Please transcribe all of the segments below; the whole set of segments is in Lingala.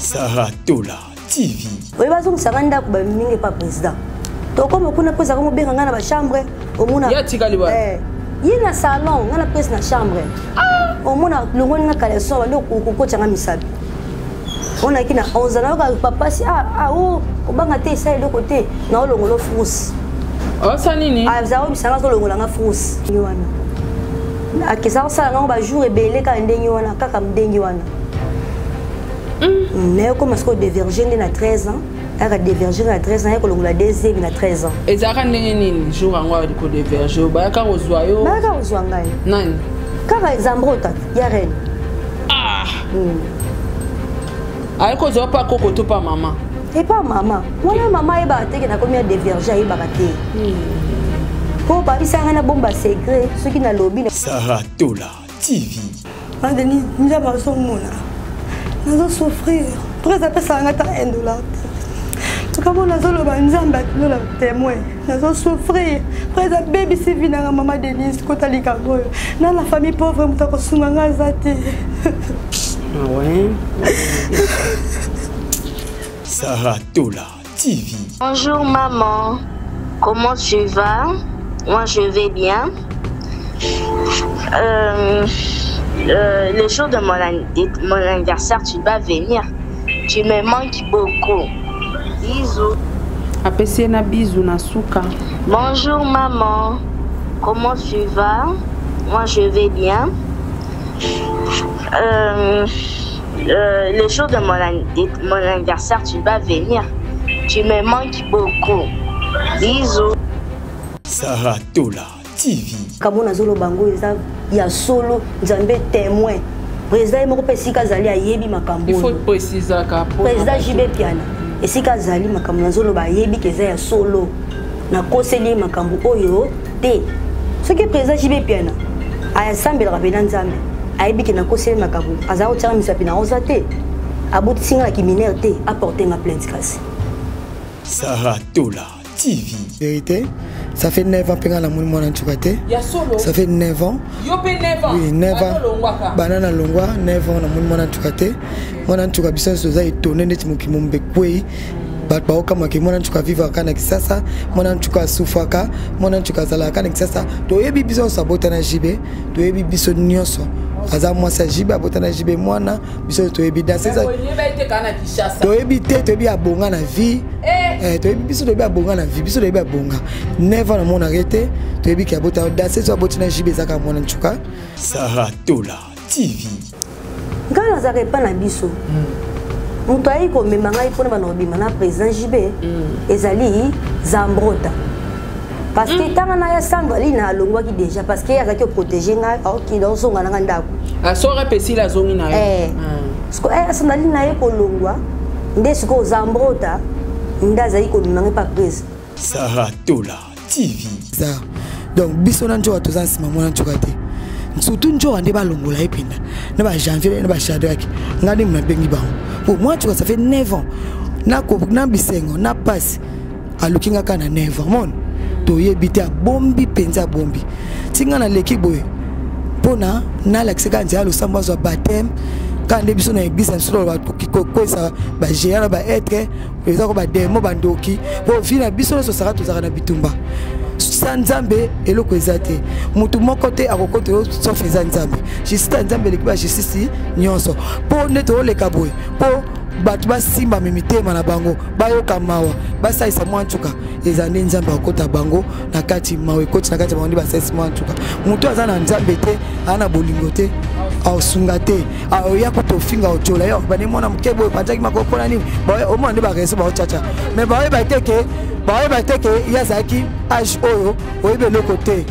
Sarah Tola TV. Oui, parce que ça rend pas président. Donc comme on a pris comme bien dans la chambre, on a. Il y a un salon, on a pris dans la chambre. On a le monde na caleçon, on a changa misabi. On a qui na 11 ans, papa si on va ngater ça de côté, na lo frousse. Oh ça nini? Ça on ça lo nga frousse. A que ça on va jour rebelle quand ndengi wana kaka mdengi wana. Mais comme est-ce que diverger na 13 ans? Elle a divergé à 13 ans, elle a deuxième à 13 ans. Et ça a un jour en quoi de diverger? Bah quand on voit yo. Bah quand on voit ngai. Non. Quand Zambrota, y a rien. Ah. Alors qu'on voit pas coco pas maman. Et pas maman. Moi maman est battue qui n'a combien diverger est battue. Pour pas ça rien à bombe secret, ce qui n'a lobby. Sarah Tola TV. Madeni, nous avons son mona. Nous allons souffrir. Pour ça peut ça $1. Comment nous allons banzamba nous la témoin. Nous allons souffrir. Après ça bébé c'est venu à maman Denise quand elle est cagoule. Dans la famille pauvre nous t'as soumanga zate. Ah ouais. Sarah Tola TV. Bonjour maman. Comment tu vas? Moi je vais bien. Le jour de mon anniversaire, tu vas venir. Tu me manques beaucoup. Bisous. Apesi na bisou na suka. Bonjour maman. Comment tu vas? Moi je vais bien. Le jour de mon anniversaire, tu vas venir. Tu me manques beaucoup. Bisous. Sarah Tola TV. Comme on a zolo bango il y a solo Nzambe témoin. Président moko pesika zali ayebi makambo. Il faut préciser ka président JB Piana. Et si ka zali makambo na zolo ba yebi keza ya solo. Na koseli makambo oyo te. Ce qui président JB Piana a ensemble rapena Nzambe. Ayebi ke na koseli makambo. Azao tira misapi na oza te. Abuti singa ki mineur te apporter ma plainte kasi. Sarah Tola TV. Vérité, ça fait 9 ans que je suis ça fait 9 ans. Oui, 9 ans. Banana longwa, 9 ans je suis étonné de vivre à Kisasa, je souffrir, Aza moi ça jibe abotana jibe mwana biso to ebi danser ça to ebi te to ebi abonga na vie to ebi biso to ebi abonga na vie biso to ebi abonga never na mona arrêté to ebi ki abotana danser so abotana jibe zaka mwana nchuka. Sarah Tola TV. Ngana zaka pa na biso mutu ayi ko memanga ipona banobima na président jibe ezali Zambrota. Parce que quand on a ensemble, il a longwa qui déjà parce qu'il y a qui protéger nga qui dans son ngana ndako. A so repesi la zone na yo. Parce que ça ndali na ko longwa ndesi ko Zambrota ndaza iko mimanga pas prise. Sarah Tola TV. Ça. Donc biso na njo to zansima mona nchokate. Surtout njo ande ba longola epinda. Na ba janvier na ba shadraki. Ngani mna bengi ba. Pour moi tu vois ça fait 9 ans. Na ko na bisengo na passe. A lookinga kana 9 ans. Mon to yebite bombi penza bombi tinga na leki boye pona na la kiseka nzia lo samba zo baptême quand biso na église solo ba ko ça ba géant ba être pesa ko ba demo bandoki bo vina biso so saka to zaka na bitumba sanzambe eloko ezate mutu moko te akokoto so feza nzambe jisita nzambe lekiba jisisi nyonso po neto leka boye po batu basimba mitema na bango bayoka mawa basaisa mwanchuka ezande nzambe akota bango na kati mawe koti na kati bango basaisa mwanchuka mutu azana nzambe te ana bolingo te ausunga te aoya kutofinga ochola yo bane mona mkebo pataki makoko na nini bawe omo ndi bareso ba chacha mais bawe bateke yazaki age oyo oyebe lokote.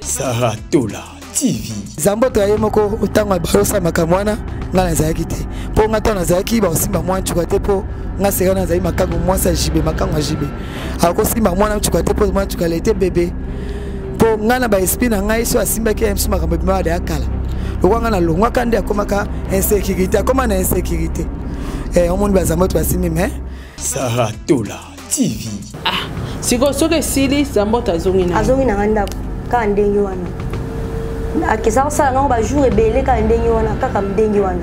Sarah Tola TV. Zambrota ye moko utanga barosa makamwana ngana zaki te po ngata na zaki ba osimba mwana chukate po nga sera na zaki makango mwasa jibe makango jibe ako simba mwana chukate po mwana chukalete bebe po ngana ba esprit na ngai so asimba ke msu makambo bima de akala lokwa ngana longwa kande akomaka insécurité akoma na insécurité omoni ba Zambrota basimi mais Sarah Tola TV. Siko soke sili Zambrota azongi na nganda ka ndengi wana akisa sala ngo ba jour ebele ka ndengi wana kaka mdengi wana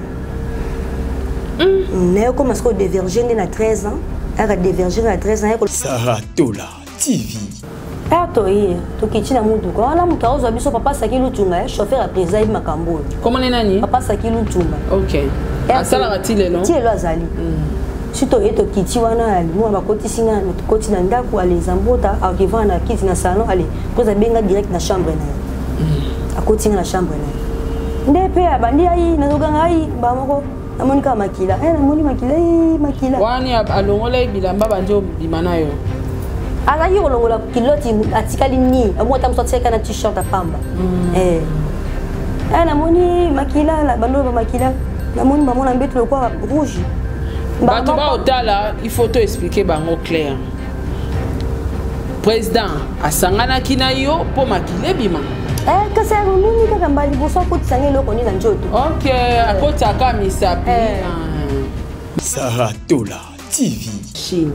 Mais comme est-ce qu'on dévergé à 13 ans, elle a dévergé à 13 ans. Saratola TV. Toi, tu quittes la moto. Quand la moto, on a vu papa Saki Lutunga, chauffeur à président Makambo. Comment est nani? Papa Saki Lutunga. Ok. À ça la ratile non? Tu es là Zali. Si tu es quitti wana, moi ma côté singa, notre côté nanda pour aller zambota, à qui va na quitte na salon, allez, pour ça benga direct na chambre na. À côté na chambre na. Ndepe abandi ai na zoganga ai ba moko. Na monika makila. Na moni makila. Wani alongola bilamba banjo bimana yo. Ala yi olongola kiloti atikali ni amota msotseka na t-shirt apamba na moni makila la bando ba makila na moni ba mona mbeto lokwa rouge bato ba otala il faut te expliquer bango clair président asangana kina yo po makile bima kasa nini kaka mbali boso kotisanga eloko ni na njoto ok akotaka misapi Saratola TV. Chine.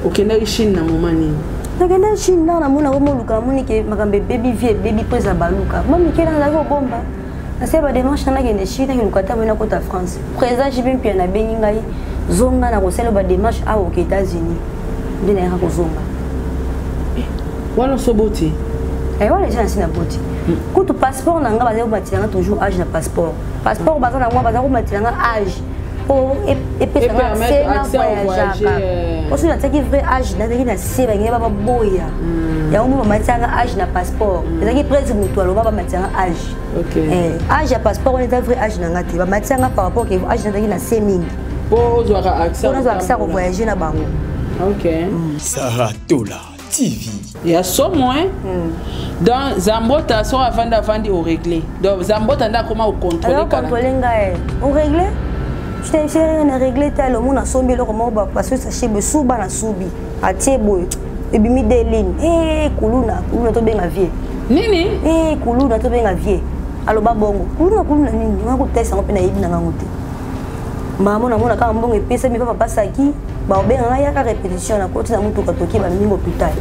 Okenda Chine na momani. Nakenda Chine na mona ko moluka moni ke makambe baby vie baby presa baluka. Mami kela na ko bomba. Na seba démarche na kende Chine ki lukata mona ko ta France. Président Jibin Pia na bengi ngai zonga na ko selo ba démarche a aux États-Unis. Ndina ya ko zonga. Wala soboti. Wala jana sina boti. Kutu passeport na nga baza ko batilanga toujours âge na passeport. Passeport baza na moi baza ko batilanga âge. Et permettre accès au voyage. Aussi, on a dit vrai âge, on a dit que c'est un boya. Il y a un moment âge na passeport. Les gens qui prennent mutual, on va mettre âge. Ok. Âge à passeport, on est un vrai âge na ngati. On va mettre par rapport au âge na seming. Pour avoir accès au voyage na bango. Ok. Saratola TV. Il y a ça moins. Dans Zambota, so avant d'avandi au réglé. Donc Zambota nda comment au contrôler. Alors contrôler ngai. Au réglé. Je t'ai réglé tel le monde a sombi le comment parce que ça chez me souba na soubi a tieboy et bimi des lignes kuluna to benga vie nini kuluna to benga vie alo babongo kuluna nini ngako tesa ngo pena yibi na ngote mama na mona kama mbongo epesa mi papa pasaki ba obenga ngaya ka répétition na koti na mutu katoki ba mingo hôpital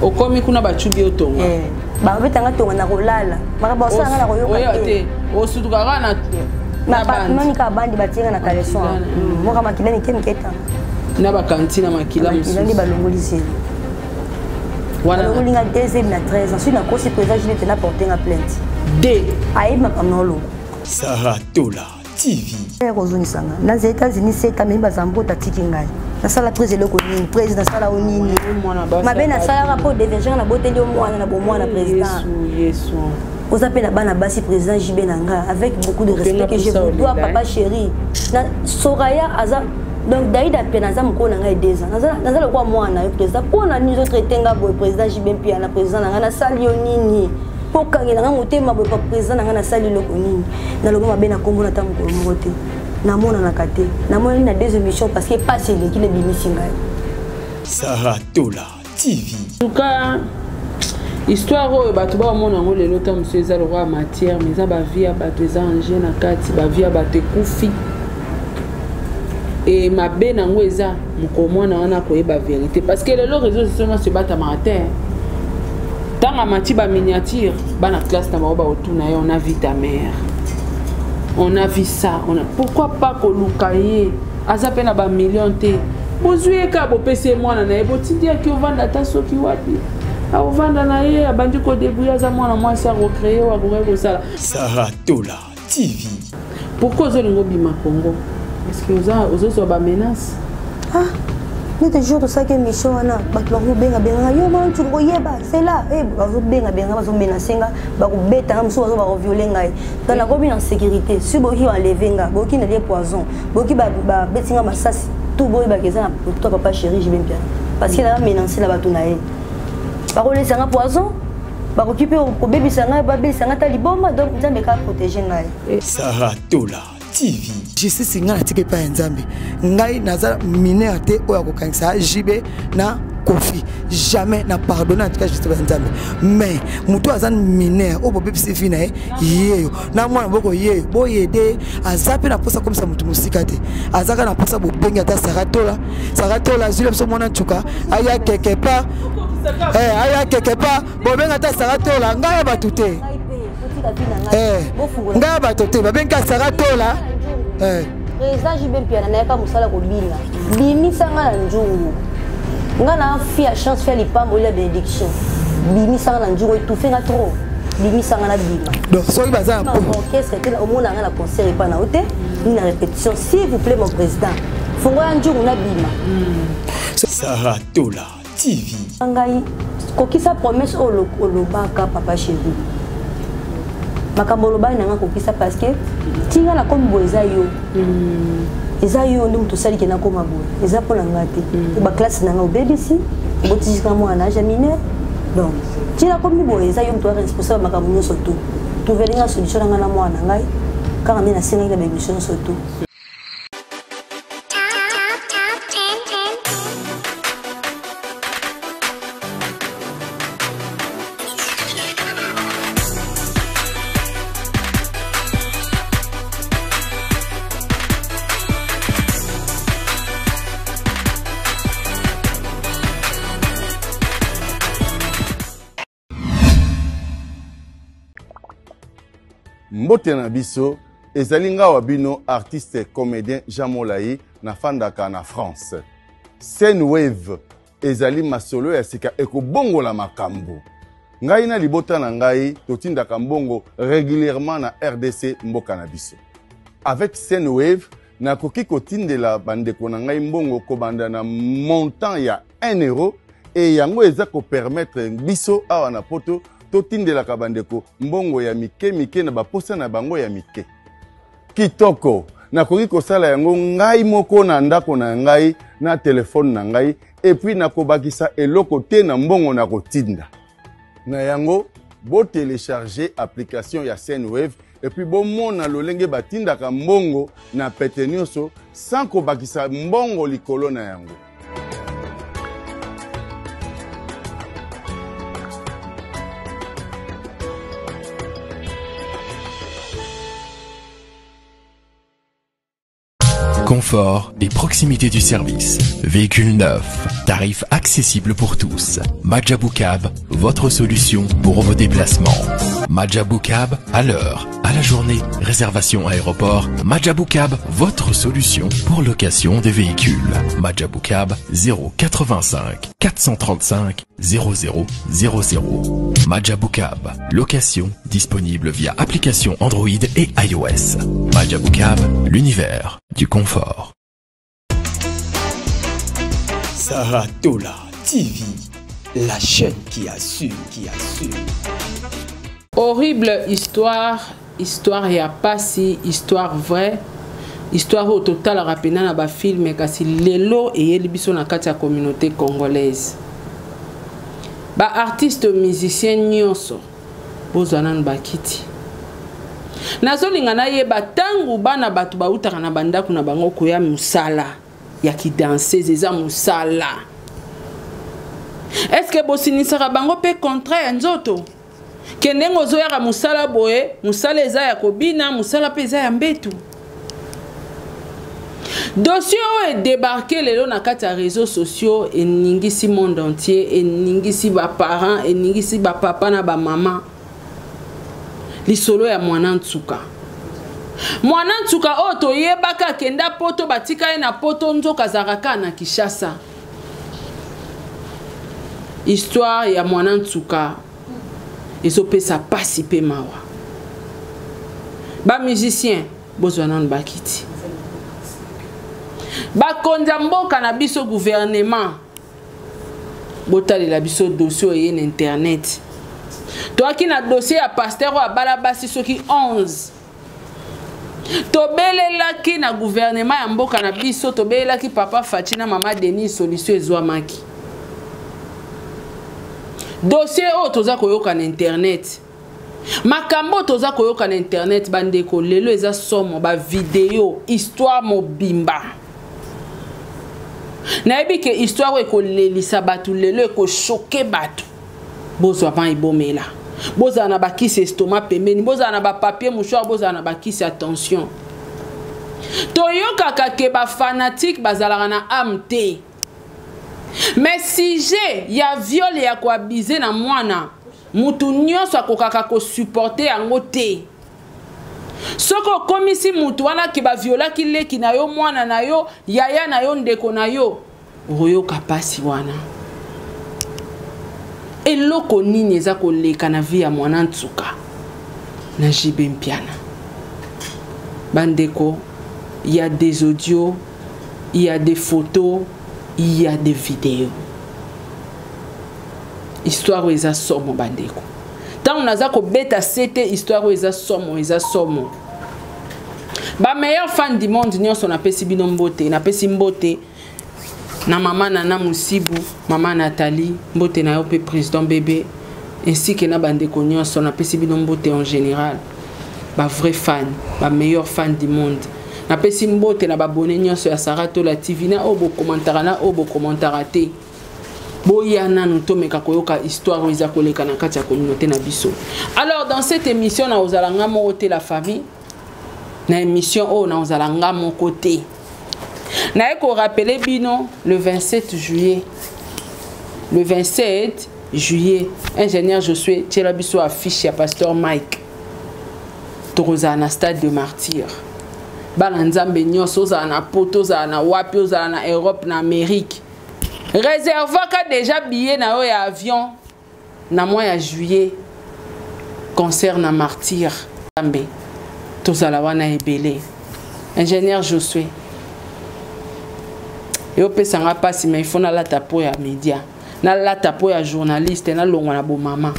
okomi kuna bachubi otonga ba betanga tonga na kolala maka ba osanga na koyoka te osutuka kana na manika bandi batinga na kaleson moka makila ni kemketa na bakantina makila mususu ni balongolisi wana longolinga deuxième na 13 ans na kosi président je n'était na porter une plainte d aïe makamolo Saratola TV kozongisanga na États-Unis c'est tamé bazambo tatiki ngai na sala président ko ni président sala onini mabe na sala rapport divergent na boteli au mwana na bomwana président yesu vous appelez la basi président JB Nanga avec beaucoup de respect que je vous dois papa chéri na Soraya aza donc Daïda Penaza mko na ngai 2 ans nazala kwa mwana yo président pona nous autres tenga boy président JB Pia na président nanga na sali nini pokangela nga motema boy pa président nanga na sali loko nini na lobo mabe na kombo na tango ngote na mona na kate na mona na deux émissions parce que pas c'est qui le bimisinga Saratola TV en tout cas histoire oyo bato bamona ngo lelo ta monsieur eza le roi matière mais eza bavie ya bato eza ange na kati bavie ya bato ekufi e mabe nango eza mokomwana wana koyeba vérité parce que lelo réseau sociaux se batamaka te ntango amati baminiature bana classe na bango baotuna ye on a vu ta mère on a vu ça pourquoi pas koluka ye aza mpe na bamillion te bozwi ye ka bopesi ye mwana na ye botindi yaki ovanda ata soki wapi avanda na ye abandi ko débrouiller za mwana mwasi a recréer wa kosala Saratola TV. Pourquoi ozolingo bima Congo? Est-ce que ozo ba menace? Mais toujours tout ça que mission wana bato benga yo man tu yeba c'est là bazo benga bazo menacenga ba ko beta muso bazo ba violer ngai dans la commune en sécurité si boki enlever nga boki na les poison boki ba betinga masasi tout boy ba keza toi papa chéri je bien parce qu'il a menacé la bato na ye ba ko lesanga poison ba ko kipe ko bébé sanga ba bébé sanga ta liboma donc nzambe ka protéger ngai Saratola TV. Justice nga natike pa nzambe ngai naza mineur te oya ko kankisa JB na Kofi jamais na pardonner en tout cas juste pa nzambe mais muto azan mineur o bobe pisi fina yeyo na mwana boko yeyo bo yede azape na posa comme ça mutu musika te azaka na posa bo benga ta Saratola zile so mona chuka aya quelque part aya quelque part bo benga ta Saratola ngai ba tuté ngai ba tuté ba benga Saratola président JB Mpiana nayaka musala kobina bimisanga na njungu nga na fi a chance faire lipambo la bénédiction bimisanga na njungu etouffenga trop bimisanga na bima donc soki baza na orchestre te omona nga na concert epa na ote ni na répétition s'il vous plaît mon président fongo ya njungu na bima Saratola TV ngai kokisa promesse olobaka papa chéri makambo olobaki nanga kokisa parce que tinga na komi boye eza yo eza yo nde moto osaliki nakoma boye eza mpo na nga te baklasse nanga obebisi obotisika mwana age mineur donc tina komi boye eza yo moto aresponsable makambo nyonso tu touvelinga solution nanga na mwana ngai kaka nde nasengaki na baémission nyonso tu. Mbote na biso ezalinga wabino artiste comédien Jean Molayi na fandaka na France. Scène Wave ezali masolo ya sika ekobongola makambo. Ngai na libota na ngai totindaka mbongo régulièrement na RDC mboka na biso. Avec Scène Wave nakoki kotindela bandeko na ngai mbongo kobanda na montant ya 1 euro et yango eza ko permettre biso awa na poto totindelaka bandeko mbongo ya mike na baposa na bango ya mike. Kitoko nakoki kosala yango ngai moko na ndako na ngai na telefone na ngai et puis nakobakisa eloko te na mbongo na kotinda. Na yango bo télécharger application ya Scène Wave et puis bo mona lolenge batindaka mbongo na pete nyonso sans kobakisa mbongo likolo na yango. Confort et proximité du service. Véhicule neuf. Tarifs accessibles pour tous. Majabou Cab, votre solution pour vos déplacements. Majabou Cab, à l'heure, à la journée. Réservation aéroport. Majabou Cab, votre solution pour location des véhicules. Majabou Cab, 085 435 0000. Majabou Cab, location disponible via application Android et iOS. Majabou Cab, l'univers du confort. Saratola TV, la chaîne qui assure, Horrible histoire, histoire ya pasi, histoire vraie, histoire au total rapena na ba film kasi lelo et biso na kati ya communauté congolaise. Ba artiste musicien nyonso bozana bakiti. Nazolinga na yeba tangu bana batu ba utaka na bandako na bango koya musala ya ki danseuse eza musala. Est-ce que bosinisaka bango pe contraire nzoto? Kendengo zoyaka musala boye, musala eza ya kobina, musala pe eza ya mbetu. Dossier est débarqué lelo na kati ya réseaux sociaux et ningisi monde entier et ningisi ba parents et ningisi ba papa na ba maman. Lisolo ya mwana ntuka. Mwana ntuka oto yebaka kenda poto batika na poto nzoka zaraka na Kishasa. Histoire ya mwana ntuka ezopesa pasi pe mawa. Ba musicien bozwana bakiti. Ba konza mboka na biso gouvernement botali la biso dossier en internet. Toi qui na dossier à pasteur à balabasi soki 11. Tobelela ki na gouvernement ya mboka na biso tobelela ki papa Fatina mama Denis solution ezwamaki. Dossier o toza koyoka na internet. Makambo toza koyoka na internet bandeko lelo eza somo ba vidéo histoire mobimba. Nayebi ke histoire eko lelisa batu lelo eko choquer batu. Bozwa pa ibomela. Boza na bakisi estomac pembeni, boza na ba papier mouchoir, boza na bakisi attention. Toyoka ke ba fanatique bazalaka na amte. Mais si j'ai ya viol ya ko abiser na mwana, mutu nyonso akokaka ko supporter yango te. Soko komisi mutu wana ki ba viola ki leki na yo mwana na yo yaya na yo ndeko na yo oyo kapasi wana eloko nini eza koleka na vie ya mwana ntuka na JB Mpiana bandeko. Il y a des audios, il y a des photos, il y a des vidéos. Histoire où ils somo bandeko. Tant on a ça ko beta c'était histoire où ils somo. Ba meilleur fan du monde nyo son appelle Sibino Mbote, na pesi Mbote. Na maman Nana Musibu, maman Nathalie, Mbote na yo pe président bébé ainsi que na bandeko nyo son appelle Sibino Mbote en général. Ba vrai fan, ba meilleur fan du monde. Na pesi Mbote na babone nyonso ya Sarato la TV na obo komantara na obo komantara te. Boya nanu tomeka koyoka histoire oiza koleka na kati ya communauté na biso. Alors dans cette émission na ozalanga mo ote la famille. Na émission o na ozalanga mon côté. Na eko rappeler bino le 27 juillet. Le 27 juillet, ingénieur Josué tira biso affiche ya pasteur Mike. Toroza na stade de martyr. Balanzambe nyonso za na poto za na wapi za na Europe na Amérique. Réserve ka déjà billet na yo ya avion na mois ya juillet concert na martyr Zambe. Tozala wana ebele. Ingénieur Josué. Yo pesanga pasi mais il faut na la tapo ya média. Na la tapo ya journaliste na longwa na bo mama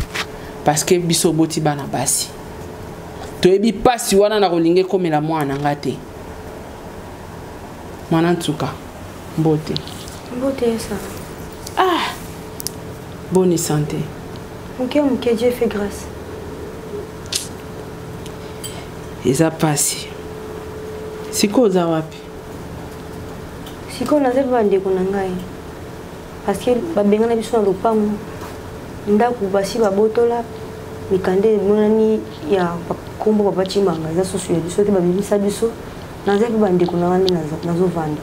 parce que biso boti bana basi. Toyebi pasi wana na kolinge komela mwana ngate. Mwana ntuka. Mbote. Mbote ça. Ah. Bonne santé. Mke Dieu fait grâce. Eza pasi. Siko za wapi? Siko na zepa ndeko na ngai. Parce que babenga na biso na lopango. Ndaku basi babotola mikande monani ya kombo papa chimanga za soso ya biso te babimisa biso na zepa bandeko na ngandi nazo vanda.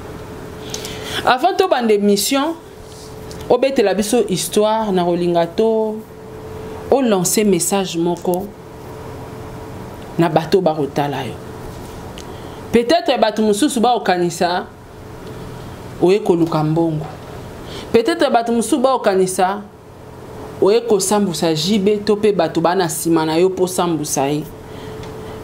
Avant to bande mission obete la biso histoire na rolingato o lancer message moko na bato barotala yo. Peut-être bato mususu ba okanisa oye koluka mbongo. Peut-être bato mususu ba okanisa oye ko sambusa jibe tope bato bana sima na yo po sambusa ye.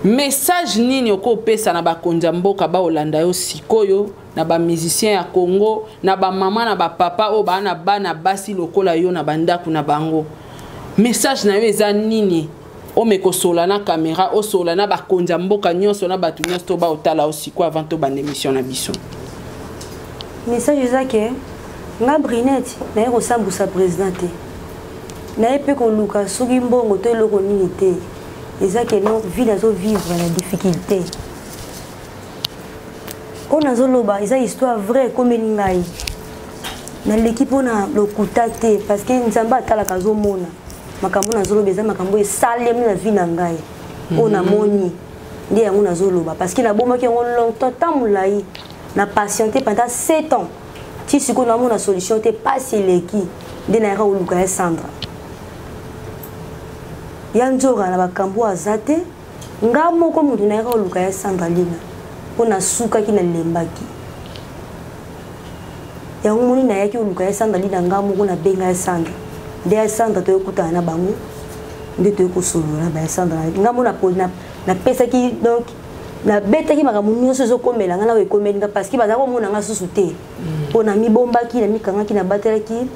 Message nini oko pesa na bakonja mboka ba olanda yo sikoyo na ba musicien ya Congo na ba mama na ba papa o bana bana basi lokola yo na bandaku na bango. Message na yo eza nini o meko sola na caméra o sola na bakonja mboka nyonso na batu nyonso to ba otala osiko avant to bande émission na biso. Message eza ke nga Brinette na yo sambusa présidente. Na epe ko luka soki mbongo to eloko nini te. Eza que non vie nazo vivre la difficulté. On a zoloba, eza histoire vraie comme ngai. Na l'équipe on a le contacté parce que nzamba atala kazo mona. Makambo na zoloba eza makambo e salem na vie na ngai. On a moni. Ndi yango na zoloba parce que na bomba ki on longtemps tamulai na patienté pendant 7 ans. Ti siko na mona solution te pas leki. Ndi na ra oluka Sandra. Yanzora na bakambo azate nga moko mutu na yaka oluka ya Sandalina pona suka ki na lembaki ya ngumuni na yaki oluka ya Sandalina nga moko na benga ya Sandra nde ya Sandra to yokutana na bango nde to yokosolola ba ya Sandra nga mona na pesa ki donc na beta ki makambo nyonso ezokomela nga na wekomeli nga parce que bazako mona nga susu te pona mibombaki na mikanga ki na batelaki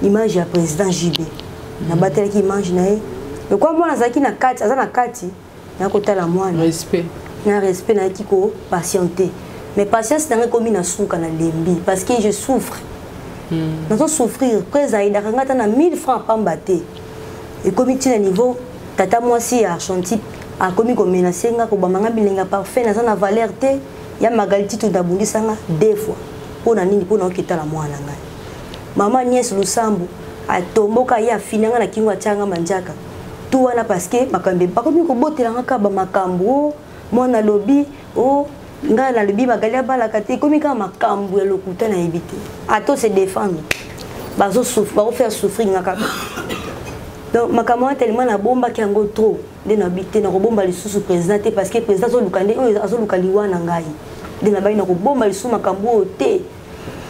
image ya président JB na batelaki image na ye. Mais comme on a zaki na kati, azana kati, na kota la moine. Respect. Na respect na kiko patienter. Mais patience n'a comme na souka na lembi parce que je souffre. Nous souffrir, présa ida ngata na 1000 francs pambate. Et comme tu na niveau tata moi si à chantier a commis comme menacer nga ko bamanga bilenga parfait na zana valeur te ya magaliti tout dabundisa nga 2 fois. Pona nini pona okita la moine ngai. Mama Niès Lusambu a tomboka ya finanga na kingwa changa manjaka. Tout wana parce que makambe pas comme ko botela ngaka ba makambo mona lobby o nga na lobby magalia bala kati comme ka makambo ya lokuta na éviter ato se défendre bazo souffrir ba faire souffrir ngaka donc makamwa tellement na bomba ki yango trop de na bité na ko bomba lisusu président te parce que président zo lukande azo lukaliwa na ngai de na bai na ko bomba lisusu makambo te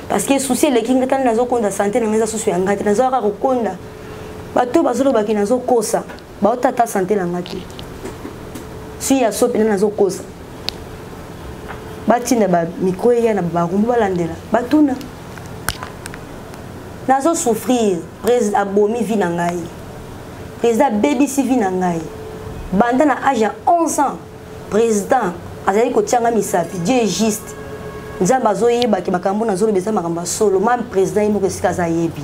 parce que souci le kinga tan nazo konda santé na ngeza susu ya ngati nazo ka kokonda bato bazolo baki nazo kosa ba otata santé na ngati si ya sopi nazo kosa batinda ba micro ya na ba rumbu balandela batuna nazo souffrir président abomi vie na ngai président baby si vie na ngai banda na âge ya 11 ans président azali ko tianga misapi Dieu est juste nzamba zo yeba ki makambo na zo lobesa makambo solo même président imo ko sika za yebi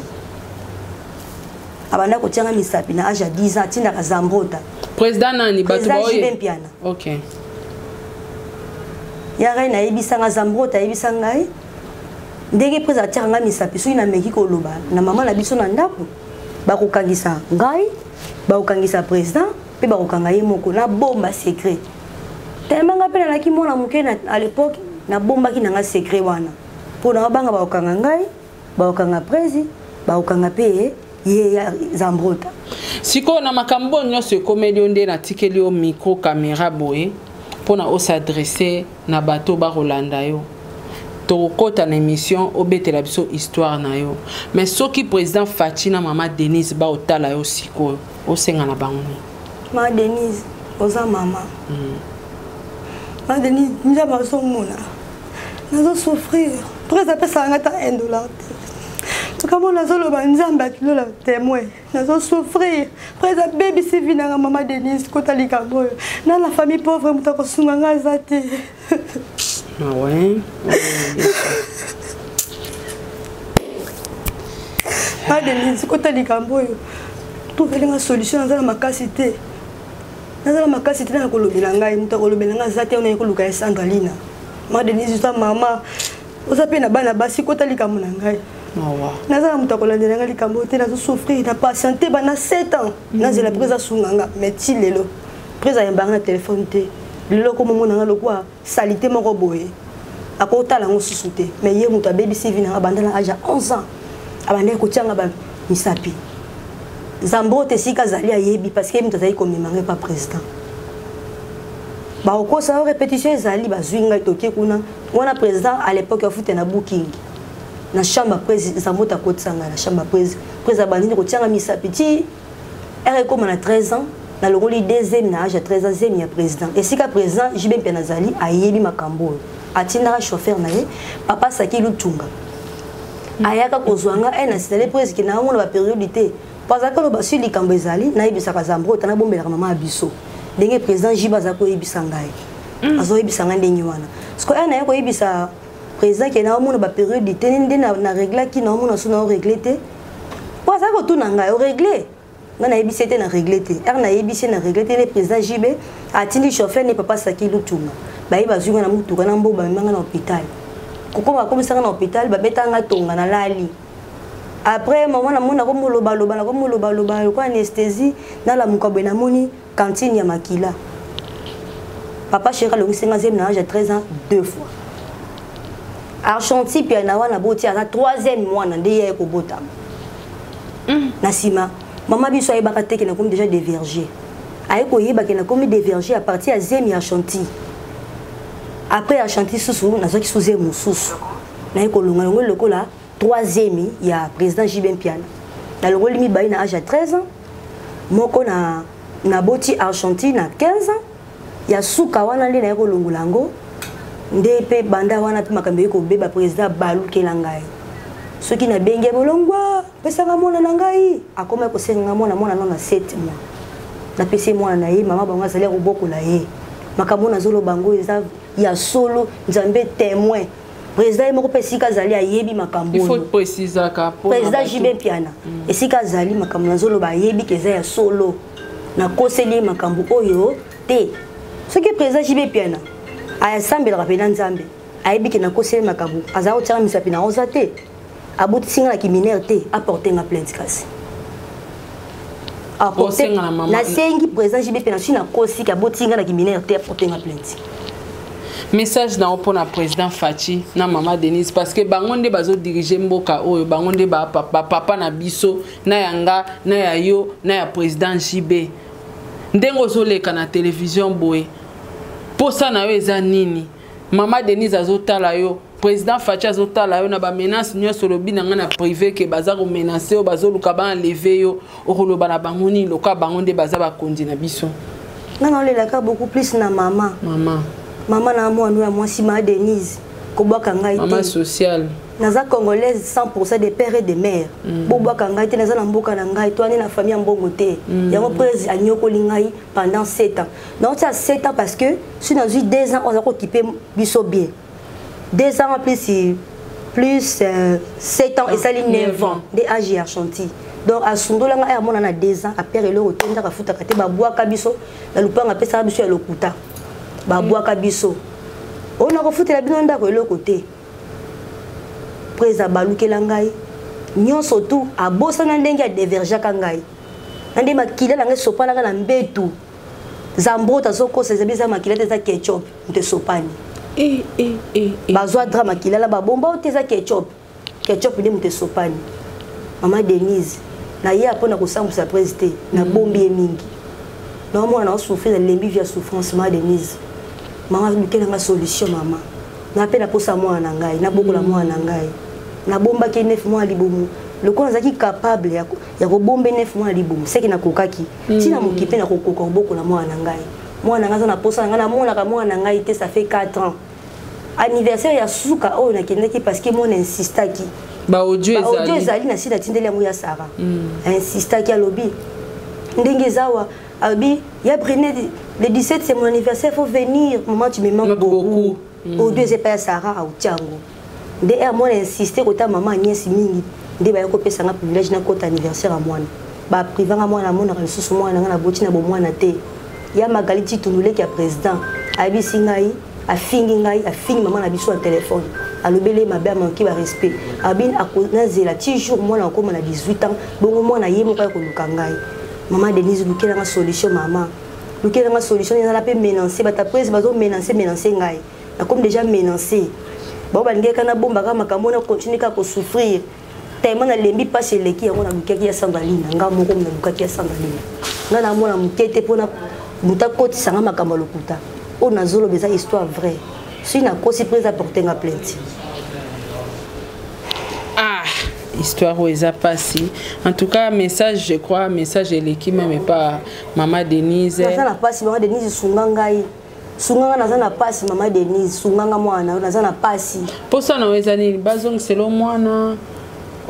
abanda ko tianga misapi na âge ya 10 ans tinda ka Zambrota président nani batu boye OK ya gai na yebisa nga Zambrota yebisa ngai ndenge président tianga misapi so ina meki ko loba na mama na biso na ndako ba ko kangisa ngai ba ko kangisa président pe ba ko kanga ye moko na bomba secret tellement nga pena laki mona mukena à l'époque na bomba ki nanga secret wana pour na banga ba okanga ngai ba okanga prezi ba okanga pe ye ya Zambrota siko na makambo nyonso comédien nde na tikeli o micro caméra boye pona o s'adresser na bato ba Rolanda yo to kota na émission obetela biso histoire na yo mais soki président Fatina mama Denise ba otala yo siko o senga na bango ma Denise oza mama ma Denise nja baso mona nazo souffrir président pesa ngata $1 comment nazo loba nzamba kilo la témoin nazo souffrir président baby si vina nga mama Denise kota likambo na la famille pauvre mutako sunga nga zate ah ouais ma Denise kota likambo trouver une solution dans ma capacité nazala makasi tena kolobela ngai mutako lobela nga zate ona ekoluka Sandralina ma Denise sa mama oza pe na bana basi kota likambo na ngai nazala mutako landela ngai likambo te nazo souffrir na patienter bana 7 ans nazela presa sunganga mais ti lelo presa yambanga na téléphone te lelo ko momo nanga lokwa salité moko boye akota la ngosusu te mais ye muta baby CV na bandana âge 11 ans abandé ko tianga ba misapi Zambrota sika zali ayebi parce que muta zali ko memanga pas président ba oko sa répétition zali bazwinga toke kuna wana président à l'époque afute na booking na chambre président Zambrota kotsanga na chambre président bandini ko tianga misapi ti ere comme na 13 ans na longoli deuxième na âge 13 ans zemi ya président et sika président jibe pena zali ayebi makambo atinda chauffeur na ye papa saki lutunga ayaka kozwanga ena sitale presque na mona ba périodité parce que le basi likambo ezali na yebisa ka Zambrota na bombela mama abiso ndenge président jiba za ko yebisa ngai azo yebisa ngai ndenge wana sko ena yako yebisa président ke na mona ba périodité ndenge na régler ki na mona so na régler te parce que tout na ngai o régler na yebisa te na régler te na yebisa na régler te le président jibe atindi chauffeur ne papa saki lutunga bayi bazunga na mutuka na mboba manga na hôpital kokoma komisanga na hôpital babetanga tonga na lali après maman na mona ko moloba loba na ko moloba loba ko anesthésie na la mukabwe na moni cantine ya makila papa chéri le 5e na âge 13 ans 2 fois Argentine puis na wana boti na 3e mois na ndeye ko bota na sima maman biso ayebaka te ke na komi déjà des vergers ayeko yeba ke na komi des vergers à partir ya zemi Argentine après Argentine susu na zoki suze mususu na yeko longa longa lokola 3e ya président Jibem Piana na longoli mi bayi na âge à 13 ans moko na boti Argentine à 15 ans ya suka wana le na yeko longolango ndepe banda wana pe makambe ko beba président balukela ngai soki na benge bolongwa pesa nga mona na ngai akoma ko senga mona na 7 mois na pese mwana na ye mama bango azali ko bokola ye makambo na zolo bango eza ya solo nzambe témoin président moko pesika zali ayebi makambo il faut préciser ka président Jibem Piana esika zali makambo na zolo ba yebi keza ya solo na koseli makambo oyo te soki président Jibem Piana aya sambela rapena nzambe ayebi ke na koseli makambo azao tsanga misapi na oza te abuti singa la kiminaire te apporter nga plainte kasi apporter na sengi président Jibem Piana sina kosika abuti singa la kiminaire te apporter nga plainte message na pour na président Fachi na maman Denise parce que bangonde bazo diriger mboka oyo bangonde ba papa na biso na yanga na ya yo na ya président JB ndengo zoleka na télévision boye posa na yo eza nini maman Denise azotala yo président Fachi azotala yo na ba menace nyonso lobi na nga na privé ke baza ko menacer o bazo luka ba enlever yo okoloba na bangoni loka bangonde baza ba kondi na biso non le laka beaucoup plus na maman na moi si ma Denise ko boka ngai maman sociale naza congolaise 100% des pères et des mères bo boka ngai te naza na mboka na ngai to na famille mbongo te yango presse anyoko lingai pendant 7 ans donc ça 7 ans parce que si dans 2 ans on a occupé biso bien 2 ans plus 7 ans et ça li 9 ans de âge à chantier donc à sundola nga mona na 2 ans après le retour ndaka futa kate ba boaka biso na lupanga pesa biso ya lokuta ba boaka biso on a refouté la bino ndako le côté presa balukela ngai nyonso tout a bossa na ndenge ya diverger ka ngai ande makila na ngai sopana na mbetu zambota zoko sezebisa makila te za ketchup nte sopani bazwa drama makila la babomba te za ketchup ndi mte sopani maman Denise na ye apona kosambusa président na bombi mingi na mwana na souffrir na lembi via souffrance maman Denise maman lukela nga solution maman na pena posa mwana na ngai na bokola mwana na ngai na bomba ke 9 mois libomu le ko nzaki capable ya ko bombe 9 mois libomu seki na kokaki tina mokipe na kokoka bokola mwana na ngai mwana nga na posa nga na mwana ka mwana na ngai te ça fait 4 ans anniversaire ya suka o na kendeki parce que mon insistaki ba audio ezali na sida tindeli yango ya Sarah insistaki à lobby ndenge zawa abi ya Brené le 17 c'est mon anniversaire faut venir maman tu me manques beaucoup au deux c'est pas Sarah au Tiango de moi insister kota maman nyesi mingi nde ba ko pesa nga privilège na kota anniversaire à mwana ba priva nga mwana mona ka susu mwana nga na boti na bo mwana te ya magaliti tunule ki président abi singai afingi ngai afingi maman na biso na téléphone alobele mabe manki ba respect abin akonazela ti jour mwana ko na 18 ans bongo mwana yemo ka ko luka ngai maman Denise lukela nga solution maman lukela nga solution na pe menacer bata presse bazo menacer ngai na comme déjà menacé bon balingi kana bomba ka makambo na continuer ka ko souffrir tellement na lembi pas chez leki yango na lukaki ya sandalina nga moko na lukaki ya sandalina nga na mona mukete pona muta koti sanga makambo lokuta o na zolo beza histoire vraie si na kosi prise apporter nga plainte histoire où ils a passé en tout cas message je crois message l'équipe même pas maman Denise ça n'a pas si maman Denise sungangai sunganga nazana pasi maman Denise sunganga mwana nazana pasi posa na weza nini bazong selo mwana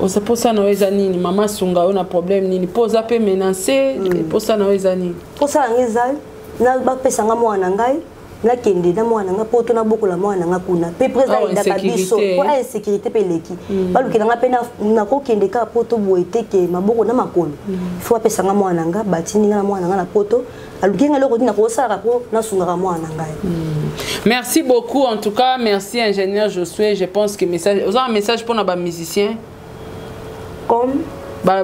osa posa na weza nini mama sunga ona problème nini posa pe menacer posa na weza nini posa ngeza na ba pesa nga mwana ngai na kende na mwana nga poto na bokola mwana nga kuna pe président ida biso ko insécurité pe leki balukela nga pe na ko kende ka poto boete ke maboko na makolo faut pesa nga mwana nga batini nga mwana nga na poto alukinga loko dina ko sara ko na sunga mwana nga. Merci beaucoup en tout cas, merci ingénieur Josué, je pense que message vous avez un message pour na musicien comme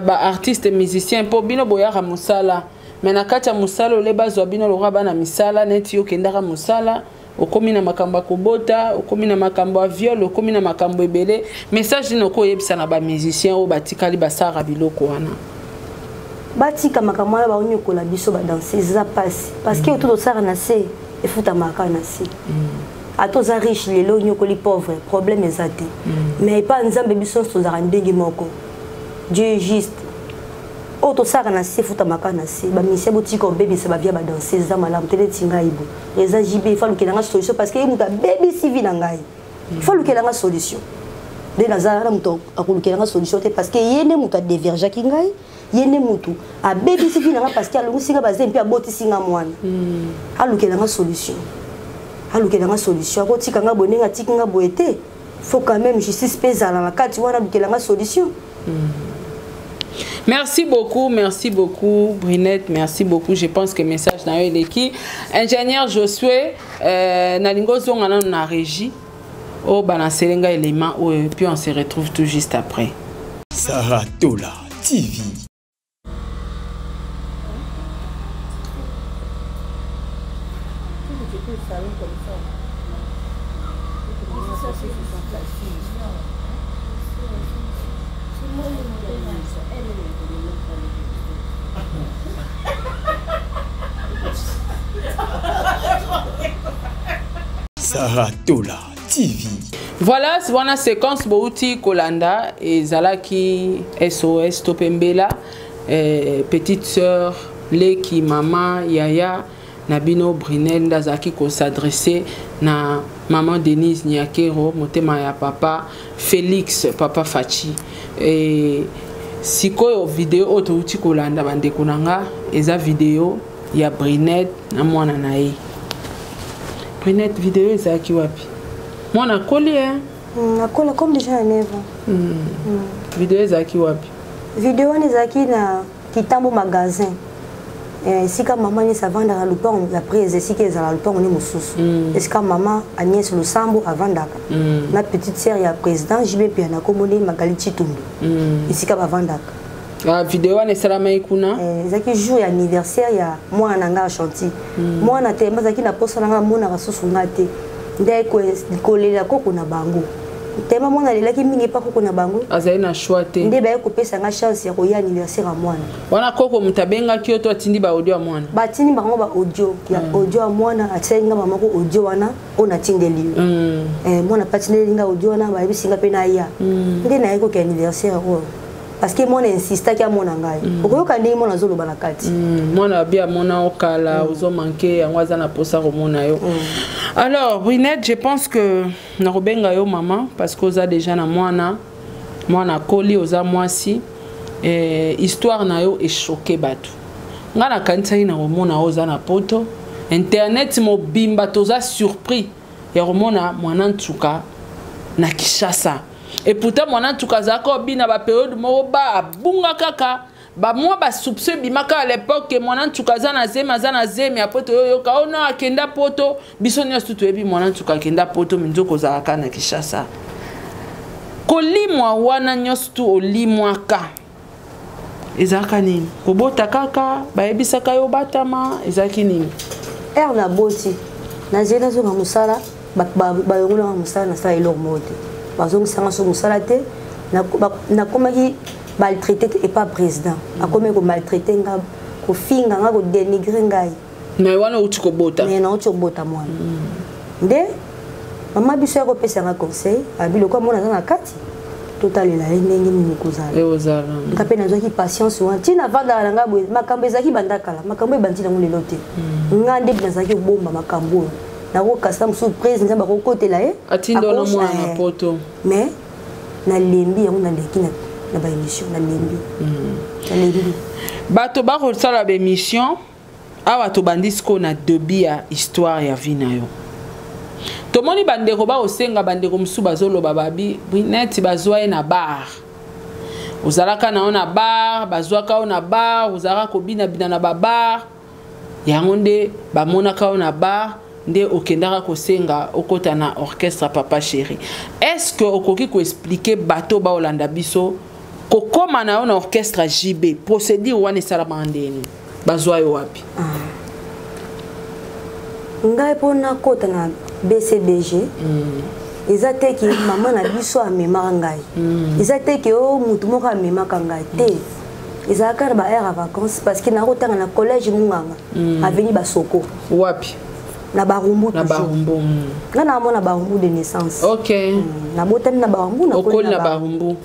artiste musicien pour bino boyara musala. Mais na kati ya musala ole bazwa bino lokwa bana misala neti yo kendaka musala okomi na makambo kobota okomi na makambo viol okomi na makambo ebele message dino ko yebisa na ba musicien o batikali basara biloko wana batika makambo wana baonyokola biso ba danser za passe parce que tout sara na se efuta makana se atoza riche lelo nyokoli pauvre problème ezate mais pas nzambe biso tozara ndenge moko Dieu est juste auto sara na se futa makana se ba mission boutique o bébé se ba via ba danser za malamu tele tinga ibo eza JB fa lukela nga solution parce que muta bébé civil ngai fa lukela nga solution de nazara muto akulukela nga solution te parce que yene muta diverger ki ngai yene mutu a bébé civil nga parce que alungu singa ba zempi aboti singa mwana alukela nga solution ko tika nga bonenga tika nga boete faut quand même justice pesa na kati wana lukela nga solution. Merci beaucoup Brinette, merci beaucoup. Je pense que le message na yo leki. Ingénieur Josué, nalingo zonga na régie. Oh banaselenga élément et puis on se retrouve tout juste après. Sarah Tola TV. Saratola TV. Voilà, c'est une séquence Bouti Kolanda et Zalaki SOS Topembela, petite sœur, Leki, maman, Yaya, Nabino Brinel, Ndazaki ko s'adresser na maman Denise Nyakero, motema ya papa, Félix, papa Fachi. Et si ko vidéo auto Bouti Kolanda bande kunanga, eza vidéo ya Brinel na mwana nae. Brinel vidéo ezaki wapi? Moi, on a collé, hein? On a collé comme déjà à 9 ans. Vidéo Zaki wapi? Vidéo Zaki na Kitambo magasin. Si comme maman est savant dans le pain, après si qu'elle est dans le pain, on est moussous. Et si comme maman Agnès le Sambo avant Daka. Ma petite sœur est président, j'y vais puis on a commandé Magali Chitumbu. Et si comme avant Daka. La vidéo on est salama ikuna. Zaki jour anniversaire ya moi nanga chantier. Moi na tellement Zaki na poste nanga mona rasosu ngate. Ndeko kolela koko na bango tema mona lelaki mingi pa koko na bango azali na choix te nde ba kopesa nga chance ya koya anniversaire ya mwana wana koko mutabenga kyoto atindi ba audio ya mwana batindi bango ba audio ya audio ya mwana atsenga mama ko audio wana ona tindeli mwana patindeli nga audio wana ba bisinga pe na ya nde na yeko ke anniversaire ko parce que mon insista ki amona ngai okoyoka ndi mona zolo bana kati mwana bia mona okala ozo manquer yango aza na posa komona yo. Alors Brinette, je pense que na robenga yo maman parce que oza déjà na mwana koli oza mwasi histoire na yo est choqué bato nga na kanisa na romona oza na poto internet mobimba toza surpris ya romona mwana ntuka na Kishasa. Et pourtant, moi, tout cas, bina ba période moba bunga kaka ba moi ba soupçon bimaka à l'époque que moi tout cas na zeme après to yo ka ona akenda poto bisonyo tout ebi moi tout cas akenda poto minzoko za kana Kishasa. Kolimwa wana nyostu olimwa ka. Ezaka nini? Kobota kaka ba ebisaka yo batama ezaki nini? Na boti. Na zena zo musala ba yongula musala na sa ilo mode. Bazong sanga so musala te na komaki maltraité et pas président a komaki ko maltraité nga ko finga nga ko dénigrer ngai na wana uti ko bota mais na uti ko bota mwana nde mama biso ko pesa nga conseil abilo ko mona na kati total la ndenge ni kozala e ozala ngape na zoki patience wa tina vanda nga boye makambo ezaki bandakala makambo ebandi na ngolelo te nga nde binazaki bomba makambo na ko custom surprise nzamba ko kotela atindo na mwana poto mais na lembi yango na leki na ba émission na lembi na lembi bato ba ko sala ba émission awa to bandisko na debi ya histoire ya vie na yo to moni bandeko ba osenga bandeko musu bazoloba babi Brinette bazwa na bar ozalaka na ona bar bazwaka ona bar ozalaka ko bina na ba bar yango nde ba monaka ona bar nde okendaka kosenga okota na orchestre Papa Chéri. Est-ce que okoki ko expliquer bato ba Olanda biso kokoma na on orchestre JB procédure wana salama ndeni bazwa yo wapi? Ngai pona kota na BCBG ezate ki mama na biso amema ngai ezate ki o mutu moko amema ngai te ezaka ba air à vacances parce que na kotanga na collège Munganga avenue Basoko wapi na Barumbu na Barumbu nga na mona Barumbu de naissance OK na botami na Barumbu na ko na Barumbu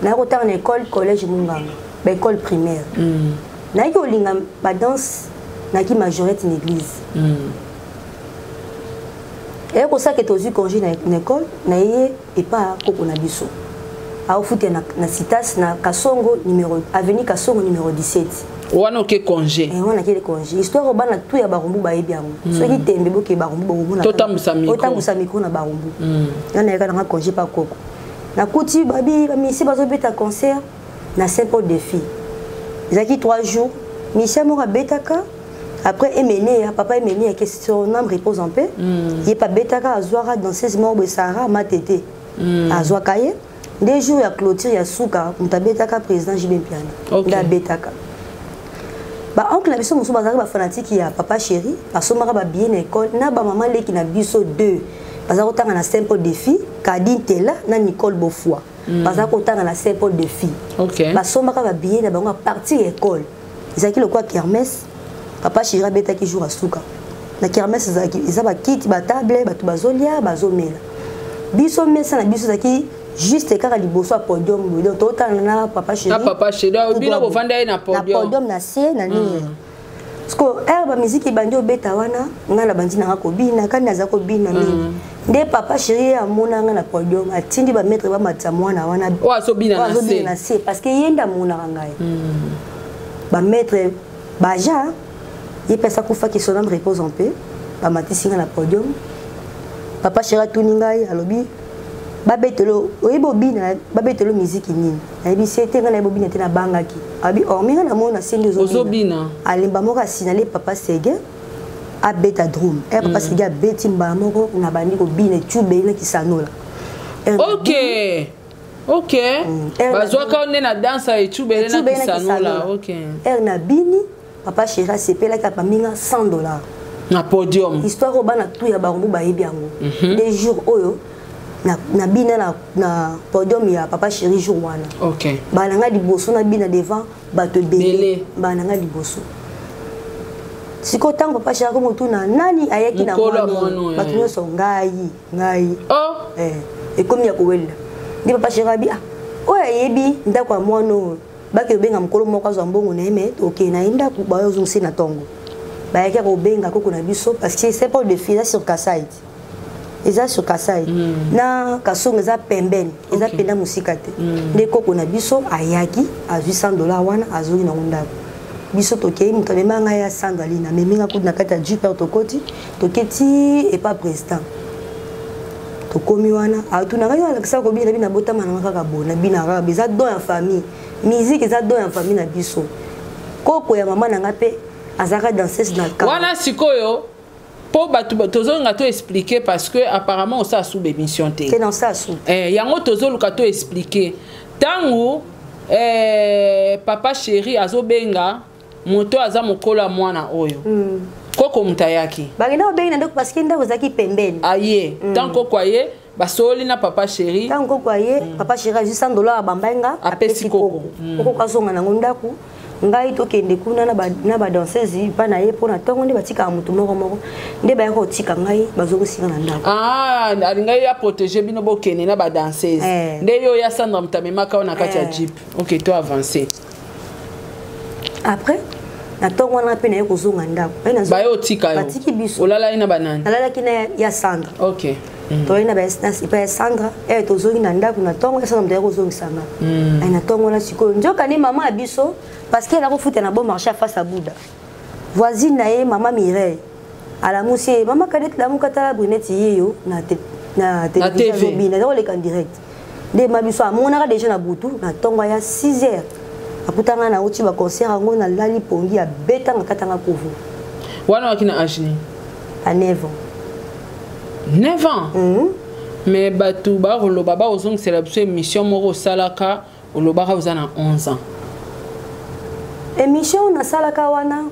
na kotanga na école collège Munganga ba école primaire na ki olinga ba danse na ki majorette en église et ko ça que tozu congé na école na yé et pas koko na biso a ofuté na citas na Kasongo numéro avenue Kasongo numéro 17 wana ke congé wana ke congé histoire bana tout ya Barumbu ba yebi yango soki tembe boke Barumbu bomona totambusa micro na Barumbu yana yaka na congé pa koko na kuti babi misi bazobeta concert na Saint-Paul des filles ezaki 3 jours misi moko betaka après Emene papa Emene que son âme repose en paix il pas betaka azwara danseuse moko Sara matete azwaka ye des jours ya clôture ya suka mutabetaka président JB Piano nda betaka ba oncle na biso musu bazaka ba fanatique ya Papa Chéri basomaka ba bien na école na ba maman leki na biso 2 baza kotanga na simple défi Kadine Tela na Nicole Beaufoy baza kotanga na simple défi basombaka ba billet na bango partir école ezaki le quoi kermesse papa Chira betaki jour à suka na kermesse ezaki eza ba kit ba table ba bazolia bazomela biso mesa na biso zaki juste kaka liboso a podium donc totana na papa Chira bino bovanda na podium na se na ni Sko herba musique bandi obeta wana ngala bandi na kobina kandi aza kobina mingi nde papa Chéri amona nga na podium atindi ba maître ba matsa mwana wana wa so bina na se parce que yenda mona ngai ba maître baja yepesa kufa ki son âme repose en paix ba matisi nga na podium papa Chéri tuningai alobi babetelo oyebo bina babetelo musique nini ayebi c'était nga na yebo bina te na bangaki abi orminga na mona sendi ozobina alimba moko asinale papa Sege abeta drum papa Sege abeti mba moko na bandi ko bina tubela kisanola ok bazwaka one na dansa e tubela na kisanola na bini papa Chéri sepela ka paminga $100 na podium histoire obana tout ya barumbu bayebi yango des jours oyo na bina na podium ya papa Chéri jour wana bananga liboso na bina devant bato belé bananga liboso siko tango papa Chéri ko mutuna nani ayeki na mwana bato nyonso ngai ekomi ya kowela ndi papa Chéri abi oyo ayebi ndako ya mwana oyo baki obenga mokolo moko azwa mbongo na ye me na ye ndako bayozongisi na ntongo bayaki kobenga koko na biso parce que c'est pas de fille sur Kasai eza sur Kasai na kasongo eza pembeni eza penda musika te nde koko na biso ayaki azwi $100 wana azwi na ndako biso tokei mutu amemanga ya $100 na meminga kudu na kati ya jipe tokoti toketi et pas président tokomi wana atuna ngai alakisa ko bina bina botama na kaka bona bina kaka beza don ya famille musique eza don ya famille na biso koko ya mama na ngape azaka danseuse na ka wana sikoyo po batu tozonga to expliquer parce que apparemment ça sous émission té c'est dans ça sous yango tozoluka to expliquer tangu papa Chéri azobenga moto aza mokola mwana oyo koko mutayaki bagenda obenga ndako parce que ndako zaki pembeni aye tanko kwaye basoli na papa Chéri tanko kwaye papa Chéri juste $100 bambenga apesi koko koko kasonga na ndako ngai tokende kuna na ba danseuse pa na ye pona tongo nde batika mutu moko nde ba ko tika ngai bazokosinga na ndako ngai ya protéger bino bokene na ba danseuse nde yo ya Sandra Mutamemaka na kati ya jeep OK to avancer après na tongo na pe na ye kozonga ndako ba yo tika yo batiki biso olala ina banani alala kina ya Sandra OK to ina ba ya Sandra tozongi na ndako na tongo ya Sandra mutaya kozongisanga na tongo na siko njoka ni mama abiso parce qu'elle a refouté un bon marché face à Bouddha. Voisine nae maman Mireille. À la mousse, maman cadette la moukata brunette yo na télévision bina dans les en direct. Des mabiso a mon ara déjà na Boutou na tongo ya 6h. Aputanga na uti ba concert ngo na lali pongi a beta na katanga kovu. Wana wakina ajini à 9 ans. 9 ans. Mais batu ba rolo baba ozong c'est mission moro salaka olobaka uzana 11 ans. Émission na salaka wana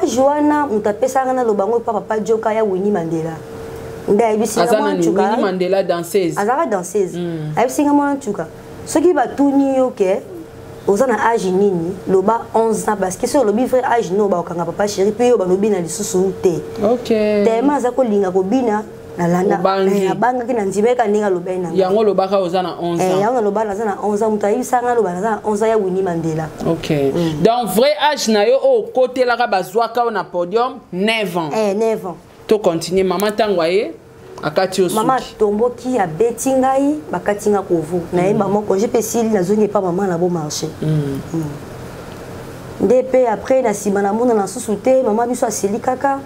Joana mutapesa na lobango papa Joka ya Winnie Mandela nda ibisa mwana nchuka Winnie Mandela danseuse azaka danseuse abisinga mwana nchuka soki batuni yoke ozana âge nini loba 11 ans parce que sur lobi vrai âge no ba okanga papa Chéri pe yo ba lobi na lisusu te OK tellement azako linga ko bina na landa banga kina nzibeka ninga lobena yango lobaka ozana 11 ans yango lobana zana 11 ans mutayi sanga lobana zana 11 ans ya Winnie Mandela OK donc vrai âge na yo au côté la bazwaka na podium 9 ans 9 ans to continuer maman tangwaye akati osuki maman tomboki ya betingai bakatinga kovu na yeba moko je pesili na zongi pa maman na bon marché ndep après na simana mona na susute maman biso aseli kaka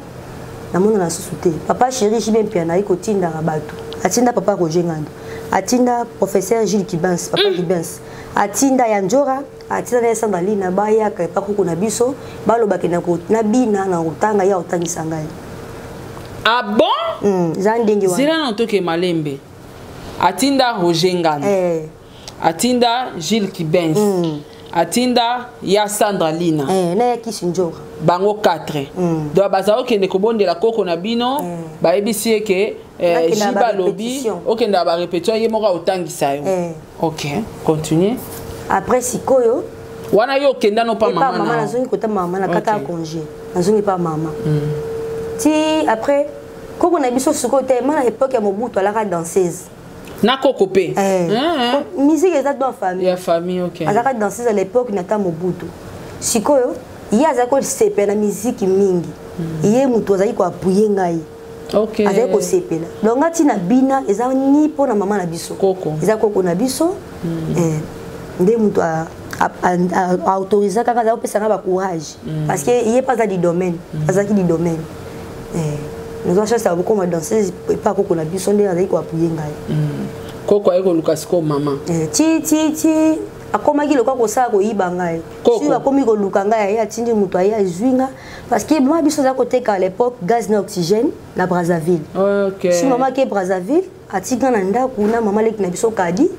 na mona na susute papa Chéri jibem piana iko tinda rabatu atinda papa Roger Ngando atinda professeur Gilles Kibans papa Kibans atinda Yanjora atinda na Sandali na baya ka pa kuku na biso baloba ke na ko na bina na utanga ya utangisa ngai. Ah bon? Zandingi wana. Zira na toke malembe. Atinda Roger Ngando. Atinda Gilles Kibens. atinda ya Sandra Lina na ya Kisinjora bango 4 donc bazao kende kobondela koko na bino bayebisi eke jiba lobi okenda ba répétition ye moka otangisa yo OK continue après sikoyo wana yo kenda no pa mama na nazongi kota mama na kata congé nazongi pa mama ti après koko na biso sikoyo te mana époque ya Mobutu alaka danseuse na koko pe musique est dans famille ya famille OK alaka danseuse à l'époque na ta Mobutu sikoyo il azali ko sepela musique mingi ye mutu azali ko apuye ngai OK azali ko sepela donc ngati na bina eza ni po na mama na biso koko eza koko na biso nde mutu a autorisé kaka azali pesa na ba courage parce que il est pas dans du domaine azali du domaine nous avons cherché à beaucoup de danser pas koko na biso nde azali ko apuye ngai koko ayeko lukas ko mama ti akomaki lokwa kosala koyiba ngai si akomi koluka ngai atindi moto aye azwinga parce que mama biso aza koteka à l'époque gaz na oxygène na Brazzaville si mama ke Brazzaville atika na ndako na mama leki na biso kadi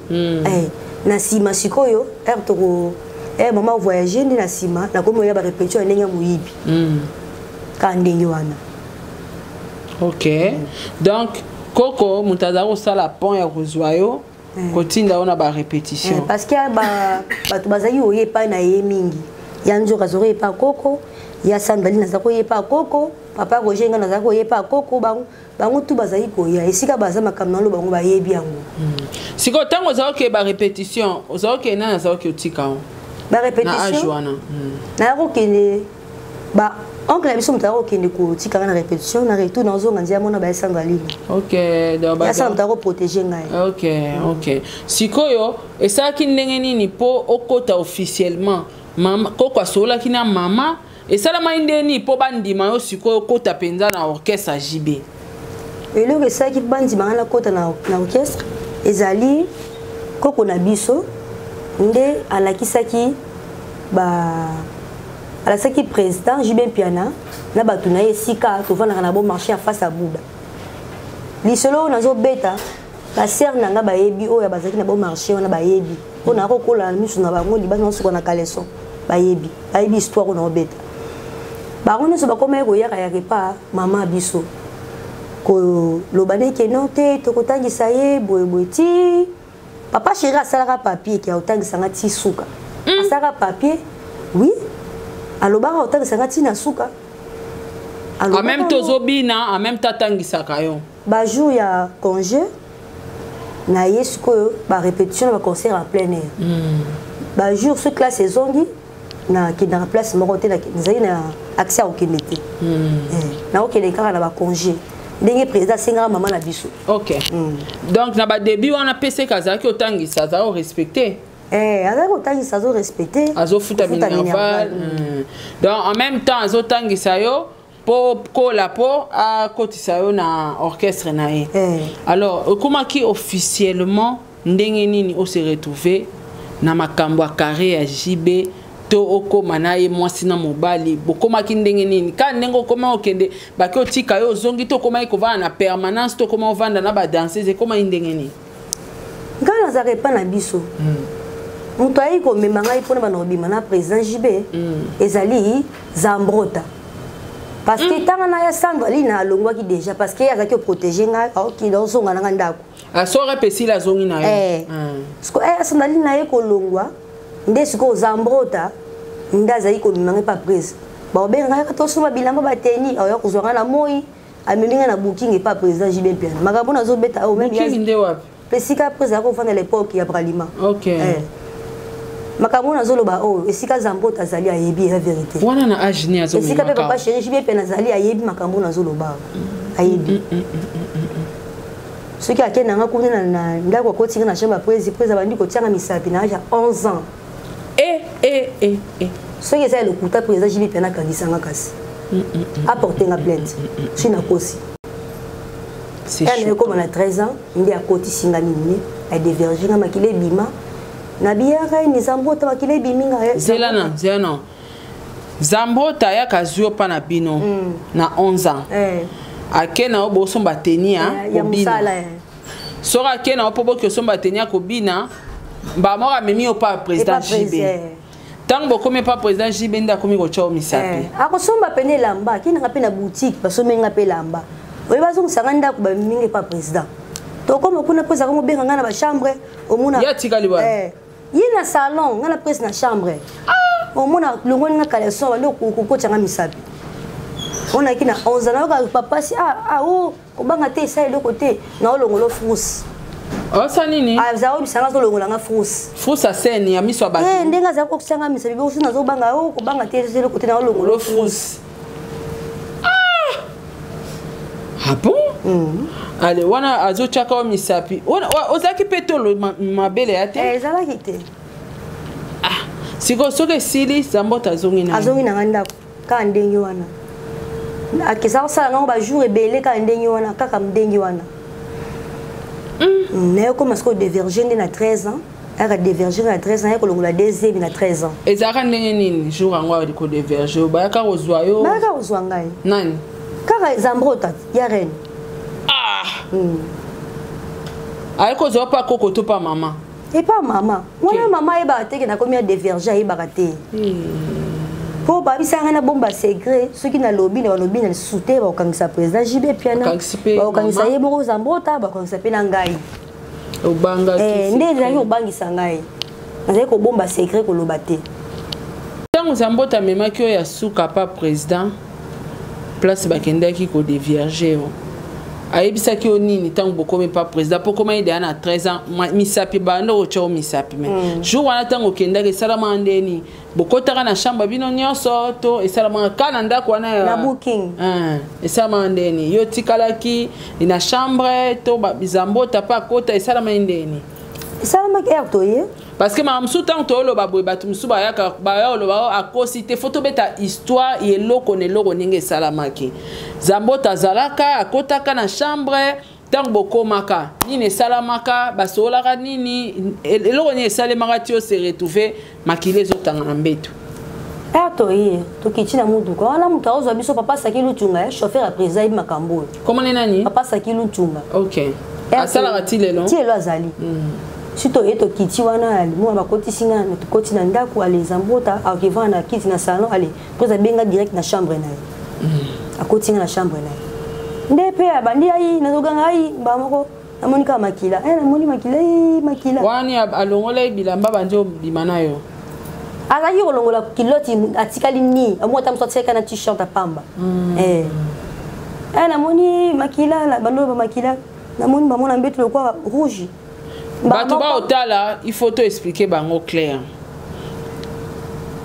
na nsima sikoyo mama voyage nde na nsima nakomi oya barépétition ya ndenge ya moyibi ka ndenge wana OK donc koko moto aza kosala pont ya kozwa yo kotinda ona ba répétition parce que bato bazali oyepa na ye mingi ya nzoka azori epa koko ya Sandali na zako yepa koko papa Rojenga na zako yepa koko bango tu bazali koya esika baza makamna lo bango bayebi yango siko tango za OK ba répétition oza OK na za OK otika ba répétition na ko kene ba oncle la biso mutaro kende ko tika na répétition na retour na zonga ndia mona ba Sandali OK donc ba ça mutaro protéger ngai OK sikoyo esaki ndenge nini po okota officiellement mama koko asola kina mama esala ndeni po bandima yo sikoyo kota penza na orchestre JB eloko esaki bandima na kota na orchestre ezali koko na biso nde alakisaki alasaki président JB Piana na batu na esika tovana na bon marché en face à Bouba lisolo nazo beta la sœur nanga bayebi oya bazaki na bon marché wana bayebi ona ko kola misu na bango libana osuko na kaleso bayebi histoire na beta barono so bakoma ko yaka ya repa mama biso ko lobane ke non te to kotangisa ye boyeboti papa chéri asalaka papier ki autangisa ngati suka asalaka papier oui alobaka otangisa ngati na suka en même tozobina en même tatangisaka yo ba jour ya congé na yesuko ba répétition ba concert en plein air ba jour ce classe ezongi na kina place moko te na nzali na accès au kinete na okele kaka na ba congé ndenge président senga mama na biso OK donc na ba début on a PC kazaki otangisa za o respecter azaki otangisa azo respecter azo futa minerval donc en même temps azo tangisa yo po kola po a kotisa yo na orchestre na ye alors comment qui officiellement ndenge nini o se retrouver na makambo ya carré ya JB to okoma na ye mwasi na mobali bokoma ki ndenge nini ka ndenge okoma okende baki otika yo zongi to koma ikovana na permanence to koma ovanda na ba danseuse koma ndenge nini ngana za repa na biso mutu ayi komema ngai mpona bana kobima na président JB ezali Zambrota parce que tanga na ya Sandali na alongwaki déjà parce que azaki oprotéger ngai okende ozonga na nga ndako asora pesi la zongi na yo siko Sandali na ye kolongwa nde siko Zambrota nde azali komema ngai pa prise baobenga ngai kata osomba bilamba bateni oya kozwa ngai na moi amemi ngai na booking epa président JB Piana makambo nazobeta booking nde wapi pesika prise akofanda l'époque ya Bralima OK makambo nazoloba esika Zambrota azali ayebi la vérité wana na age ni azoloba esika pe papa chéri JB Piana azali ayebi makambo nazoloba ayebi soki akenda nga kuna na ndako kotinga na chambre prise bandi kotianga misapi na age 11 ans soki eza lokuta président JB Piana kangisanga kasi apporter nga plainte si na kosi elle comme on a 13 ans ndi akoti singa nini a diverger nga makile bima na biara ni Zambrota makile biminga zelana Zambrota ya kazio pa na bino na 11 ans akena obo somba tenia kobina sora akena opo bo somba tenia kobina ba mora memi o pa président JB tant bokomi pas président jibenda komi ko chao misapi akosomba pene lamba kina ngape na boutique basomenga pe lamba oyo bazongisa nganda ko ba mingi pas président to comme kuna pesa ko benga ngana ba chambre omuna ya tikali ba yina salon ngana pesa na chambre omuna longoni nga kaleson ba ndoko ko changa misapi on a kina 11 ans ka papa si o ko banga te sai de côté na olongolo frousse ça nini za bisanga zo longola nga frousse frousse scène ya miso ba ndenga za ko changa misapi bo sina zo banga ko banga te sai de côté na olongolo frousse ah bon allez wana azo chaka o misapi ozaki petolo mabele ate ezalaki te siko soke sili zambota azongi na nganda ka ndenge wana akisa osala nango ba jour ebele ka ndenge wana kaka mdengi wana naye koma siko diverger nde na 13 ans aka diverger na 13 ans yakolongola deuxième na 13 ans ezalaka ndenge nini jour yango aliko diverger bayaka kozwa yo bayaka kozwa ngai nani kaka zambrota ya reine ayekozwa pa koko to pa mama et pas maman wana mama yebaka teke na komi ya diverger ayebaka te po babisanga na bomba secret soki na lobi na balobi na lisusu te bakokangisa président jibe piana bakokangisa ye moko zambota bakokangisa mpe na ngai nde ezalaki kobangisa ngai nazali kobomba secret koloba te ntango zambota amemaki oyo ya suka pa président place bakendaki kodevierge ayebisaki o nini ntango bokomi pa président po koma ide na 13 ans misapi bando ocho misapi me jour wana ntango kendaki esalama ndeni bokotaka na chambre bino nyonso to esalama kana ndako wana na booking esalama ndeni yo tikalaki na chambre to bizambota pa kota esalama ndeni esalama kertoye parce que ma msu tant to lo baboy batu msu ba yaka ba yo lo ba akosi te photo beta histoire yeloko ne loko ninge salamaki zambota zalaka akotaka na chambre tant bokomaka nini salamaka basolaka nini eloko ni salemaka tio se retrouver makile zotanga na mbeto kertoye to kichina mudu ko wala mutu azo biso papa sakilu chunga chauffeur a président makambo comment nani papa sakilu chunga OK asala tilelo tilelo azali sito eto kiti wana alimu bakoti singa na tukoti na ndako ale zambota akivana na kiti na salon ale poza benga direct na chambre na akoti na chambre na ndepe abandi ai nazoganga ai mbamoko namonika makila namoni makila wani alongola bilamba banjo bimanayo azaki kolongola kiloti atikali ni amota msotseka na t-shirt apamba namoni makila la bando makila namoni bamona mbeto lokwa rouge bato ba otala il faut to expliquer bango clair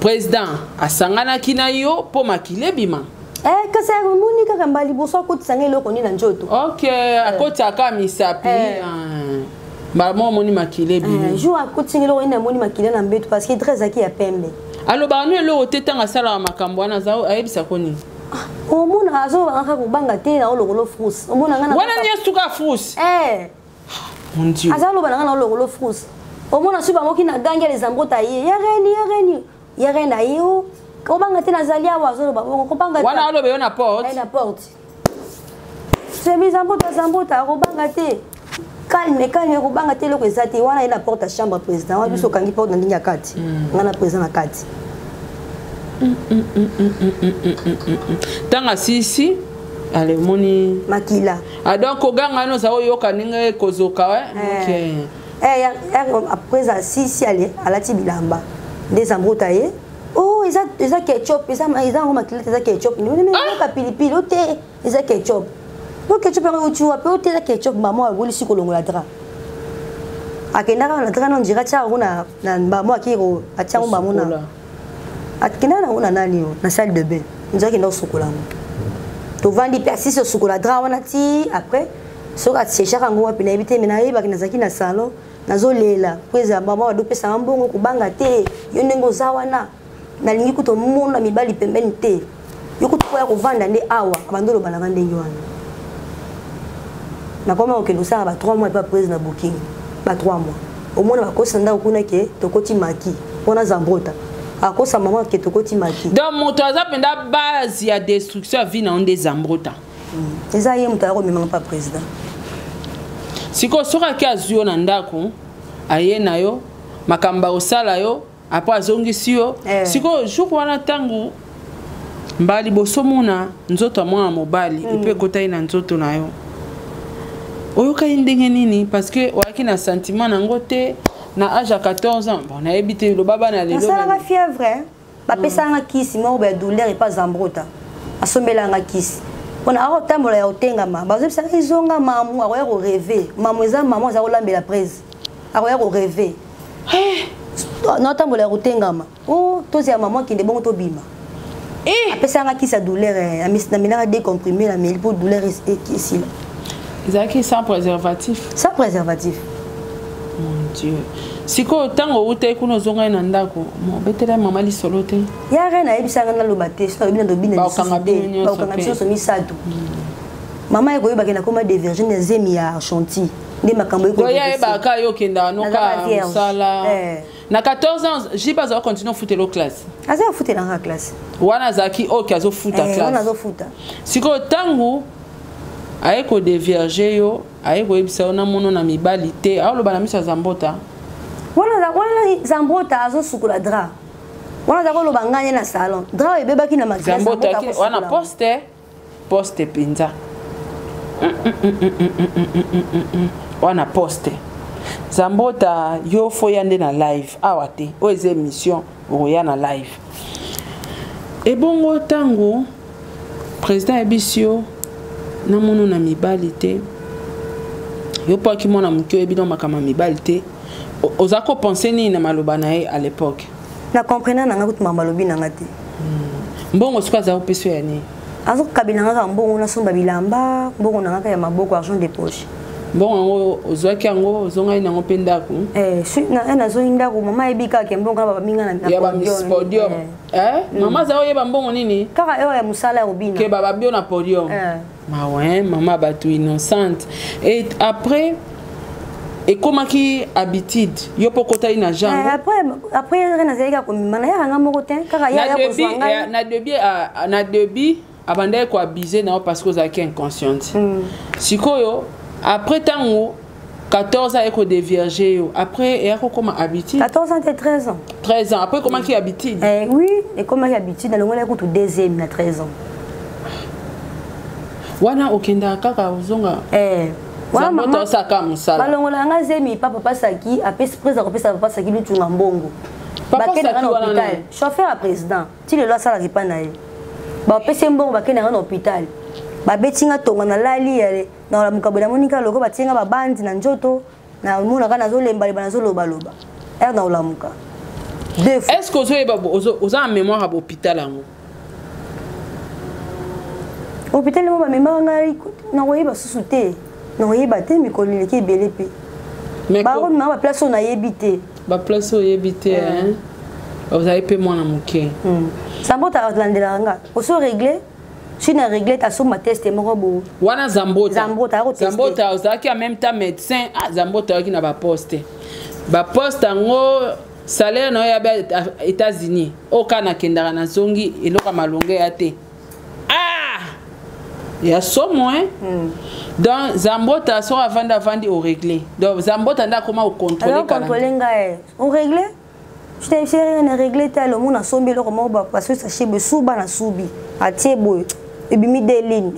président asangana kina yo po makile bima kasi moni kaka mbali boso kotisanga eloko ni na njoto OK akota ka misapi mamo moni makile bima jour akotisanga eloko ni na moni makile na mbeto parce que très aki ya pembe alo ba no eloko tetanga sala makambo wana za ayebisa koni omona azo banga kubanga te na olokolo frousse omona ngana wana nyesuka frousse mon Dieu azalo bana ngana olokolo frousse omona suba moki na gangi les ambota ye ya reni ayo ko banga te na zalia wazo ba ko banga wana alo be na porte c'est mis ambota ko banga te calme ko banga te loko ezati wana ina porte chambre président wa biso kangi porte na ligne kati ngana président na kati tanga sisi ale moni makila donc oganga no za oyoka ninga kozoka OK après ça sisi ale alati bilamba des ambota ye eza ketchup eza ngo makila eza ketchup ni meme ka pilipili ote eza ketchup po ketchup ngo uchiwa pe ote eza ketchup mama abuli sikolongola dra akendaka na dra no njira cha ngona na mama akiro atia ngo mama akina na ngona nani yo na salle de bain njaki ndo sokola mo to vandi persis so sokola dra wana ti après so ka tsheshaka ngo wapi na ebite mina yeba kina zaki na salon nazolela kweza mama wa dopesa mbongo kubanga te yo ndengo zawana na lingi kuto mona mibali pembeni te yo kutoya kovanda nde awa abandolo balanga ndenge wana na koma okendo sala ba 3 mois pas prise na booking ba 3 mois au moins ba kosanda okuna ke tokoti maki pona zambrota akosa mama ke tokoti maki donc moto azapenda base ya destruction vie na onde zambrota eza ye moto ako memanga pa président siko soka ke azio na ndako aye na yo makamba osala yo après azongisi yo siko jour wana tangu mbali bosomona nzoto mwa mobali epe kotai na nzoto na yo oyoka ndenge nini parce que oaki na sentiment nango te na âge à 14 ans bon na ebité lo baba na lelo ça la fièvre ba pesa nga kisi mo ba douleur et pas zambrota asombela nga kisi ona aro tambola ya otengama ba zebisa izonga mamu akoya ko rêver mamu eza mamu za kolambela prise akoya ko rêver na tambola ya otengama oh tozi ya mamu kinde bongo to bima apesa nga kisi ya douleur na mina décomprimé la mais pour douleur et kisi là Zaki sans préservatif. Sans préservatif. Mon Dieu. Siko tango ute kuno zonga na ndako. Mo betela mama li solo te. Ya rena ebisanga na lobate, so ebina do bina ni site. Ba kanga biso so misatu. Mama eko yeba kena koma de virgin zemi ya chantier. Ndi makambo eko. Ya eba ka yo kenda no ka sala. Na 14 ans, j'ai pas continuer foutre la classe. Aza foutre dans la classe. Wana zaki o kazo fouta classe. Wana zo fouta. Siko tango aeko de vierge yo aeko ebisa ona mono na mibali te aloba na misa zambota wana zambota azo sukula dra wana za koloba nganye na salon dra ebebaki na magazine zambota wana poste pinza wana poste zambota yo fo yande na live awa te o eze émission oya na live ebongo tango président ebisio na mono na mibali te yo pa ki mona mukyo ebino makama mibali te ozako penser ni na maloba na ye à l'époque na comprendre na ngakutu malobi na ngati mbongo sika za opeso ya ni azo kabila ngaka mbongo na somba bilamba mbongo na ngaka ya maboko argent de poche mbongo ngo ozwaki yango ozonga ina ngo pendako na zo indako mama ebika ke mbongo na baba minga na ya ba podium mama za oyeba mbongo nini kaka yo ya musala ya obina ke baba bio na podium ma ouais maman batu innocente et après et comment qui habitude yo pokota ina jango après rena zeka ko mana ya nga moko te kaka ya ko zwanga na début abandai ko abuser na parce que ozaki inconsciente sikoyo après tango 14 ans eko de vierge après et comment habitude 14 ans et 13 ans 13 ans après comment qui habitude oui et comment qui habitude na longola ko to deuxième na 13 ans wana okenda kaka uzonga wana mama saka musala balongola nga zemi papa pasaki apesi président kopesa papa saki lutunga mbongo bakenda na hôpital chauffeur à président ti le loi sala ripa na ye ba pesi mbongo bakenda na hôpital ba betinga tonga na lali yale na la mukabela monika loko batinga ba bandi na njoto na muna kana zo lemba le bana zo loba loba na ulamuka est-ce que ozo en mémoire à hôpital ango hôpital mo ba mémoire ngari na koyeba susu te na koyeba te mikolo leki ebele pe ba ko ma place on a yebité ba place on yebité hein vous avez payé moi na muke ça bota atlandela nga oso régler si na régler ta somme test moko bo wana zambota ozaki en même temps médecin zambota qui na ba poste ngo salaire na ya États-Unis au kana kendara na zongi eloka malonge ya te ya somo donc zambota so avandi au régler donc zambota nda comment au contrôler ngae au régler je t'ai chéri na régler tellement mon a sombi lo comment parce que ça chebe suba na subi atie boy ebimi deline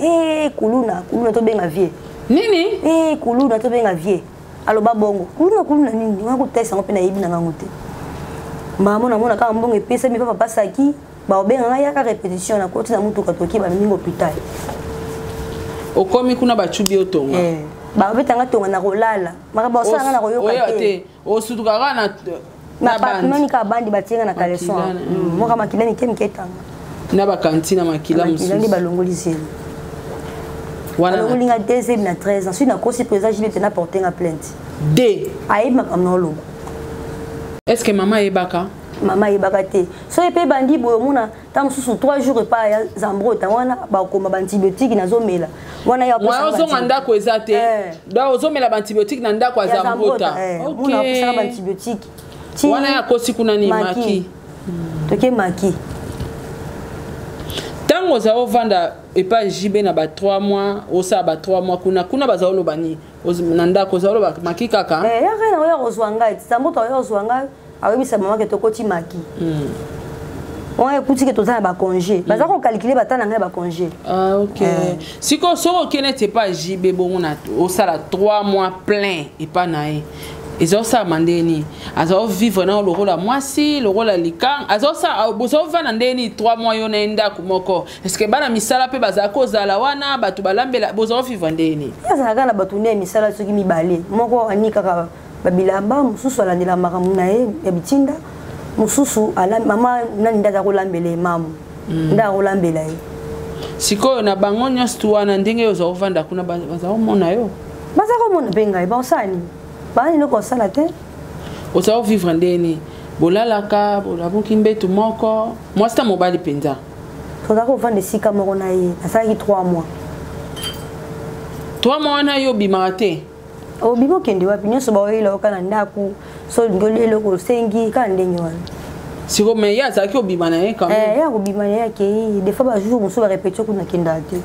kuluna to benga vie nini kuluna to benga vie aloba bongo kuluna nini ngako tesa ngope na yibi na ngote mama mona kama mbongo epesa mi papa saki ba obenga ngaya ka répétition na koti na mutu katoki ba mingo hôpital okomi kuna bachubi otonga ba betanga tonga na kolala maka ba osanga na koyoka te osutuka na bandi nani ka bandi batinga na kaleson moka makilani kemiketanga na ba kantina makila mususu ndi balongoli zeli wana longolinga deuxième na 13 ans na kosi président jibe na porter nga plainte d aïba kamno loba est-ce que maman ebaka te so epe bandi boyo muna ta mususu 3 jours pa ya zambrota wana ba koma ba antibiotique na zomela wana ya kosa ozonga ndako eza te da ozomela ba antibiotique na ndako ya zambrota muna kosa ba antibiotique wana ya kosi kuna ni maki toke maki tango za ovanda epa jibe na ba 3 mois osa ba 3 mois kuna baza oloba ni na ndako za oloba makika ka ya kana ya kozwanga zambrota ya kozwanga ayebisa mama ke tokoti maki on écoute que tozana ba congé baza ko calculer batana ngai ba congé. Ah OK. Siko soko kene te pas JB bongo na au sala 3 mois plein et pas nae. Ils ont ça mandeni. Azo vivre na le rôle à moi si le rôle à likan. Azo ça bozo va ndeni 3 mois yo na nda kumoko. Est-ce que bana misala pe baza ko zala wana batu balambela bozo vivre ndeni. Ya za kana batu ne misala soki mibale. Moko anika ka babilamba mususu alandela makamu na ye ya bitinda. Mususu ala mama nani ndaza kolambele mamu nda kolambela ye siko na bango nyos tuwana ndenge yo zo vanda kuna baza omona yo baza komona benga ba osani bani no kosala te oza vivre ndeni bolala ka bolabuki mbetu moko moi c'est mobali penza toza ko vanda sika moko na ye asaki 3 mois 3 mois na yo bimate o bimo kende wapi nyoso ba oyela okana ndaku so ngolelo ko sengi ka ndenge wana siko me ya zaki obimana ye quand même ya obimana ya ke des fois ba jour muso ba répéter ko na kenda te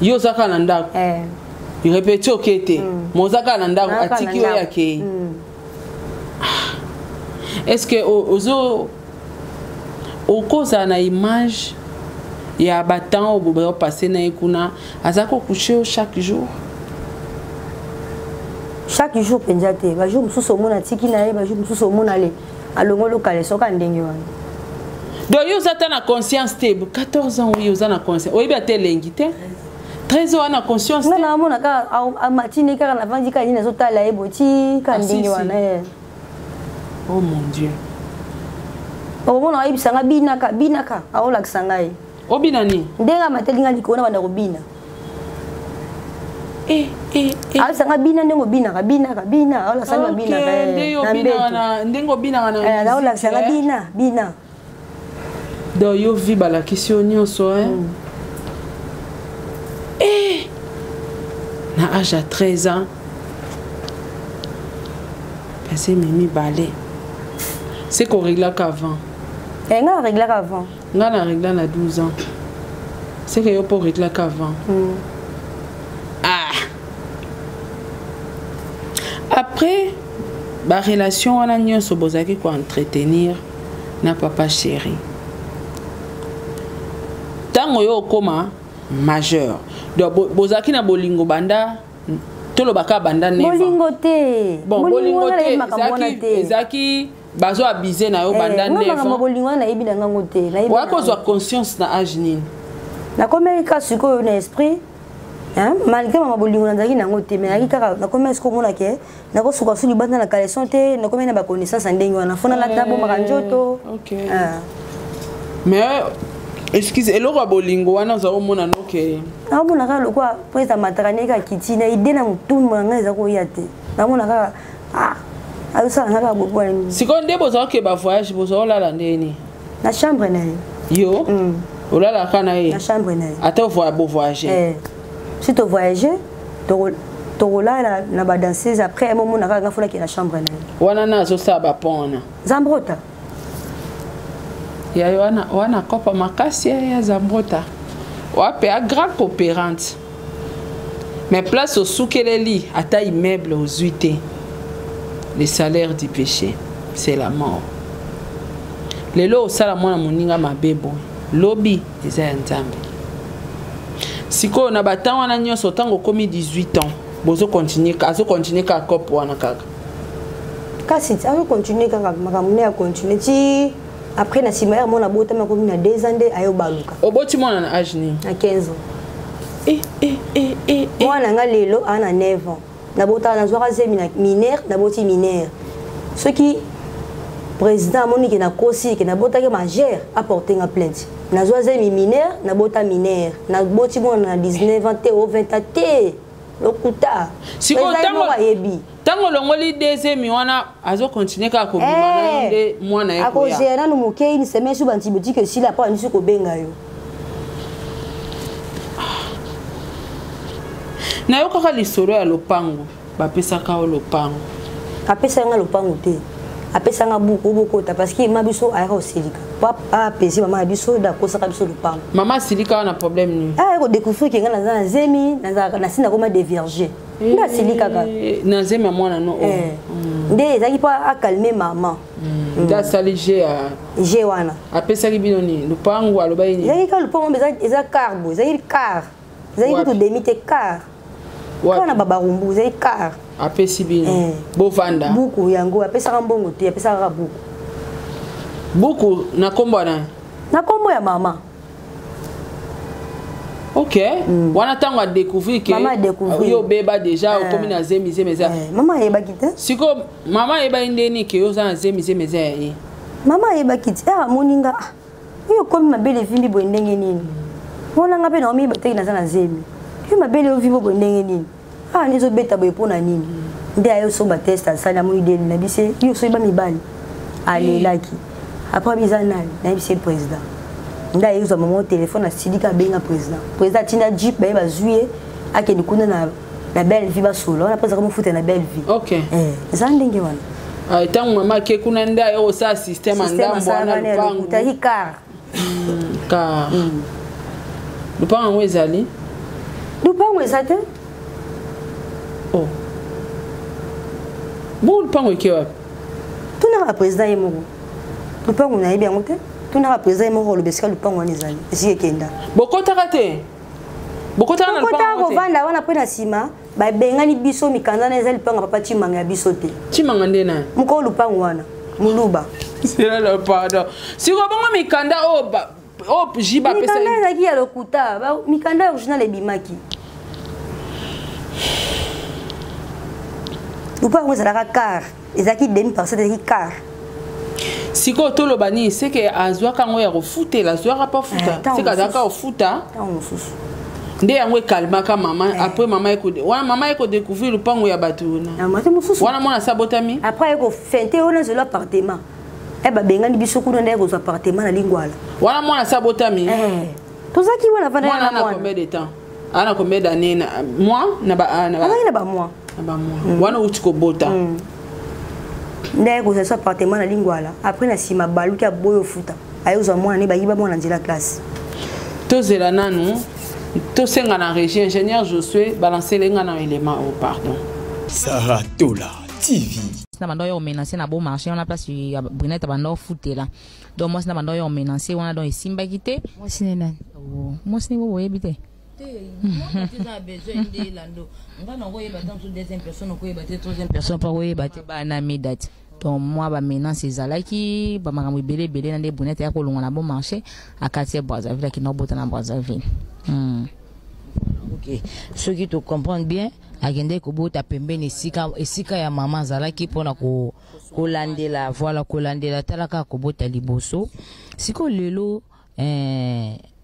yo zaka na ndaku il répéter okete mozaka na ndaku atiki yo ya ke est-ce que ozo okoza na image ya batan obo passer na ekuna azako coucher chaque jour. Chaque jour penjate ba jour mususu omona tiki na ye ba jour mususu omona le alongo lokale soka ndenge wana do yo zata na conscience te 14 ans yo za na conscience oyebi ate lengi te 13 ans na conscience te na mona ka a matine ka na vandi ka ni zo tala e boti ka ndenge wana oh mon dieu omona oyebi sanga binaka aola kisanga ye obina ni ndenga matelinga likona bana kobina sanga bina ndengo bina ala sanga bina ndengo bina na ala sanga bina do yo vi bala question nyonso na âge à 13 ans parce mimi balé c'est qu'on régla qu'avant nga régla qu'avant nga na régla na 12 ans c'est que yo pour régla qu'avant après la relation on a nyonso bozaki ko entretenir na papa chéri tango yo koma majeur donc bozaki na bolingo banda tolo baka banda ne bolingo te bon bolingo te zaki bazo abiser na yo banda ne non bolingo na yebi na ngango te na yebi wa ko zo conscience na âge nini na komeka siko na esprit malgré mama bolingo nazaki nango te mais naki kaka nakoma esko mona ke nako suka suli banda na kaleson te nakoma na ba connaissance ndenge wana fona la tabo makanjoto mais excuse eloko bolingo wana za omona noke abona ka lokwa pesa matarane ka kitina ide na mutumba ngaza ko yate namona ka alusa ngaka bobwa ni sikonde bozo ke ba voyage bozo la ndeni na chambre na yo olala kana ye na chambre na ata voyager si tu voyages, tu là na ba danseuse après un moment na ka fona ki na chambre na. Wana na zo sa ba pona. Zambrota. Ya wana kopa makasi ya Zambrota. Wape a grand coopérante. Mais place au soukeleli ata immeuble aux 8 le salaire du péché, c'est la mort. Lelo osala mwana moninga mabebo. Lobi eza ya Nzambe. Siko na batan wana nyonso tango komi 18 ans bozo continuer ka cop wana kaka kasi azo continuer kaka makamune ya continuer ti après na simaire mona bota makomi na 2 ans de ayo baluka oboti mona na âge ni na 15 ans mwana nga lelo ana 9 ans na bota na zwa zemi na mineur na boti mineur ce qui président monique na kosi ke na bota ke majeur apporter nga plainte na zemi mineur na bota mineur na boti mona na 19 ans te au 20 ans te lokuta siko tango longoli deuxième wana azo continuer ka ko bimana nde mwana ye ko ya akogera no mokei ni semaine sur antibiotique si la pa ni ko benga yo na yo kaka lisolo ya lopango bapesaka o lopango apesa nga lopango te apesa nga buku bokota parce que mabiso ayaka osilika papa pesi mama biso da kosaka biso lopango mama silika wana problème ni ko découvrir que nga na zemi na sina koma dévierger nda sili kaka na zema mwana no nde ezaki po akalme mama nda sali je wana apesaki bino ni lupango aloba yini ezaki ka lupango eza carbo ezaki car ezaki kutu demi te car kana babarumbu ezaki car apesi bino bovanda buku yango apesaka mbongo te apesaka buku na kombo na kombo ya mama. Ok. Wana tango a découvrir que maman a découvert. Yo beba déjà au commune zemi meza. Maman eba kite. Siko maman eba indeni que yo za zemi meza yi. Maman eba kite moninga. Yo komi mabele vimbi bo ndenge nini. Wona ngape na omi bateki na za zemi. Yo mabele vimbi bo ndenge nini. Nizo beta bo epona nini. Nde ayo so ba test asala mo idée na bise yo so eba mibali. Ale laki. Après bizana na bise président. Nda yuza maman au téléphone a sidika benga président tina jeep ba bazuye akeni kuna na belle vie ba solo na pesa comme foot na belle vie. OK. Ça ndenge wana tant maman ke kuna nda yo sa système ndambo na lupango tari car lupango ezali ezate bon lupango ke wapi tuna président yemo lupango na yebi yango te tuna président mo le beska lupango wana ezali esi kenda bokotaka te bokotaka na lupango te vanda wana pena sima ba bengani biso mikanda na ezali lupango papa chimanga ya biso te chimanga ndena muko lupango wana muluba c'est le pardon si ko bongo mikanda jiba pesa mikanda ezaki ya lokuta mikanda original ebimaki lupango ezalaka car ezaki demi parcelle ezaki car. Siko tolo bani c'est que azwa kango ya refutela azwa pas futa c'est que azaka ofuta nde yango kalmaka mama après mama ekode wana mama eko découvrir le pango ya batuna wana mona sabotami après eko fente ona zelo appartement ba bengani biso kuna nde eko appartement na lingwala wana mona sabotami tozaki wana vana na mwana combien de temps ana combien d'années mois na ba mois wana utiko bota ndé ko ça appartement na lingwala après na sima baluki aboyo futa ayoza mwana ne bayiba mwana nzela classe tozela nanu tosenga na régie ingénieur Josué balancer lenga na élément au pardon Sarah Tola TV na bando yo menacer na bon marché on a place ya Brunette bando futela donc moi na bando yo menacer wana donc simba kité moi sine nani moi sine bo yebite moi tu as besoin de lando ngana ko yeba tant deuxième personne ko yeba troisième personne pas ko yeba ba na midate donc moi ba menace ezalaki ba makambo belé na de Brunette ya ko longa na bon marché à quartier Brazzaville qui no bota na Brazzaville. Ok, ceux qui te comprennent bien agende ko bota pembeni esika ya mama zalaki pona ko landela voilà ko landela talaka ko bota liboso siko lelo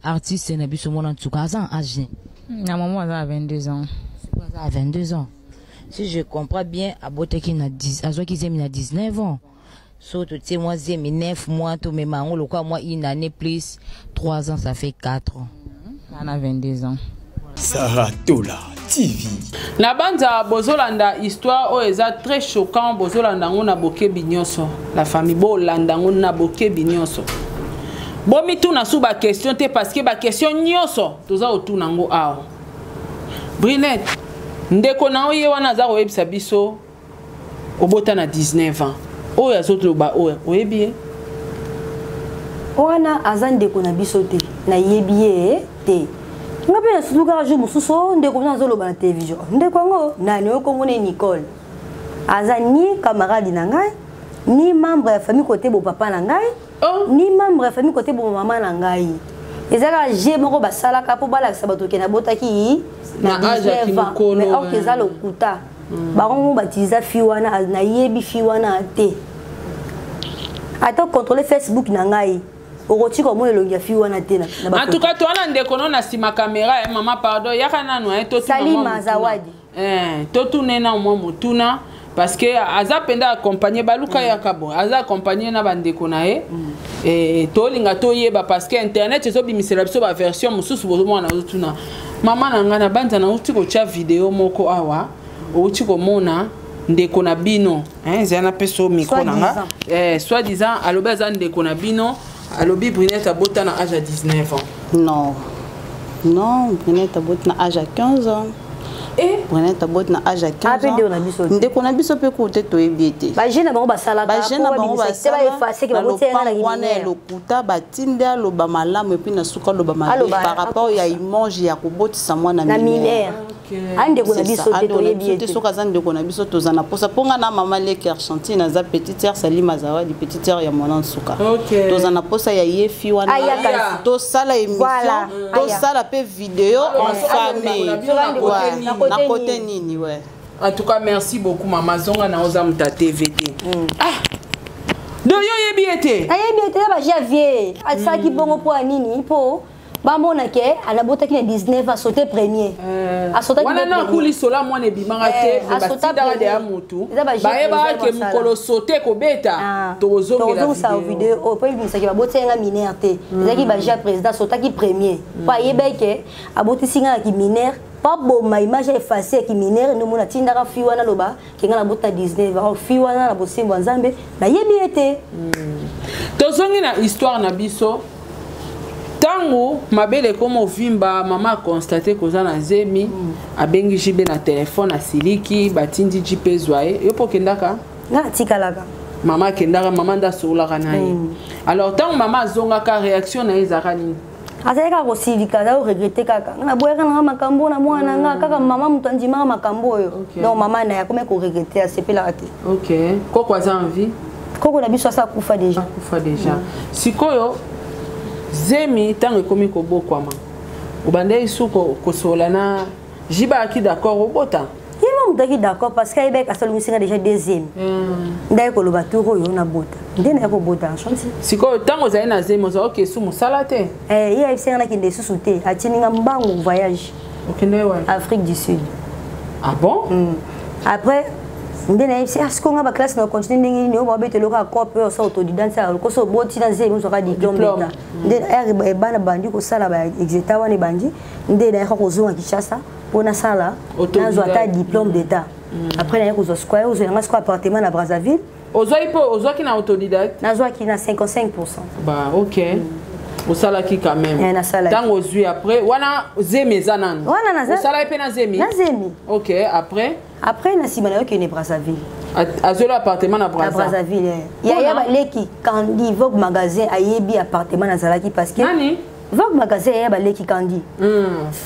artiste na biso mona ntuka za âge na maman a 22 ans à 22 ans si je comprends bien aboteki na 10 azoki zemi na 19 ans so to tie moi zemi 9 mois to me mango le quoi moi une année plus 3 ans ça fait 4 ans on a 22 ans. Sarah Tola TV. Na banda bozolanda histoire o eza très choquant bozolanda ngona boke binyoso la famille bolanda ngona boke binyoso. Bomi tuna sous ba question te parce que ba question nyoso toza otuna ngo awo. Brunette ndeko na oye wana za oyebisa biso obota na 19 ans. Oyo azotlo ba oyo oyebi wana azandeko na biso te na yebiye te. Ngape na suka jour mususo ndeko na zolo ba télévision. Ndeko ngo nani okombo ne Nicole. Azani camarade na ngai ni membre ya famille côté bo papa na ngai. Ni membre ya famille côté bo maman na ngai. Ezaka je moko basala ka po bala sabato ke na botaki na âge ki mukolo. Mais au keza lokuta. Ba ngo batiza fi wana na yebi fi wana te. Ata contrôler Facebook na ngai. En tout cas, toi, on a sima caméra, maman, pardon, yakana no to Salima Zawadi. To tunena mo mutuna parce que aza penda accompagner baluka yakabo, aza accompagner na bandeko na to linga to yeba parce que internet ezo bimisela biso ba version mususu bozo mwana tuna. Mama na ngana banda na uti ko cha video moko awa, uti ko mona ndeko na bino, zana peso miko nanga. Soit disant alobeza ndeko na bino. Alobi Brunette a boté à l'âge à 19 ans. Non, Brunette a boté à l'âge à 15 ans. Brenette tabot na âge à 15 ans. Ndeko na biso pe ko te to ebiete. Ba jeune bango basala ba jeune bango basala effacer que ba botenga na wana lokuta batinde lo ba malamu puis na suka lo ba malamu par rapport ya image ya kobotisa mwana minere. Ande ko na biso te to ebiete. Te soka zande ko na biso to zana posa ponga na mama leki Argentine za petite sœur Salima Zawadi petite sœur ya mwana suka. To zana posa ya yefi wana. To sala émission. To sala pe vidéo en famille. Na côté nini ouais. En tout cas merci beaucoup maman zonga na oza muta TVT. Do yo yebiete. Yebiete ba javier. Asa ki bongo po nini po. Ba mona ke anabota ki na 19 a sauter premier. A sauter wana na kuli sola mwana ebimanga te ba tindara de amutu. Ba eba ke mukolo sauter ko beta. To zongela vidéo. O po ibisa ki ba botenga minere te. Ezaki ba ja président sauter ki premier. Pa yebeke aboti singa ki minere. Pas bon ma image effacée qui minère nous mona tindara fiwana loba qui ngala bota 19 ans fiwana na bosimbo nzambe na yebiete tozongi na histoire na biso tango mabele comme vimba mama constaté koza na zemi abengi jibe na téléphone asiliki batindi jipe zwaye yo pokendaka na tikalaka mama kendaka mama nda soulaka naye alors tango mama zonga ka réaction na ezaka nini azaleka kosilika za regretter kaka na boyaka na makambo na mwana nga kaka mama mutu andimaka makambo oyo donc mama na yakome ko regretter asepelaka te OK koko aza envie koko na biso asa kufa déjà sikoyo zemi tango ekomi kobokwama obande isuko kosola na jiba aki d'accord obota yema mutu aki d'accord parce que ayebeka asolomisinga déjà deuxième ndaye koloba turo oyo na bota nde na ekobota chanti sikoyo tango ozali na zemi oza oke su mosala te ye ayebisinga nakende lisusu te atininga mbangu voyage okende wapi Afrique du Sud ah bon après nde nayebisi asikonga baklasse na continue ndenge nini oyo babeteloko akope oyo osa autodidance koso oboti na zemi ozwaka diplôme d'etat nde ebana bandi kosala baexeta wana ebandi nde nayaka kozonga Kinshasa mpo nasala nazwa ata diplôme d'état après naye kozwa square ozwelanga siko appartement na Brazzaville ozwaki na autodidacte nazwaki na 55%. Bah ok osalaki quand même ntango ozwi après wana zemi eza nanu osala mpe na zemi ok après na nsima nayoki ne Brazzaville azweli appartement na Brazzaville yaya baleki kandi Vogue magasin ayebi appartement nazalaki parce que Vogue magasin yaya baleki kandi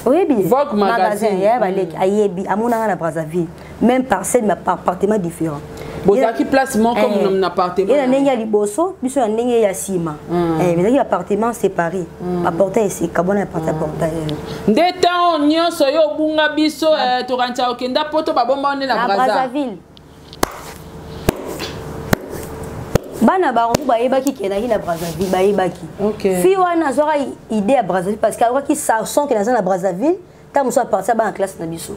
oyebi Vogue magasin yaya baleki ayebi amonanga na Brazzaville même parcelle mais appartement différent bozaki place moko comme na appartement et na ndenge ya liboso biso na ndenge ya sima ezaki appartement séparé apporter c'est kabona appartement nde temps nyonso yo bunga biso tokancha okenda poto babomba one na Brazzaville bana bango bayebaki kendaki na Brazzaville bayebaki fi wana azwaka idée ya Brazzaville parce que alobaki sarson ke naza na Brazzaville ntango mosu apartir bana classe na biso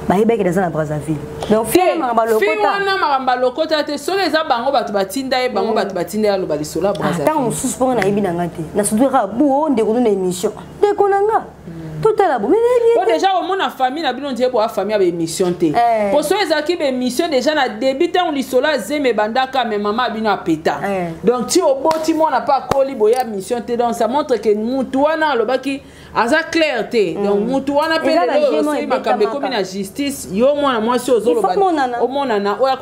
bayebaki naza na Brazzaville donc fi wana makambo lokota te soki eza bango bato batinda ye bango bato batinda ye aloba lisolo ya Brazzaville ntango mosusu mpongo nayebi na nga te nasudwaka buo ndeko na émission ndeko na nga totala bo déjà omona famille na bino ndie boa famille ya émission te po so ezalaki émission déjà na début ntango lisolo azemi ebandaka me mama bino apeta donc ti oboti mwana mpe akoli boya mission te donc ça montre que mutu wana alobaki aza clair te donc mutu wana mpe lelo osili makambo ekomi na justice yo mwana mwasi ozoloba omonana oya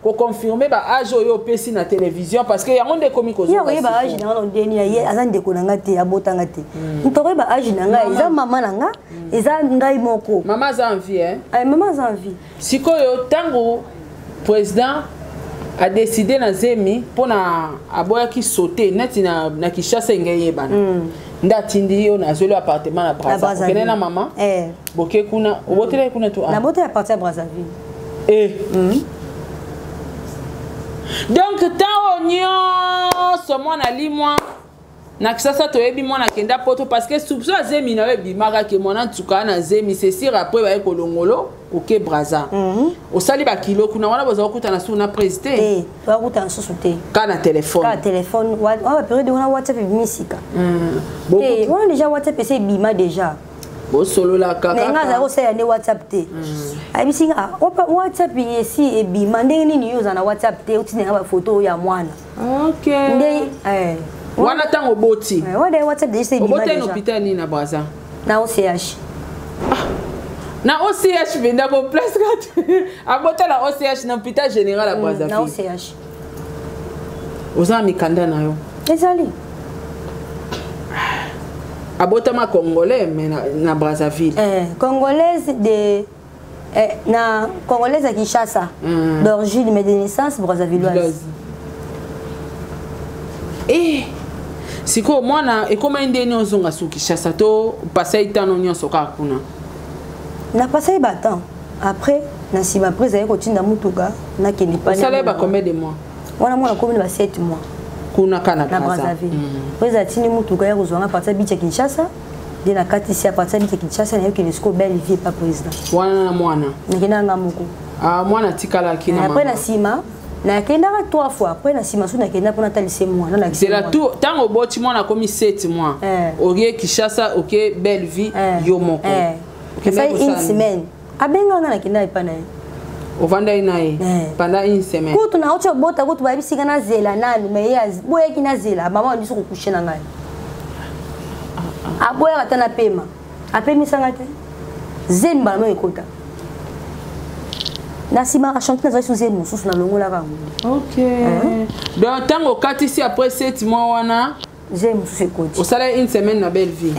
koconfirme baage oyo opesi na télévision parce que yango nde ekomi kozokoyeba age na nga ndeni ye aza ndeko na nga te abotanga te ntokoyeba age na nga eza mama na nga eza ngai moko mama aza envie mama aza envie sikoyo ntango président a décidé na zemi mpona aboyaki sauter neti na Kinshasa engei yebana nde atindi yo nazweli appartement na Brazzaville okende na mama boke kuna obotela kuna to nabotela partir ya Brazzaville donc ntango nyonso mwana limwa na Kinshasa toyebi mwana kenda poto parce que soupçon azemi na yo ebimaka ke mwana ntuka na zemi c'est sûr après baye kolongolo oke Brazza osali bakilo kuna wana boza okutana su na président bakutana susu te ka na téléphone wana période wana WhatsApp ebimisika wana déjà WhatsApp ese ebima déjà bosolola kaka mais nga azali kosala nde WhatsApp te ayebisinga WhatsApp esi ebima ndenge nini yo oza na WhatsApp te otindenga bafoto ya mwana nde wana tango boti wana WhatsApp déjà ebima oboteni hôpital nini na Brazza na OCH Na OCH venda ko place kat. Abota la OCH na hôpital général à Brazzaville. Na OCH. Oza mikanda na yo. Ezali. Abota ma congolais mais na Brazzaville. Congolaise de na congolaise à Kinshasa. D'origine mais de naissance brazzavilloise. Siko mwana ekoma inde nyonso nga su Kinshasa to passer itano nyonso ka kuna. Na passé battant. Après na si ma prise ayeko tinda mutuga na keni pa. Ça lève combien de mois? Wana mwana komi ba 7 mois. Kuna kana na Brazzaville. Prise atini mutuga ya kozwanga partir bicha Kinshasa. De na kati si a partir bicha Kinshasa na yoki lesko belle vie pas président. Wana na mwana. Nikina nga muko. Mwana tikala kina. Après na sima na kenda 3 fois après na sima suna kenda pour natali 6 mois na c'est la tout tant au boti mwana komi 7 mois. Orie Kinshasa OK belle vie yo moko. Ça une semaine. Abenga na kenda ipana. Ovanda inaye pendant une semaine. Kutu na ocho bota kutu ba bisika na zela nanu mais ya boye kina zela mama ndiso kukushe na ngai. Aboya katana pema. Apemi sanga te. Zemba no ekota. Na sima chanter na zasu zemu susu na longola kango. OK. Donc tango kati si après 7 mois wana zemu susu ekoti. Au salaire une semaine na belle vie.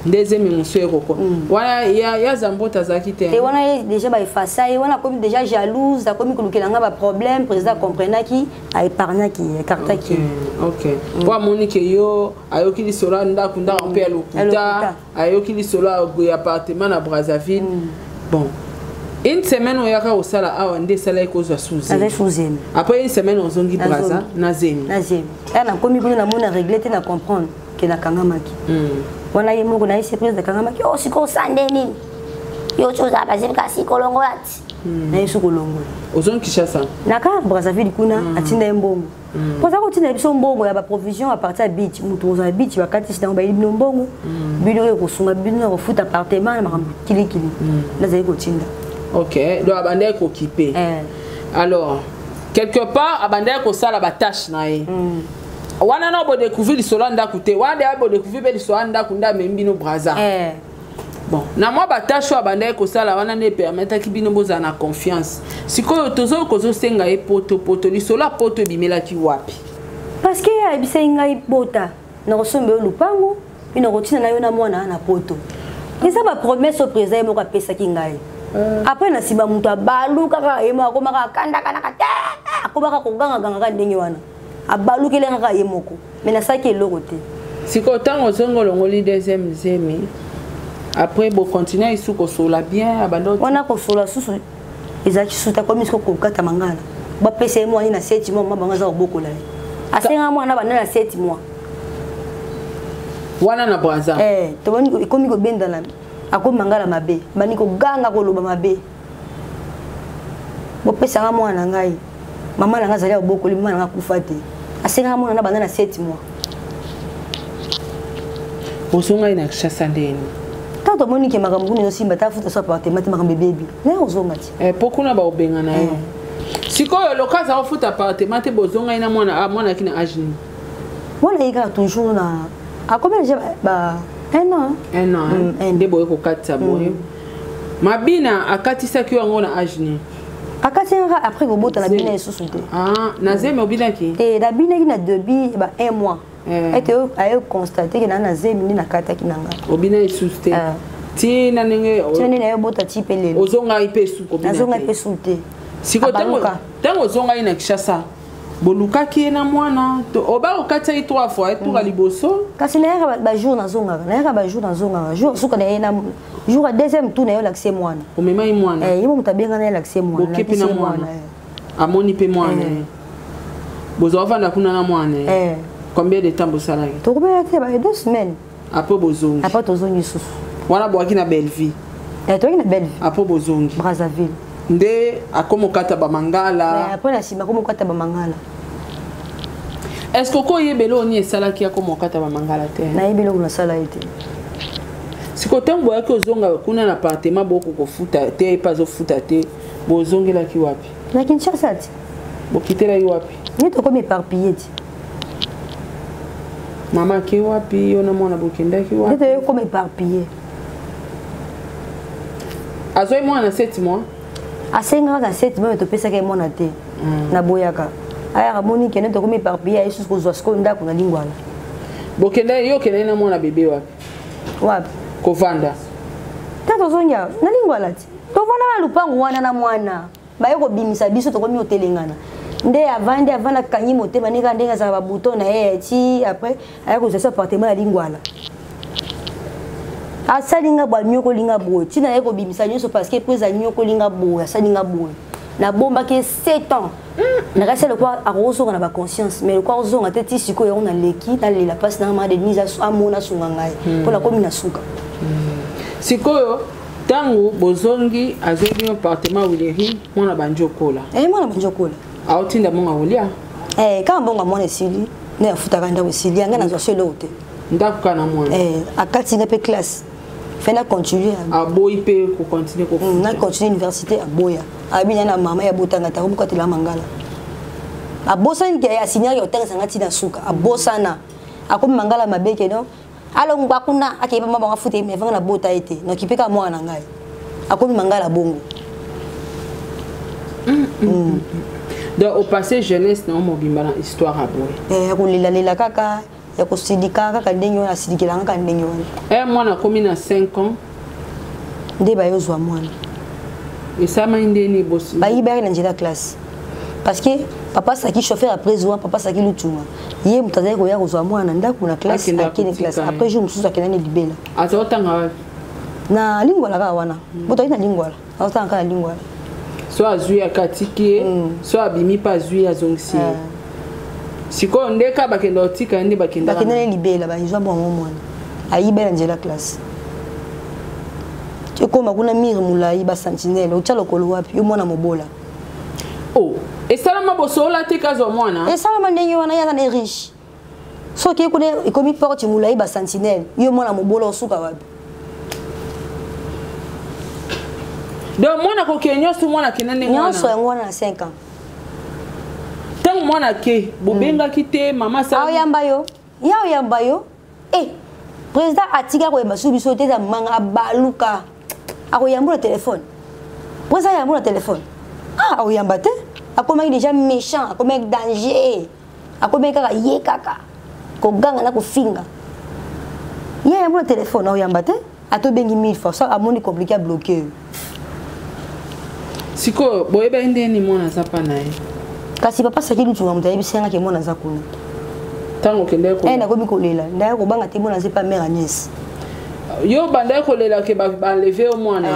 Deuxième monsieur Roko. Voilà, il y a Zambota Zakite. Et on a déjà effacer, on a comme déjà jalouse, a comme que l'on a un problème, président comprenait qui a épargné qui écarté qui. OK. Pour Monique yo, ayo ki li sola nda kunda on peut lokuta, ayo ki li sola au appartement à Brazzaville. Bon. Une semaine on yaka au sala a ndé sala ko zo souzi. Avec souzi. Après une semaine on zongi Brazza na zemi. Na zemi. Elle a comme que na mona régler te na comprendre que na kangamaki. Wana ye moko na ye surprise de kangamaki oh siko sande nini yo choza bazim ka siko longo ati na yesu kolongo ozon Kinshasa na ka Brazzaville kuna atinda mbongo poza ko tinda biso mbongo ya ba provision à partir ya beach mutu oza beach bakati sita ba ibino mbongo bino ko sunga bino ko futa appartement na kili na zayi ko tinda OK do abandai ko occupé alors quelque part abandai ko sala ba tâche na ye wana na bo découvrir l'histoire ndakute wana bo découvrir l'histoire ndakunda membino Brazza bon na moi batasho abandai ko sala wana ne permettre ki bino boza na confiance sikoyo tozo kozo senga e poto l'histoire poto bimela ki wapi parce que abisa ngai bota na kosombe lupango ino rotina na yo na mwana na poto eza ba promesse au président mo ka pesa ki ngai après na siba mutu abalu kaka emo akoma ka kanda kana ka akoma ka koganga ganga ndenge wana abalu kele ngaka yemoko mais na saki eloko te siko tango zongo longoli deuxième zemi après bo continuer isu ko sola bien abando wana ko sola susu ezaki suta komi ko kokata mangala ba pesa mo ni na 7 mois mabanga za obokola asenga mwana bana na 7 mois wana na Brazza to bani komi ko benda na ako mangala mabe bani ko ganga ko loba mabe bo pesa nga mwana ngai mama nanga zali obokoli mama nanga kufa te asenga mwana na bana na 7 mois osonga ina Kinshasa ndeni tato moni ke makambu ni osimba tafuta so appartement te makambe baby ne ozonga ti pokuna ba obenga na yo sikoyo lokaza ofuta appartement te bozonga ina mwana kina ajini mwana ika toujours na akombien déjà ba un an ndebo ko katsa boye mabina akatisa ki yango na ajini akasenga après kobota na bina esusu te na zemi obinaki te na bina ki na debi ba 1 mois ete ayo constater que na zemi na kata ki nanga obina esusu te ti na nenge tene na yo bota ti pelele ozonga ipesu ko bina azonga ipesu te siko tango ozonga ina Kinshasa boluka ki na mwana to oba okatsa 3 fois tour liboso kasi na yaka ba jour na zonga na yaka ba jour na zonga jour suka na na jour à deuxième tour na yo l'accès mwana o mema i mwana yimo mutabenga na l'accès mwana okepi na mwana amoni pe mwana bozo vanda kuna na mwana combien de temps bosalaki to ko te ba 2 semaines après bozongi après tozongi susu wana boaki na belle vie to na belle vie après bozongi Brazzaville nde akomokata ba mangala après na sima komokata ba mangala est-ce que ko yebelo ni esala ki akomokata ba mangala te na yebelo kuna sala ite siko tango yaki ozonga kuna na appartement boko kofuta te pas ofuta te bozongela ki wapi na Kinshasa ti bokitela yi wapi ni to komi éparpillé ti mama ki wapi yo na mwana bokenda ki wapi ni to komi éparpillé Azoi moi na 7 mois. Asenga na 7 mois to pesa ke mona te. Na boyaka. Aya moni kene to komi parpiller yesu ko zo sko ndako na lingwala. Bokende yo kene na mona bébé wapi? Wapi? Kovanda. Tato zonja na lingwala ti. To vona lupango wana na mwana. Ba yoko bimisa biso to komi hotelengana. Nde avanda kanyi motema nika ndenga za ba bouton na ye ti après aya ko zesa appartement ya lingwala. Asalinga ba nyoko linga boy. Ti na yeko bimisa nyoso parce que pesa nyoko linga boy, asalinga boy. Na bomba ke 7 ans. Na reste le quoi a roso na ba conscience mais le quoi ozo ngate ti siko yo na leki na la place na ma de mise à mona sungangai pour la commune suka. Siko tangu bozongi azobi appartement wileri mona banjokola. Mona banjokola. Autinda monga wolia. Quand bonga mona sili na futa kanda sili anga na zo selo hote. Ndako kana mona. Akati na pe classe. Fena continuer a boy pe ko continuer ko na continuer université a boya abina na mama ya botanga ta ko tela mangala a bosana ke ya signer yo tanga sanga tina suka a bosana akomi mangala mabeke no alo ngwakuna akeba mama nga fute me vanga na bota ete no kipeka mwana ngai akomi mangala bongo donc au passé jeunesse na mobimba na histoire a boy ko lila kaka ya kusidika kaka ndenyo na sidikila kaka ndenyo mwana komi na 5 ans nde ba yozwa mwana esama ndeni bosi ba yibari na njila classe parce que papa saki chauffeur après zoa papa saki lutunga ye mutazaye ko ya kozwa mwana ndako na classe akini classe après jour mususu akena ne libela azotanga na lingwala ka wana boto ina lingwala azotanga ka lingwala so azui akatiki so abimi pa azui azongisi siko ndeka bakenda otika ndi bakenda libela ba izwa bon mwana ayibela njela classe ekoma kuna mire mulai ba sentinelle otala kolo wapi yo mwana mobola esalama bosola te kazo mwana esalama ndenge wana yana ne riche soki ekone ekomi porte mulai ba sentinelle yo mwana mobola osuka wapi donc mwana ko kenyo su mwana kinane mwana nyonso yango na 5 ans tant mwana ke bobenga kite mama sa oyamba yo président atika ko yamba subiso te za manga abaluka akoyamba le téléphone président yamba le téléphone oyamba te akomaki déjà méchant akomaki danger akomaki kaka ye kaka ko ganga na ko finga yamba le téléphone oyamba te atobengi 1000 fois ça amoni compliqué à bloquer siko boyeba ndeni mwana zapa naye kasi papa saki lutunga mutayebi senga ke mwana za kuna tango kende ko na komi kolela ndaye ko banga te mwana zepa mère Agnès yo banda ko lela ke ba lever au mwana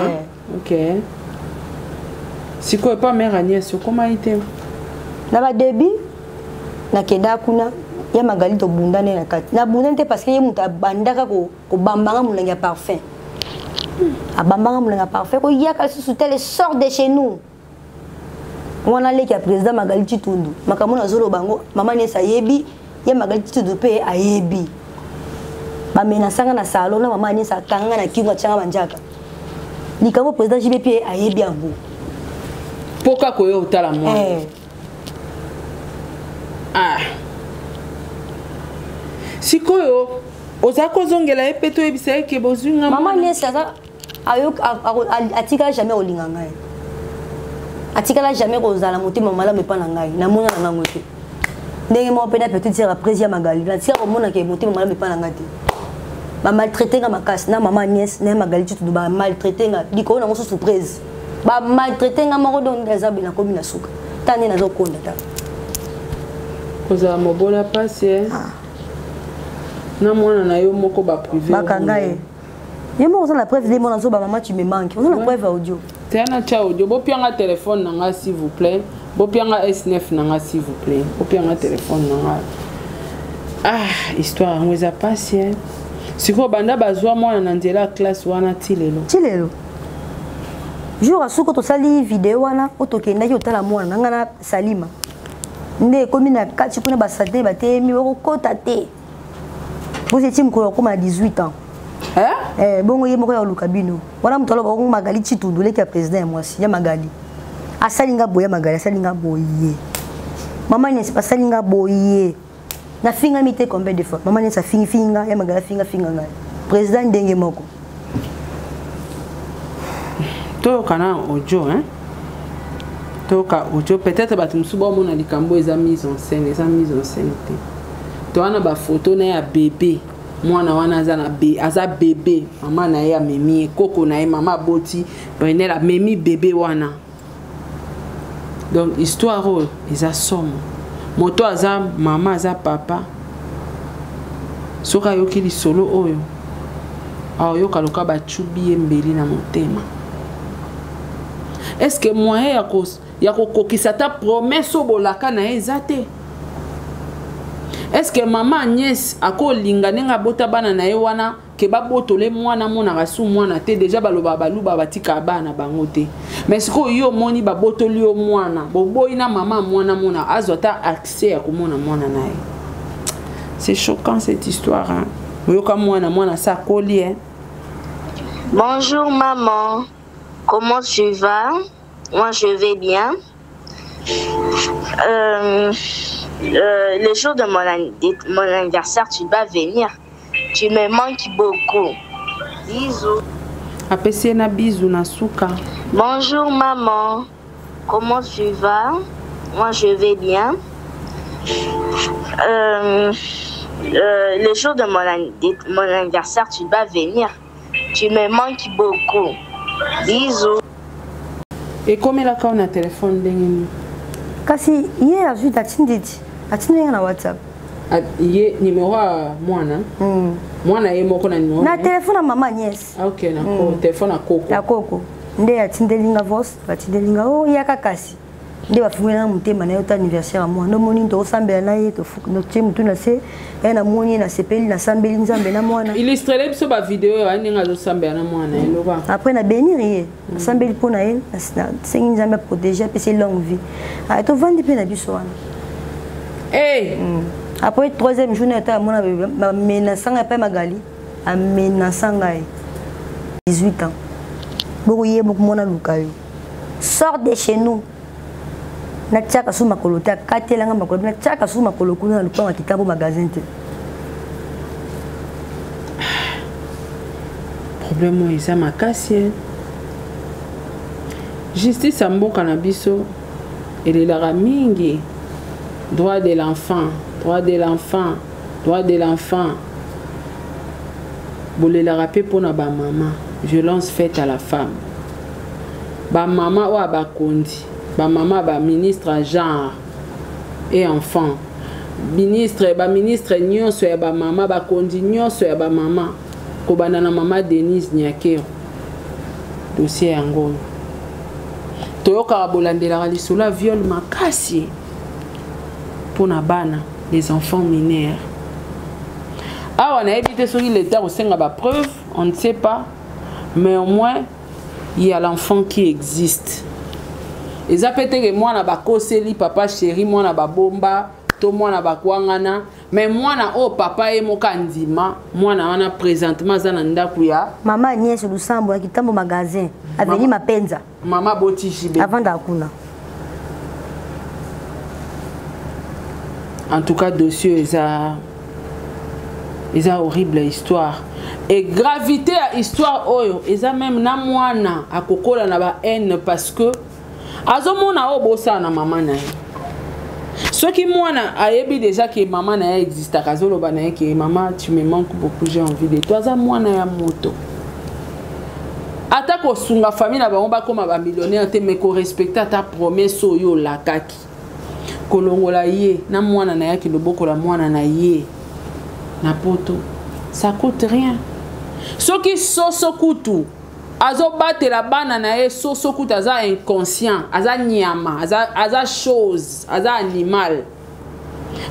OK siko pas mère Agnès comment ite na ba début na kenda kuna ya magali to bundane na kati na bundane parce que ye muta bandaka ko bambanga mulanga parfum abambanga mulanga parfum ko yaka sous tel sort de chez nous on a les président Magali Chitundu makamona zolo bango mama ne sayebi ya Magali Chitundu pe ayebi ba menasanga na salon na mama ne sa kanga na kinga changa banjaka likamo président JB pe ayebi ambo poka koyo utala mwana sikoyo ozako zongela epeto ebisa ke bozunga mama ne sa ayo atika jamais olinga ngai atikala jamais kozala motema malamu epa na ngai na mona na ngai te ndenge mo pena petite sœur après ya Magali na tika ko mona ke motema malamu epa na ngai te ba maltraiter nga makasi na mama Agnès na Magali Chitundu ba maltraiter nga diko na moso surprise ba maltraiter nga moko don ngazabe na komi na suka tane na zo konda ta koza mobola passe na mwana na yo moko ba privé bakanga ye yemo on la preuve de mon azo ba maman tu me manques on a la preuve audio Tiana ciao audio bo pianga téléphone nanga s'il vous plaît bo pianga S9 nanga s'il vous plaît bo pianga téléphone nanga histoire ngweza passe siko banda bazwa mwana na ndela classe wana tilelo jour asuko to sali vidéo wana otokenda yo tala mwana nanga na Salima nde komi na kati kuna basate batemi okota te vous étiez mko koma 18 ans bongo ye moko ya Lukabino wana mutolo ba Magali Chitundu leki ya président moi si ya Magali asalinga boya Magali asalinga boye mama ne pas salinga boye na finga mité combien de fois mama ne sa finga ya Magali finga ngai président ndenge moko toyokana audio hein toyoka audio peut-être bato mosusu baomona likambo eza mise en scène te towana bafoto na ye ya bebe mwana wana aza bebe mama na ye amemi koko na ye mama aboti Brunel amemi bebe wana donc histoire oyo eza somo moto aza mama aza papa soki ayoki lisolo oyo aoyoka loka bacubi ye mbeli na motema. Est-ce que moyen ya kokokisa ta promesse obolaka na ye eza te? Est-ce que maman Agnès akolinga nenga bota bana na ye wana ke babotole mwana mona rasu mwana te déjà baloba baluba batika bana bango te mais siko yo moni babotoli yo mwana boboyi na mama mwana mona azota accès ya komona mwana na ye. C'est choquant cette histoire hein. Yoka mwana sa koli hein. Bonjour maman, comment tu vas? Moi je vais bien. Le jour de mon anniversaire, tu vas venir. Tu me manques beaucoup. Bisous. Apesi na bisous na suka. Bonjour maman, comment tu vas? Moi je vais bien. Le jour de mon anniversaire, tu vas venir. Tu me manques beaucoup. Bisous. Et comme il a quand on a téléphone dengue. Kasi hier ajoute atinditi. Atindinga na WhatsApp. Hier numéro mwana. Mwana ye moko na numéro. Na téléphone à maman Agnès. Ah OK na téléphone à Coco. Ya Coco. Nde atindelinga voice, atindelinga oh yaka kasi. Nde bafungela mutema na yota anniversaire moi. No moni to sambela na ye to fuku no timu tuna se na moni na sepeli na sambeli nzambe na mwana. Illustrele biso ba vidéo ya ninga zo sambela na mwana eloba. Après na bénir ye. Sambeli pona ye na sengi nzambe protéger pe c'est longue vie. Ah to vandi pe na biso wana. Eh après troisième journée ta mona menaçanga pe magali. Amenaçanga 18 ans. Boko ye boko mona lukayo. Sors de chez nous. Na tchaka sous makolo ta katelanga makolo na tchaka sous makolo kuna na lupango kitambo magasin te. Problème eza makasi. Justice a mboka na biso elelaka mingi. Droit de l'enfant, droit de l'enfant, droit de l'enfant. Bolelaka pe pona ba maman, violence faite à la femme. Ba maman wa ba kondi. Ba maman ba ministre genre et enfant ministre nyonso ya ba maman ba kondi nyonso ya ba maman ko banana maman Denise Nyakero dossier yango toyoka bolandela lisolo viol makasi pour na bana les enfants mineurs. Ah on a évité sur l'état au sein ba preuve on ne sait pas mais au moins il y a l'enfant qui existe. Eza peteke mwana bakoseli papa chéri mwana babomba to mwana bakwangana mais mwana o papa e mokandima mwana wana présentement za na ndaku ya mama Agnès Lusambo ya kitambo magasin aveni mapenza mama Botichibe avant d'akuna. En tout cas dossier eza horrible histoire et gravité à histoire oyo eza même na mwana akokola na ba haine parce que azomona obosa na maman na ye. Ce qui mwana ayebi déjà que maman na ye existe akazoloba na ye que maman tu me manques beaucoup j'ai envie de toi za mwana ya moto. Ata ko sunga famille na bango ba koma ba millionnaire te mais ko respecter ta promesse oyo lakaki. Kolongola ye na mwana na yaki loboko la mwana na ye. Na poto ça coûte rien. Ce qui soso kutu azo bate la bana na ye soso kuta aza inconscient aza nyama aza chose aza animal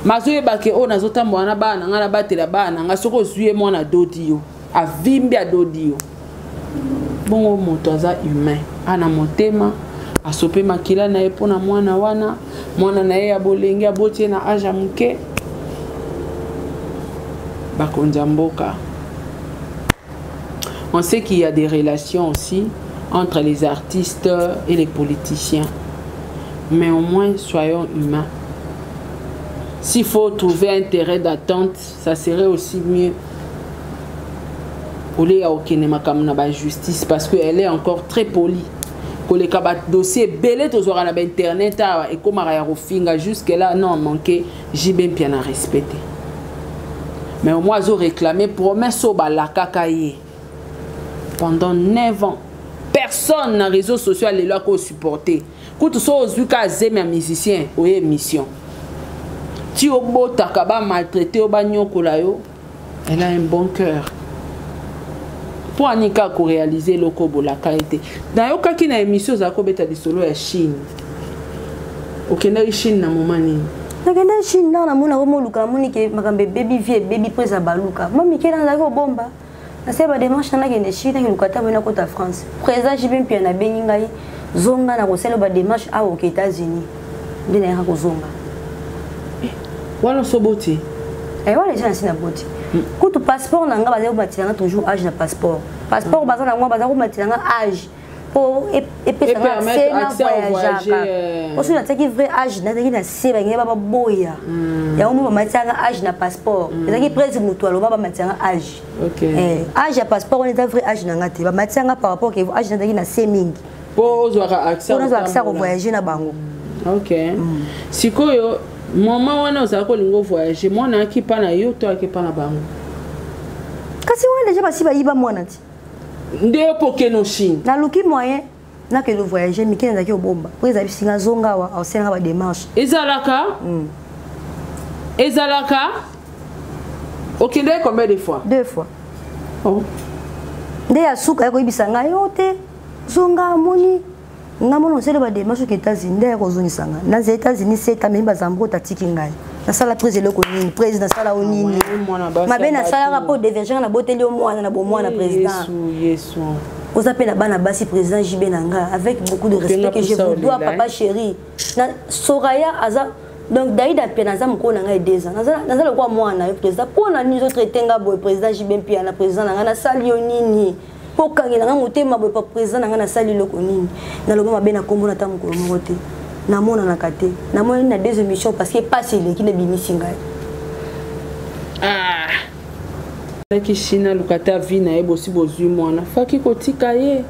mazoye bake o nazota mwana bana ngana bate la bana nga soko zuye mwana dodio avimbi a dodio bongo moto aza humain ana motema asope makila na ye pona mwana na ye ya bolenge abotie na aja muke bakonza mboka. On sait qu'il y a des relations aussi entre les artistes et les politiciens. Mais au moins, soyons humains. S'il faut trouver un terrain d'attente, ça serait aussi mieux. Pour les justice parce qu'elle est encore très polie. koleka ba dossier belé tozwaka na ba internet et komaka ya kofinga jusque là non manqué jibe bien na respecter mais au moins zo réclamer promesse au balaka ye pendant 9 ans personne na réseaux sociaux les là ko supporter kutu so ozuka zeme musicien ou émission ti obota ka ba maltraiter o ba nyokola yo elle a un bon cœur pour anika ko réaliser loko bolaka été dans yo kaki na émission za ko beta di solo ya Chine okenda Chine na moment nini nakenda Chine na mona ko moluka moni ke makambe baby vie baby presa baluka mami kena za ko bomba na seba démarche na kende Chine ki lukata mona ko ta France président jibim pia na beningai zonga na ko selo ba démarche a aux États-Unis ndina ya ko zonga wala soboti wala jana sina boti kutu passeport nanga baza ko matilanga toujours âge na passeport baza na ngwa baza ko matilanga âge pour epesa na voyager aussi na teki vrai âge na teki na seba ngi baba boya ya umu matilanga âge na passeport ezaki presse mutu alo baba matilanga âge âge ya passeport on est vrai âge nanga te ba matilanga par rapport ke âge na teki na semingi pour ozwaka accès ko voyager na bango sikoyo maman wana ozala kolingo voyager mwana akipa na yo to akipa na bango kasi wana deja basi bayiba mwana ti nde poke no Chine na luki moyen na ke le voyager mikene ndaki obomba po eza bisinga zonga wa osenga ba démarche ezalaka okende combien de fois 2 fois nde ya suka yako ibisanga yo te zonga moni nga mona osele ba démarche ke États-Unis nde ko zonisanga na États-Unis c'est amemi bazambo tatiki ngai na sala président ko nini président sala onini mabe na sala rapport de version na boteli o mwana na bo mwana président yesu vous appelez la bana basi président JB Nanga avec beaucoup de respect que je vous dois papa chéri na Soraya aza donc Daïda Penaza mko na ngai 2 ans nazala kwa mwana yo président pour na nous autres tenga boy président JB Pia na président Nanga na sali yo nini pour kangela nga motema boy président Nanga na sali loko nini na loba mabe na kombo na tamu ko mote na mona na kate na mona na 2 émissions parce que pas c'est qui ne bimisi ngai ki China lukata vina e bosi bozui mwana faki kotika ye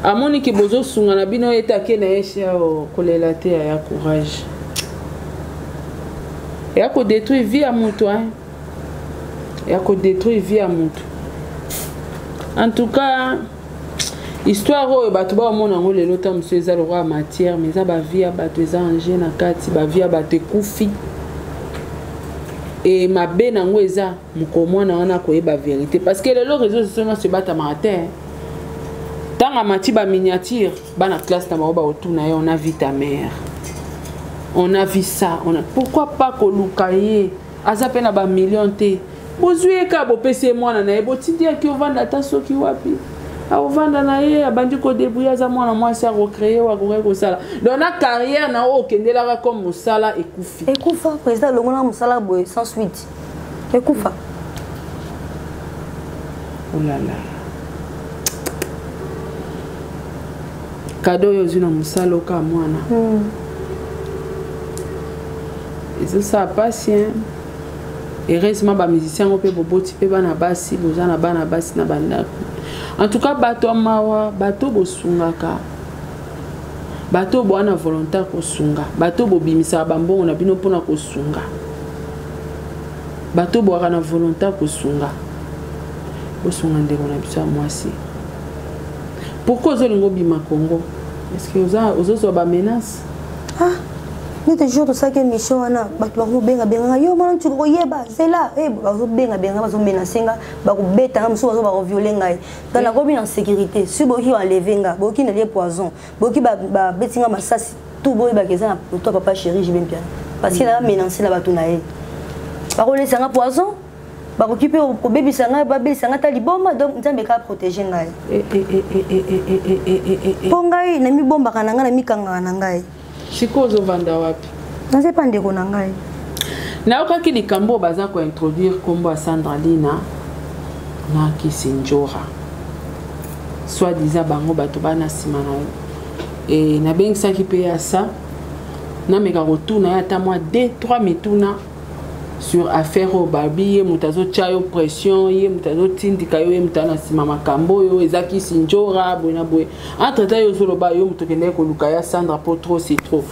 amoni ki bozo sunga na bino etake na yesha o kolela te ya courage ya ko détruire vie à mutu ya ko détruire vie à mutu en tout cas histoire oyo bato ba mona ngo lelo ta monsieur eza le roi matière mais za ba vie ya bato eza angé na kati ba vie ya bato kufi et ma belle nango eza mukomwana wana koyeba vérité parce que les réseaux sociaux se battent à matin tant mati ba miniature bana classe na ba autour na on a vu ta mère on a vu ça on a pourquoi pas kolukaye aza pena ba million te bozue ka bo pese mwana na ebo tidia ki ovanda ta soki wapi a ovanda na ye abandi ko débrouiller za mwana mwasi a recréer wa ko sala donc na carrière na o kendela comme musala ekufa président longona musala boy sans suite ekufa oh là là cadeau yo zina musala ka mwana et ça passe heureusement ba musicien ko pe boboti pe bana basi bozana bana basi na banda en tout cas bato mawa bato bosungaka bato bwana volontaire kosunga bato bobimisa bambongo na bino pona kosunga bato bwaka na volontaire kosunga bosunga ndeko na biso mwasi pourquoi ozolingo bima Congo est-ce que ozo ba menace ni toujours ça que mission wana bato ba benga benga yo mwana tu koyeba c'est là bazo benga bazo menacenga ba ko beta nga muso bazo ba violer ngai dans la robe en sécurité si boki enlever nga boki na lié poison boki ba betinga masasi tout boy ba keza na toi papa chéri je bien parce qu'il a menacé la bato na ye ba ko laisser nga poison ba ko kipe ko bébé sanga ba bébé sanga ta liboma donc nzambe ka protéger ngai po ngai na mi bomba kana nga na mi kanga na ngai sikozo vanda wapi naze pande ko na ngai na okaki likambo baza ko introduire kombo a Sandra Lina na Kisinjora soit disant bango bato bana simana et na bengisa ki pe ya ça na meka retourna ya ta moi 2-3 mituna sur affaire au babi, mutazo chayo pression, mutazo tindika yo mutana sima makambo yo ezaki sinjora boina boy. Entre temps yo solo ba yo mutokende ko lukaya Sandra pour trop c'est trop.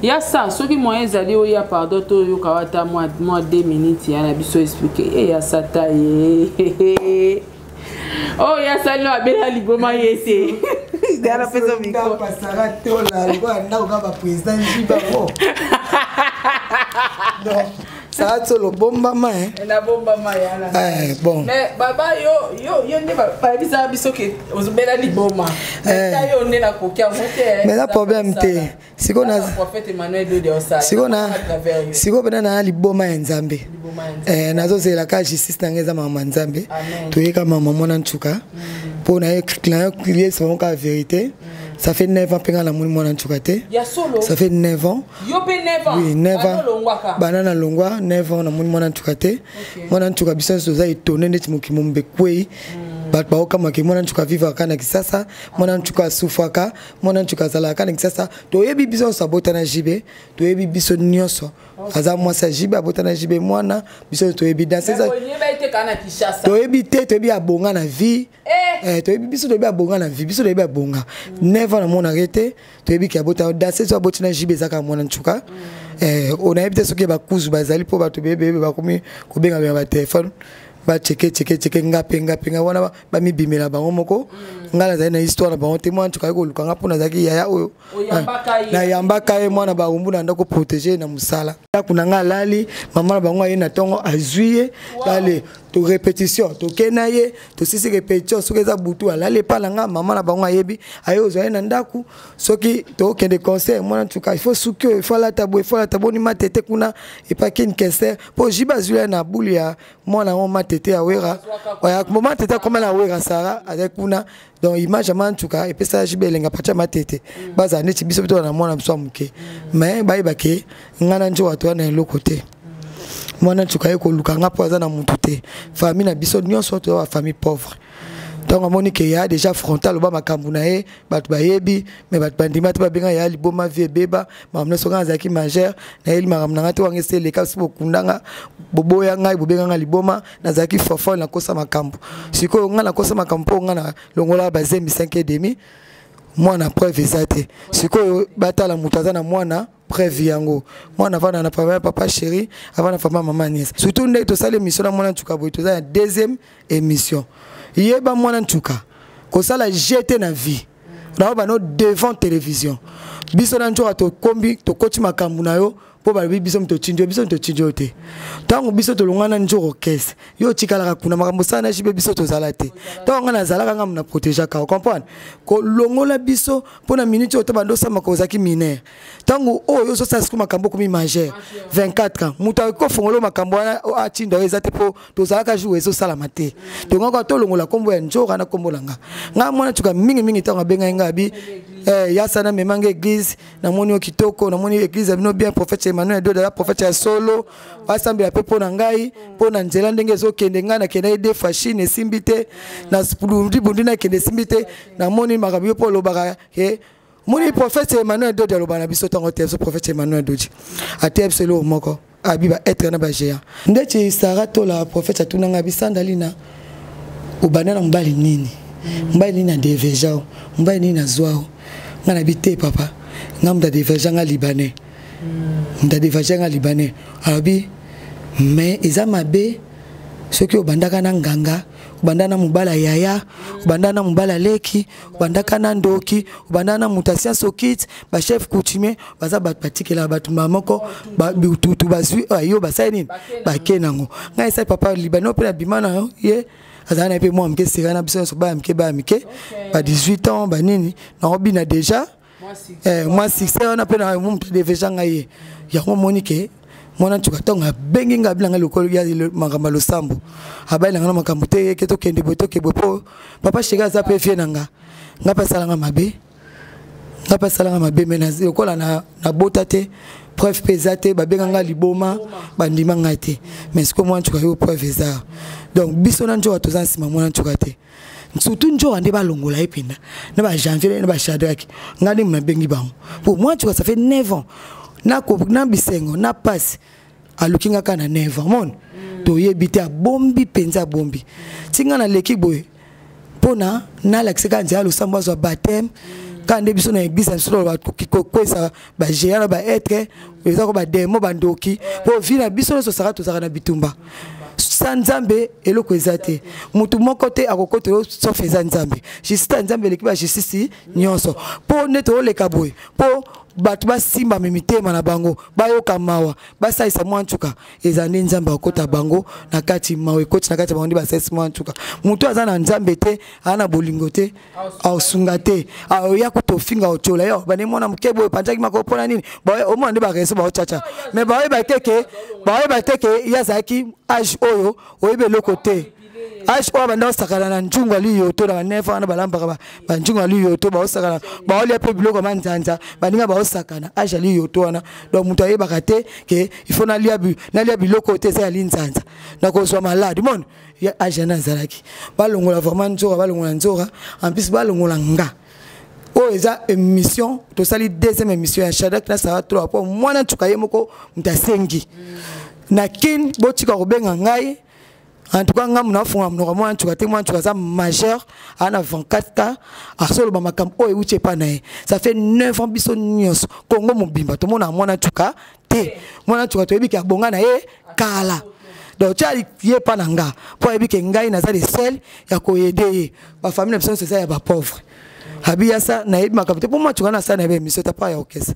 Ya ça, ceux qui moyen zali yo ya pardon to yo kawata moi 2 minutes ya na biso expliquer et ya ça taille. Oh ya ça no abela liboma yese. Dara peso miko pasara to la lwa na ba président Jibako. Non. Ça a le bomba main. La bomba main. Bon. Mais baba yo ne pas bisa biso que ozobela li bomba. Mais yo ne na kokia monter. Mais la problème té si qu'on a prophète Emmanuel de Osa. Si qu'on bena na li bomba Nzambe. Nazo c'est la cage justice na ngeza mama Nzambe. To yeka mama mona nchuka. Pour na crier c'est la vérité. Ça fait 9 ans que la mona nchukate. Ça fait 9 ans. Yo pe 9 ans. Oui, 9 ans. Banana longwa 9 ans na mona nchukate. Mona nchuka biso soza étonné ndeti mukimombe kwei. Ba kama ke mona nchuka vivre kana kisasa, mona nchuka sufaka, mona nchuka zala kana kisasa. To yebi biso sabota na jibe, to yebi biso nyonso. Aza moi sa jibe abota na jibe mwana, biso to yebi danser ça. To yebi te to yebi abonga na vie. To yebi biso to yebi abonga na vie, biso to yebi abonga. Never na mona arrêté, to yebi ki abota danser so abota na jibe zaka mona nchuka. On a évité ce qui est bakuzu bazali po bato bebe bakomi ko benga ba téléphone. Ba cheke ngapenga wana ba mi bimela bango moko ngala za na histoire ba témoin nchuka ko lukanga pona zaki yaya oyo na yambaka ye mwana ba umbu na ndako protéger na musala kuna ngalali mama na bango ayena tongo azuye dale to répétition to kenaye to sisi répétition soki za butu alale pala nga mama na bango ayebi ayo zo na ndaku soki to kende concert mwana nchuka il faut sukio il faut la tabo ni matete kuna et pas kin concert po jiba zuya na buli ya mwana ngo matete ya wera oya moment tete comme la wera sara avec kuna donc image man nchuka et pesa jibelenga pacha matete baza neti biso bito na mwana mso muke mais bayibake ngana njo watu na lokote mwana nchuka yeko lukanga po za na mutu te famille na biso nyonso to wa famille pauvre. Donc amoni ke ya déjà frontal ba makambu na ye bat bayebi mais bat bandima te ba benga ya liboma vie beba mamna songa zaki majeur na eli maramna ngate wangese le kasi bokundanga boboya ngai bobenga ngai liboma na zaki fofo na kosa makambu siko nga na kosa makambu nga na longola bazembi 5,5 mwana preuve ezate siko batala mutaza na mwana preuve yango mwana vana na papa chéri avant na fama maman nièce surtout ndé to sale mission na mwana ntuka boy to za deuxième émission yeba mwana ntuka ko sala jeter na vie na ba no devant télévision biso na ntuka to kombi to kochi makambu na yo po ba biso mto chinjo te tango biso to longana njoro caisse yo tikala kuna makambo sana jibe biso to zalate tango na zalaka ngam na protéger ka comprendre ko longola biso pona minute o tabando sama ko zaki mineur tango o yo so sa siku makambo komi majeur 24 ans muta ko fongolo makambo a tinda ezate po to zalaka jouer so sala mate to ngako to longola kombo ya njoro na kombo langa nga mwana tuka mingi tango benga ngabi ya sana memanga église na moni okitoko na moni église bino bien prophète Emmanuel de la prophète solo assemblée ya pepo na ngai pona nzela ndenge zo kende ngana kende de fashine simbite na bundi na kende simbite na moni makabi po lobaka ke moni prophète Emmanuel de lobana biso tango te prophète Emmanuel doji ate selo moko abiba être na ba géant ndeti Sarah to la prophète atunanga bisandalina ubanana mbali nini mbali na devejao mbali na zwao ngana bité papa ngamda devejanga libanais ndadevajanga libanais abi mais ezamabe soki obandaka na nganga obandana mubala yaya obandana mubala leki obandaka na ndoki obandana mutasia sokit ba chef coutumier baza batikela batu mamoko ba tutu bazwi ayo basani bakenango ngai sai papa libanais pe na bimana ye azana pe moi mke sirana biso so ba mke ba 18 ans ba nini na obina déjà moi succès on appelle na mum de vejanga ye ya monique mwana tukatonga bengi ngabila lokolo ya makamba losambo abaila ngana makambo te ke to kende boto ke bopo papa shega za pe fie nanga ngapa salanga mabe menazi lokola na bota te preuve pesate ba benga nga liboma bandima ngate mais ce que moi tu yo preuve ça donc biso na njo to zansima mwana tukate surtout njo ande ba longola epinda na ba janvier na ba shadraki ngani mna bengi bango pour moi tu vois ça fait 9 ans na bisengo na passe alukinga kana never mon to yebite bombi penza bombi tinga na leki boy pona na lakseka nzia lo samba zo baptême quand biso na église biso ba kokwesa ba géant ba être eza ko ba demo bandoki po vina biso so sara to sara na bitumba sanzambe eloko ezate mutu moko te akokoto so feza nzambe jisita nzambe leki ba jisisi nyonso po neto leka boy po batu basimba mitema na bango bayoka mawa basaisa mwanchuka ezande nzambe akota bango na kati mawe koti na kati bango ndi basaisa mwanchuka mutu azana nzambe te ana bolingo te ausunga te ya kutofinga ochola yo bane mona mkebo panjaki makopona nini ba o mwana ndi ba reso ba ochacha mais ba bateke yazaki age oyo oyebe lokote age oyo banda osakana na njungu ali yoto na nefa na balamba ba njungu ali yoto ba osakana ba oli ape biloko manzanza baninga ba osakana age ali yoto wana donc mutu ayebaka te ke il faut na lia biloko te za ali nzanza na kozwa malade mon ya age na zalaki balongola vraiment nzora balongola nzora en plus balongola nga oyo eza émission tosali deuxième émission ya Shadrack na Sarah trop po mwana tukaye moko mtasengi na kin botika kobenga ngai en tout cas ngam na funga mnoko mwana tukate mwana tukaza majeur ana 24 ans asolo ba makam oyo uche pa nae ça fait 9 ans biso nyos Kongo mobimba to mona mwana tuka te mwana tuka to ebiki abonga na ye kala donc tali ye pa nanga po ebiki ngai na za de sel ya koyede ba famille na biso c'est ça ya ba pauvre habia ça na ebi makam te po mwana tuka na ça na be miso ta pa ya okesa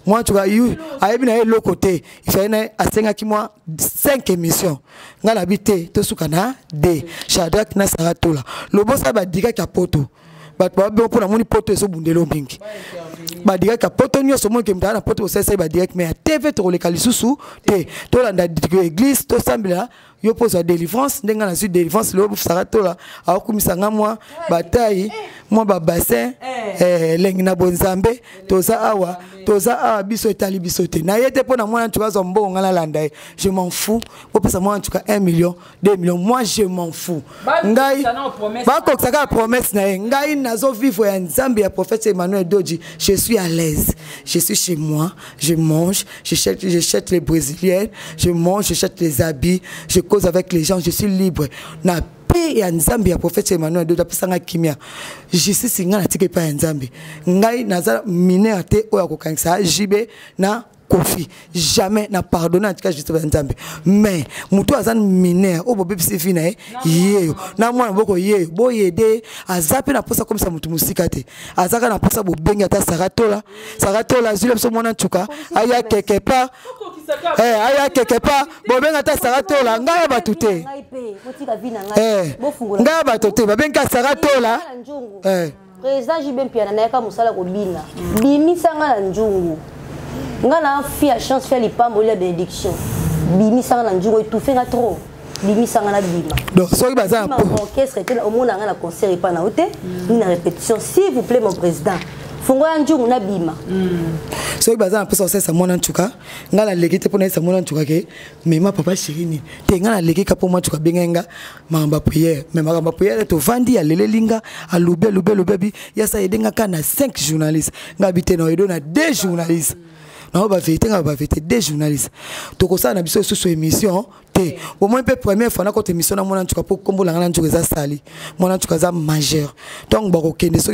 moi tu vas eu ayebi na le côté il fallait na asenga ki moi 5 émissions ngala bité to sukana de Shadrack na Sarah tola lo bossa ba diga ka poto ba bon pour na moni poto so bundelo mingi ba diga ka poto nyo so mo ke mtana poto so sai ba direct mais TV to le kalisusu te to la église to sambila yo pose à délivrance ndenga na suite délivrance lo Sarah tola akumisa nga moi bataille moi ba bassin lengi na bonzambe toza awa biso etali biso te na yete pona mwana tu bazo mbongo ngala landa je m'en fous opesa mwana tu ka 1 million 2 millions moi je m'en fous ngai ba ko saka promesse na ngai nazo vivre ya nzambe ya prophète Emmanuel Doji je suis à l'aise je suis chez moi je mange je cherche les brésiliennes je mange je cherche les habits je cause avec les gens je suis libre na ya nzambe ya prophète Emmanuel Doji apesanga kimia je suis singa na tike pa nzambe ngai naza mineur te oya kokanisa jibe na Kofi jamais n'a pardonné en tout cas juste nzambe mais mutu azan mineur o bobe pisi na yeyo na mwana boko yeyo bo yede azape na posa comme ça mutu musika te azaka na posa bo benga ta Sarah tola zule so mwana ntuka aya quelque part aya quelque part bo benga ta Sarah tola ngaya batute ngaya batute ba benga Sarah tola président Jibem Piana na yaka musala ko bina bimisanga na njungu ngana fi a chance faire les pambo la bénédiction bimi sanga na njungu étouffé na trop bimi sanga na bima donc soki baza orchestre était au monde na concert et pas na hote ni na répétition s'il vous plaît mon président fongo ya njungu na bima soki baza na pesa osesa mwana ntuka ngala leki te pona esa mwana ntuka ke mema papa chérini te ngala leki ka po mwana ntuka bengenga mamba prière mais mamba prière to vandi ya lelelinga a lube bi ya sa yedenga kana 5 journalistes ngabite na yedo na 2 journalistes non ba vérité des journalistes to ko ça na biso sur émission te au moins peu première fois na ko émission na mona ntuka po kombo la ngana ntuka za sali mona ntuka za majeur donc ba ko kende so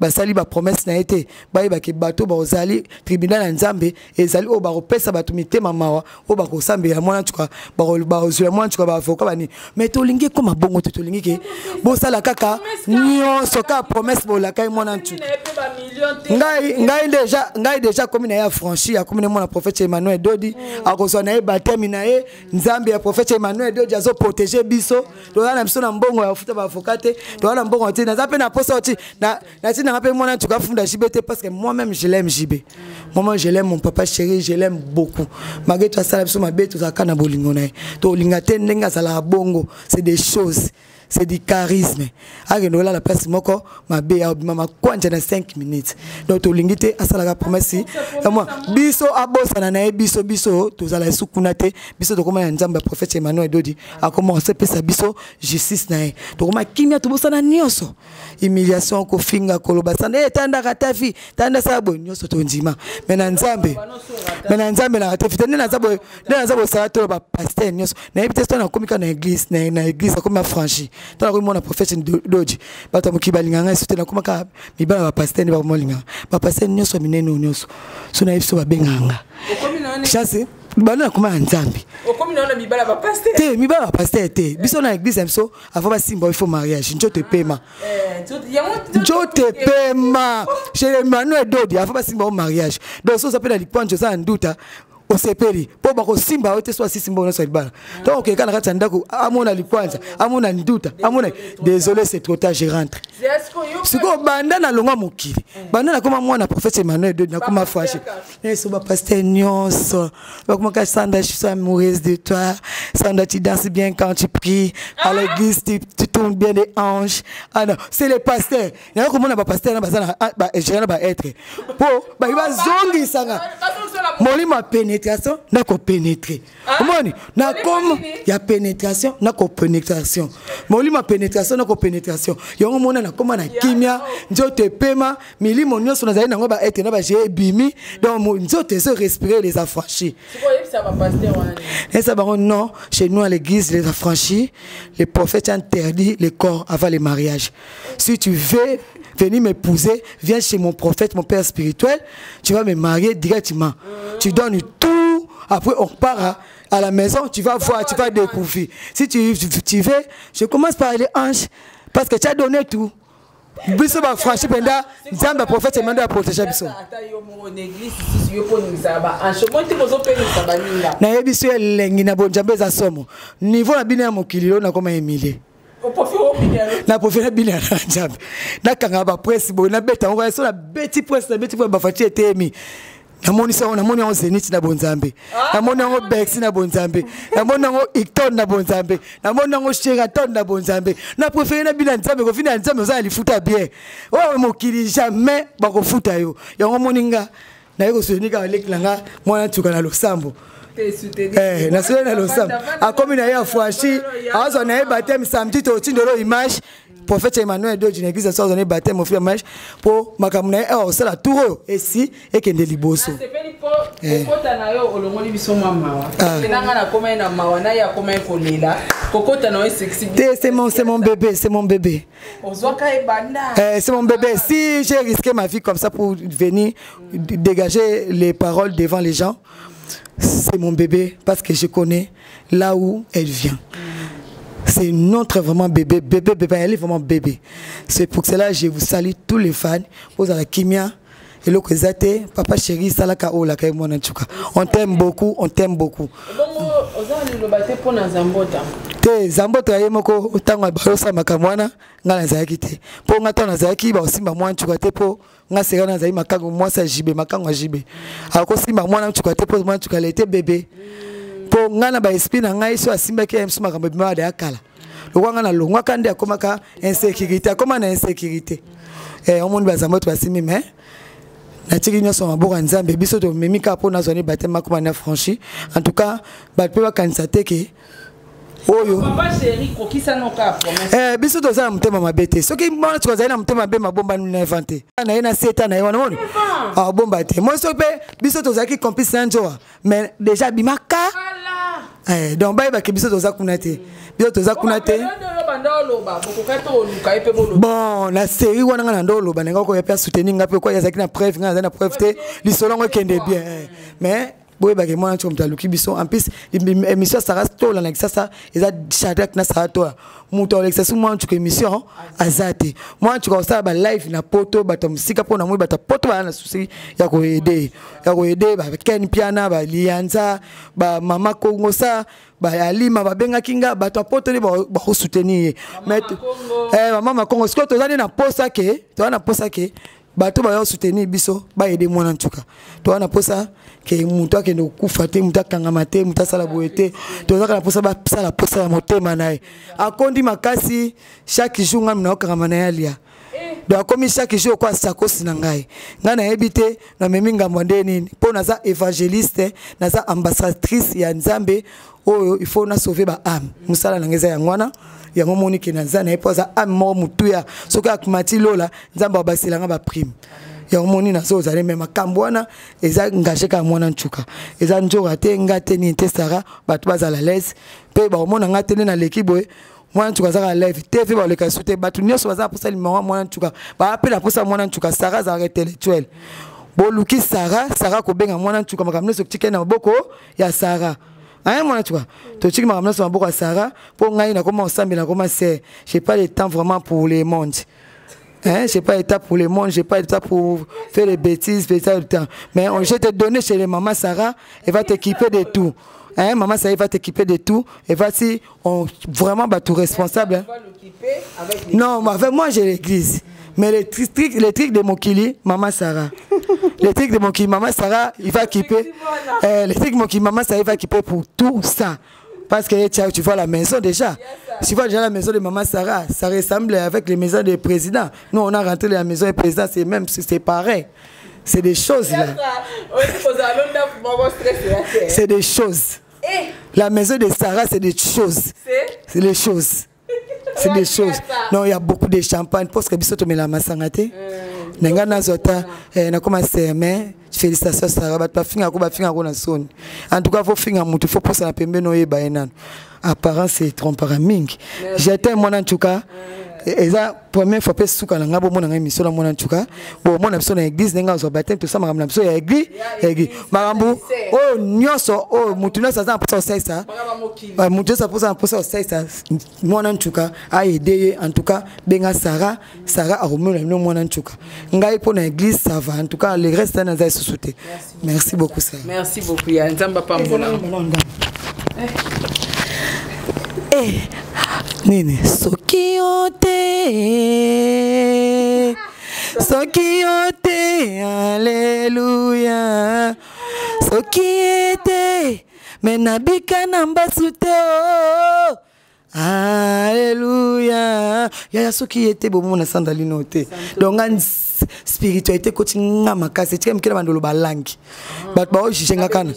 ba sali ba promesse na été ba ke bato ba ozali tribunal na nzambe ezali o ba ko pesa bato mitema mawa o ba ko sambela mona ntuka ba ozula mona ntuka ba avocat bani mais to lingi ko mabongo to lingi ke bo sala kaka nyo soka promesse bo la kai mona ntuka ngai déjà comme na ya franchi comme le prophète Emmanuel Dodi a reçu na baptême na ye nzambe ya prophète Emmanuel Dodi azo protéger biso to na biso na mbongo ya futa ba avocate to na mbongo ti na zape na posa ti na ti na ngape mwana tu ka funda JBT parce que moi-même je l'aime JB moi je l'aime mon papa chéri je l'aime beaucoup malgré tout ça biso mabe to za kana bolingo na to linga te ndenga sala bongo c'est des choses c'est du charisme. Agendo la place moko mabe ya mama kwanja na 5 minutes. Donc to lingite asala la promesse. Moi biso abosa na biso tozala sukunate biso to koma nzamba prophète Emmanuel Dodi a commencé pesa biso justice na. To koma kimia to bosa na nyoso. Humiliation ko finga koloba sana tanda katafi tanda sabo nyoso to ndima. Mena nzambe na katafi tanda nzabo sa to ba pasteur nyoso. Na ebitesto na komika na église na église comme franchi. Tala ko mona prophète Dodi. Bato mukibalinga ngai sote na komaka mibala ba pasteur ni ba molinga. Ba pasteur nyoso minene nyoso. So na biso ba benganga. Chance bana kuma nzambi okomi na mibala ba pasteur te mibala ba pasteur te biso na église biso avant simba il faut mariage njote pema njote pema chez Emmanuel Dodi avant simba au mariage donc ça s'appelle la lipanjo ça nduta au sepeli po bako simba ote so simba on so libala donc quand na ndako amona lipanza amona nduta amona désolé c'est trop tard je rentre siko banda na longa mokili banda na koma mwana prophète Emmanuel Dodi na koma fâché so ba pasteur nyonso ba koma ka Sandra je suis amoureuse de toi Sandra tu danses bien quand tu pries à l'église tu tournes bien des hanches ah non c'est les pasteurs na koma na ba pasteur na bazana ba gérant ba être po ba zongi sanga molima pénétration na ko pénétrer omoni na comme il y a pénétration na ko pénétration molima pénétration na ko pénétration yongo mona na koma na kimia njote pema milimo nyoso na zali na ngo ba ete na ba j'ai bimi donc njote se respirer les affranchis et ça baron non chez nous à l'église les affranchis les prophètes interdit les corps avant les mariages si tu veux venir m'épouser viens chez mon prophète mon père spirituel tu vas me marier directement tu donnes tout après on part à la maison tu vas voir tu vas découvrir si tu veux je commence par les anges parce que tu as donné tout biso ba franchi penda nzamba prophète Emmanuel a protégé biso na yebiso elengi na bonjambe za somo niveau na bina ya mokililo na koma Emilie na professeur bina na nzambe na kanga ba presse bo na beta on va so la beti presse ba fati etemi namoni sa namoni en Zénith na bonzambe namoni en Bex na bonzambe namoni en Icton na bonzambe namoni en Sheraton na bonzambe na préféré na bina nzambe ko fina nzambe za alifuta bien o mokili jamais ba ko futa yo yango moninga na yeko sonika leklanga mwana tuka na losambo na solo na losambo a comme na ya fwashi azo na baptême samedi to tindelo image prophète Emmanuel Dodi na église ça donné baptême au frère image pour makamuna e ça la tour et si et kende liboso c'est feli po kokota na yo olongoli biso mama nanga na koma na mawa na ya koma kolela kokota na yo sexy c'est mon bébé ozwaka e banda c'est mon bébé si j'ai risqué ma vie comme ça pour venir dégager les paroles devant les gens c'est mon bébé parce que je connais là où elle vient. C'est notre vraiment bébé, elle est vraiment bébé. C'est pour cela que je vous salue tous les fans. Vous avez la kimia et le kozate, papa chéri, salaka o la kaimona nchuka. On t'aime beaucoup, on t'aime beaucoup. Te zambota yemoko utangwa barosa makamwana ngala zaki te. Po ngata na zaki ba osimba mwa nchuka te po nga sera na zaki makango mwasa jibe makango jibe. Ako simba mwana nchuka te po mwana nchuka lete bébé. Po ngana ba esprit na ngai so asimba ke msuma kamba bima de akala lokwa ngana longwa kande akomaka insécurité akoma na insécurité omundi bazamboto basimi mais na tiki nyoso maboka nzambe biso to memika po na zone batema koma na franchi en tout cas ba pe ba kanisa teke oyo papa chéri kokisa no ka promesse biso to za mutema mabete soki mwana tukaza na mutema be mabomba na inventé na ina seta na wana moni bomba te moi so pe biso to za ki complice njoa mais déjà bimaka donc ba ke biso to za kunate biso to za kunate bon la série wana ngana ndolo banenga ko ya pia soutenir ngape ko ya zaki na preuve ngana na preuve te li solongo kende bien mais boye ba ke mwana chomta luki biso en plus émission ça reste to la ça eza Shadrach na ça to muto Alexa su mwana chuko émission azate mwana chuko ça ba live na poto bato musika pona mwe bata poto ba na susi ya ko aider ba Ken Piana ba Lianza ba mama Kongo ça ba alima ba benga kinga bato poto ni ba ko soutenir mais mama Kongo ce que to zani na posa ke bato ba yo soutenir biso ba aider mwana ntuka to wana posa ke mutu akende kufa te mutu akangama te mutu asala boye te tozaka na posa basala posa ya motema na ye akondi makasi chaque jour ngami na okangama na ye alia donc akomi chaque jour kwa sakosi na ngai ngai nayebi te namemi ngambo nde nini mpo naza évangéliste naza ambassadrice ya nzambe oyo il faut na sauver ba âme musala na ngai eza yango wana yango moni ke naza na ye mpo aza âme moko mutuya soki akumati lola nzambe abasilanga baprime yango moni nazozala me makambo wana eza engagé kaka mwana ntuka eza nzoka te nga te nini te sara bato bazala lese mpe bakomona nga te nde naleki boye mwana ntuka azaka live te mpe baleka su te bato nyonso bazala mposa limama mwana ntuka baapela mposa mwana ntuka sara azalaka intellectuel boluki sara kobenga mwana ntuka makambo nyonso tikeli na maboko ya sara aya mwana ntuka totiki makambo nyonso na maboko ya sara mpo ngai nakoma osambela nakoma se j'ai pas le temps vraiment pour le monde. Hein, j'ai pas le temps pour le monde, j'ai pas le temps pour faire les bêtises, j'ai pas le temps. Mais je vais te donner chez les mamans Sarah, elle va t'équiper de tout. Hein, maman Sarah va t'équiper de tout. Et voici, vraiment tout responsable. Non, mais avec moi j'ai l'église. Mais les trucs de Mokili, maman Sarah. Les trucs de Mokili, maman Sarah, il va équiper. Les trucs de Mokili, maman Sarah, il va équiper pour tout ça. Parce que tu vois la maison déjà. Tu vois déjà la maison de maman Sarah. Ça ressemble avec les maisons des présidents. Nous, on a rentré dans la maison des présidents, c'est pareil. C'est des choses là. C'est des choses. La maison de Sarah, c'est des choses. C'est des choses. C'est des choses. Non, il y a beaucoup de champagne. Parce que biso me la masangate. Nenga nazota na commencé mais félicitations Sarah bat pas finga ko ba finga ko na soni. En tout cas faut finga mutu faut posa na pembe no yeba enano. Apparence c'est trompera mingi. J'étais mon en tout cas et ça première fois pe suka na ngabo mona ngai mission la mona en tout cas. Bon mona biso na église nenga zo baptême tout ça makambo na biso ya église. Makambo oh nyonso oh mutu na ça pour ça ça. Mutu ça pour ça mona en tout cas a aidé en tout cas benga Sarah a remis le mona en tout cas. Ngai pour na église ça va en tout cas le reste na za sous-souté. Merci beaucoup ça. Merci beaucoup ya nzamba pambola. Nini soki ote alléluia soki ete menabika namba sute oh alléluia ya soki ete bomo na sandali note donc spiritualité kotinga makasi tika mkela bandolo balangi bat ba ojinga kana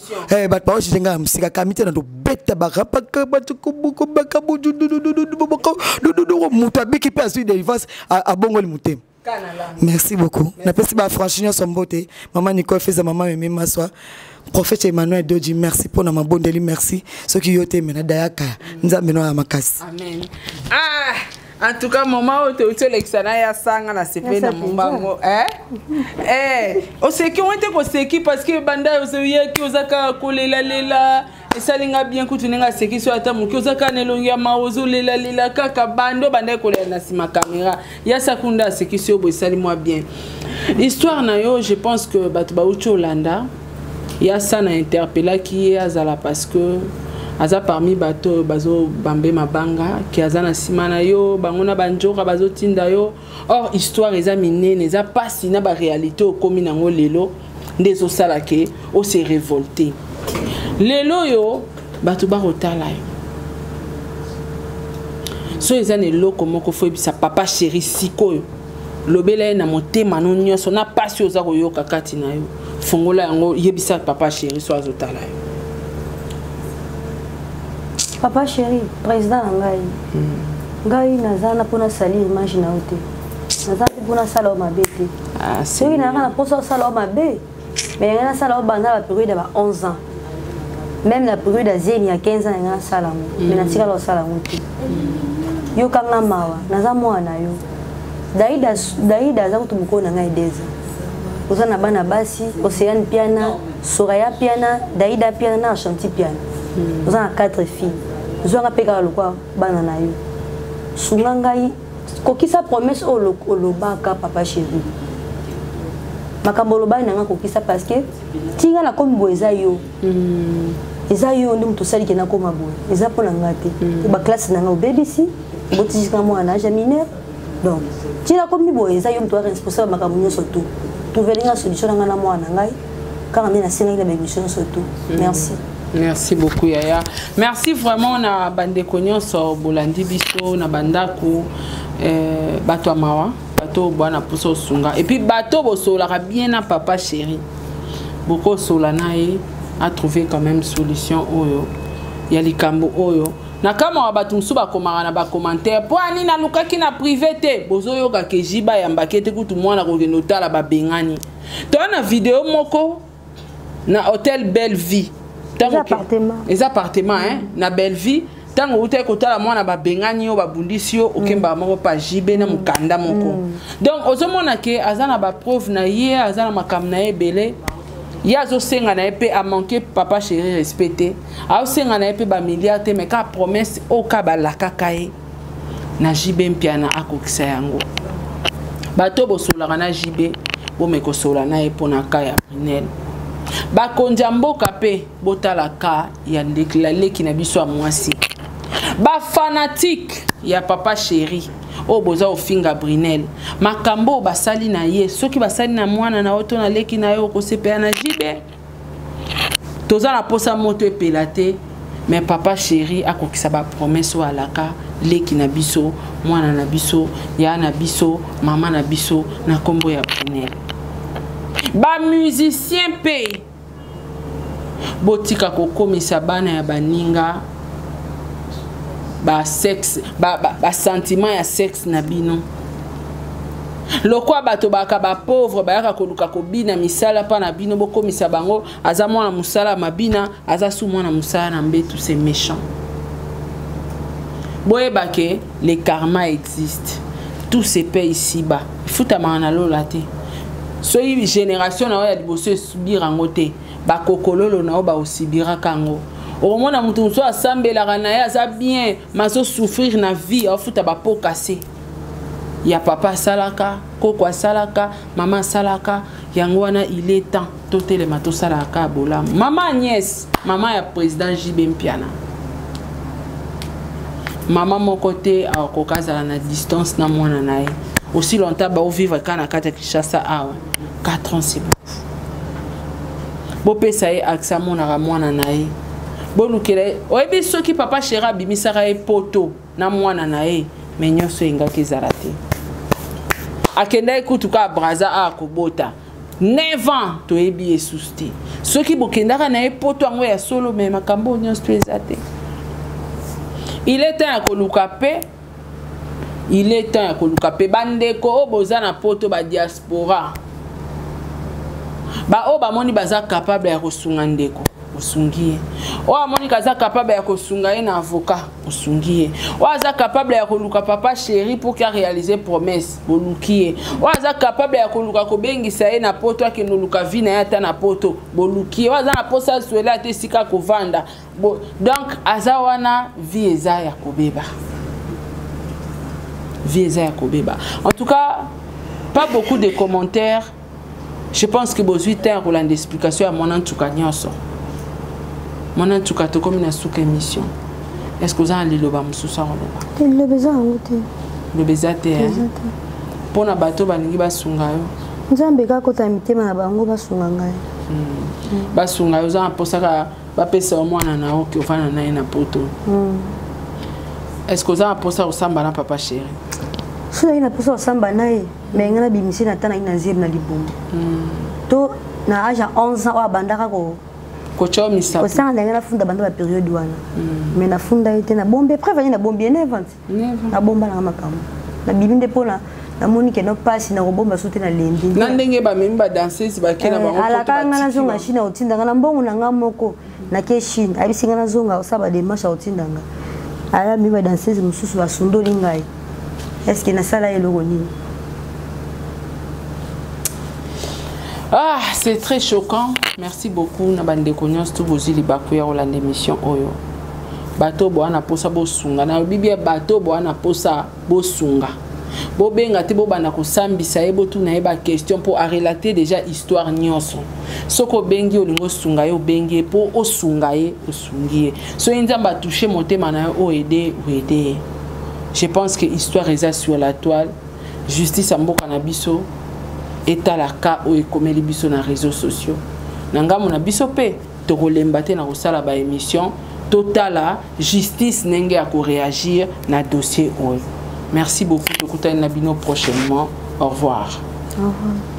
bat ba ojinga msika kamite na do beta barapa ka batukubuko bakabuju du muta biki pe asu délivrance abongoli mutem. Merci beaucoup. Na pesi ba franchement son beauté maman Nicole feza maman meme maswa prophète Emmanuel Doji merci pour na mabondeli merci soki yote mena dayaka nzambe no ya makasi. Amen. En tout cas, maman, tu as l'excellent ya sanga na sepe na mumbango, o seki on était ko seki parce que banda ozoye ki ozaka kolela lela et ça linga bien kutunenga seki so ata muki ozaka nelongia maozo lela kaka bando banda kolela na sima caméra ya sakunda seki so bo sali moi bien. Histoire na yo, je pense que batu ba ucho Holanda ya ça na interpella qui azala parce que aza parmi bato bazo bambe mabanga ki aza na simana yo bangona banjoka bazo tinda yo or histoire eza minene eza pasi na ba réalité o komi nango lelo ndezo sala ke o se révolter lelo yo bato ba rotala yo so eza ne loko moko fo bisa papa chéri sikoyo lobela na motema no nyonso na pasi oza koyoka kati na yo fongola yango yebisa papa chéri so azotala yo. Papa chéri, président ngai. Ngai nazana pona sali image na ote. Nazana pona sala o mabete. Ah, c'est oui na poso sala o mabe. Mais na sala o banda la période de 11 ans. Même la période de zeni ya 15 ans na sala mo. Mais na tika lo sala muti. Yo kanga mawa, naza mwana yo. Daida za kutumko na ngai deza. Ozana bana basi, Océane piana, Soraya piana, Daida piana na Chanti piana. Nous avons 4 filles. Nous avons peka lokwa bana na yo. Sunga ngai kokisa promesse o lobaka papa chéri. Makambo loba na nga kokisa parce que tinga na kombo eza yo. Eza yo ndi mutu sali kena koma boye. Eza pona ngate. Ba classe na nga obebisi, botisika mwana âge mineur. donc tina komi boye za yo mtu responsable makamunyo surtout trouver une solution ngana mwana ngai quand on a signé la émission surtout merci. Merci beaucoup Yaya. Merci vraiment na bande konyoso bolandi biso na bandaku bato mawa bato bwana puso sunga et puis bato bosola bien na papa chéri. Beaucoup sola nae a trouvé quand même solution oyo ya likambo oyo. Na kama bato msuba komara na ba commentaire po ani na lukaki na privé te bozo yoka ke jiba ya mbakete kutu mwana ko notala ba bengani. To na vidéo moko na hôtel Belle Vie. Les appartements, hein, na Belle Vie. Tant que vous êtes côté la moine ba bengani o ba bundisi o okemba moko pa jibe na mukanda moko. Donc ozomona ke azana ba preuve na ye azana makamna ebele. Ya zo senga na epé a manqué papa chéri respecté. A senga na epé ba milliard te mais ka promesse o ka ba la kakae. Na jibe mpiana akokisa yango. Bato bosola na jibe bo meko sola na epona kaya Brunel. Bakonja mboka pe botala ka ya ndekla leki na biso amwasi ba fanatique ya papa chéri o boza ofinga Brunel makambo basali na ye soki basali na mwana na oto na leki na yo ko sepea na jibe toza na posa moto epelate mais papa chéri akokisa ba promesse alaka leki na biso mwana na biso ya na biso mama na biso na kombo ya Brunel. Ba musicien pe botika kokomisa bana ya baninga ba sexe ba sentiment ya sexe na bino lokwa bato baka ba pauvre bayaka koluka kobina misala pa na bino bokomisa bango aza mwana musala mabina aza su mwana musala na mbetu c'est méchant. Boye bake le karma existe, tout se paie ici-bas. Futa mana lola te. Soyi génération na ya liboso subira ngote ba kokololo na ba osibira kango. Au moment où mutu so asambela kana ya za bien mazo souffrir na vie afuta ba po casser. Ya papa salaka, koko salaka, maman salaka, yango wana il est temps totele mato salaka bola. Maman Agnès, maman ya président JB Mpiana. Maman mon côté a kokazala na distance na mwana nae. Aussi longtemps ba vivre kana kata Kinshasa awa 4 ans c'est bon. Bo pesa e aksa mona mwana nae. Bo lukele oyebi soki papa chéra bimisaka e poto na mwana nae mais nyoso engaki zarate. Akenda ekutuka braza a kobota 9 ans to ebi esuste. Soki bokendaka na e poto ango ya solo mais makambo nyoso to ezate. Il est temps à kolukape. Il est temps à kolukape. Bandeko oboza na poto ba diaspora. Ba o ba moni baza capable ya kosunga ndeko. Osungie. O amoni kaza capable ya kosunga na avocat. Osungie. O aza capable ya koluka papa chéri pour qu'il réaliser promesse. Bolukie. O aza capable ya koluka kobengisa na poto akenoluka vina ya ta na poto. Bolukie. O aza na posa swela te sika kovanda. Donc azawana vie eza ya kobeba. Vie eza ya kobeba. En tout cas, pas beaucoup de commentaires. Je pense que besoin de Roland d'explication à mon entourage nyonso. Mon entourage to comme na sous émission. Est-ce que vous avez le ba mususa roba? Le besoin ngote. Le bezate hein. Pona bato balingi basunga yo. Nzambe ka kota mitema na bango basunga ngai. Basunga yo za posaka ba pesa mwana na o ki ofana na na poto. Est-ce que vous avez posé au samba na papa chéri? Si vous avez posé au samba na e, mais ngana bimisi na tana ina zir na libumbu. To na âge 11 ans wa bandaka ko kocho misa. Ko sanga ngana funda banda ba période wana. Mais na funda ite na bombe prévenir na bombe ne vente. Na bomba na makamo. Na bibinde pona na monique no passe na robomba soute na lendi. Na ndenge ba memba danseuse ba kena ba ala ka ngana zonga china otinda ngana mbongo na ngamoko na keshin abisinga na zonga osaba de masha otindanga. Ala miba danseuse mususu basundo lingai. Est-ce que na sala eloko nini? Ah, c'est très choquant. Merci beaucoup na bande konyos tout bozili bakuya Roland émission oyo. Bato bo ana posa bo sunga na bibia bato bo ana posa bo sunga. Bo benga te bo bana ko sambisa e bo tu na e ba question pour relater déjà histoire nyonso. Soko bengi olingo sunga yo bengi pour o sunga ye o sungie. So inzamba toucher motema na o aider ou aider. Je pense que l'histoire est sur la toile. justice amboka na biso etalaka oyo ekomeli biso na réseaux sociaux na ngambo na biso pe tokolemba te na kosala ba émission totala justice nenge ya koréagir na dossier oyo. Merci beaucoup, tokutani na bino prochainement. Au revoir. Au revoir.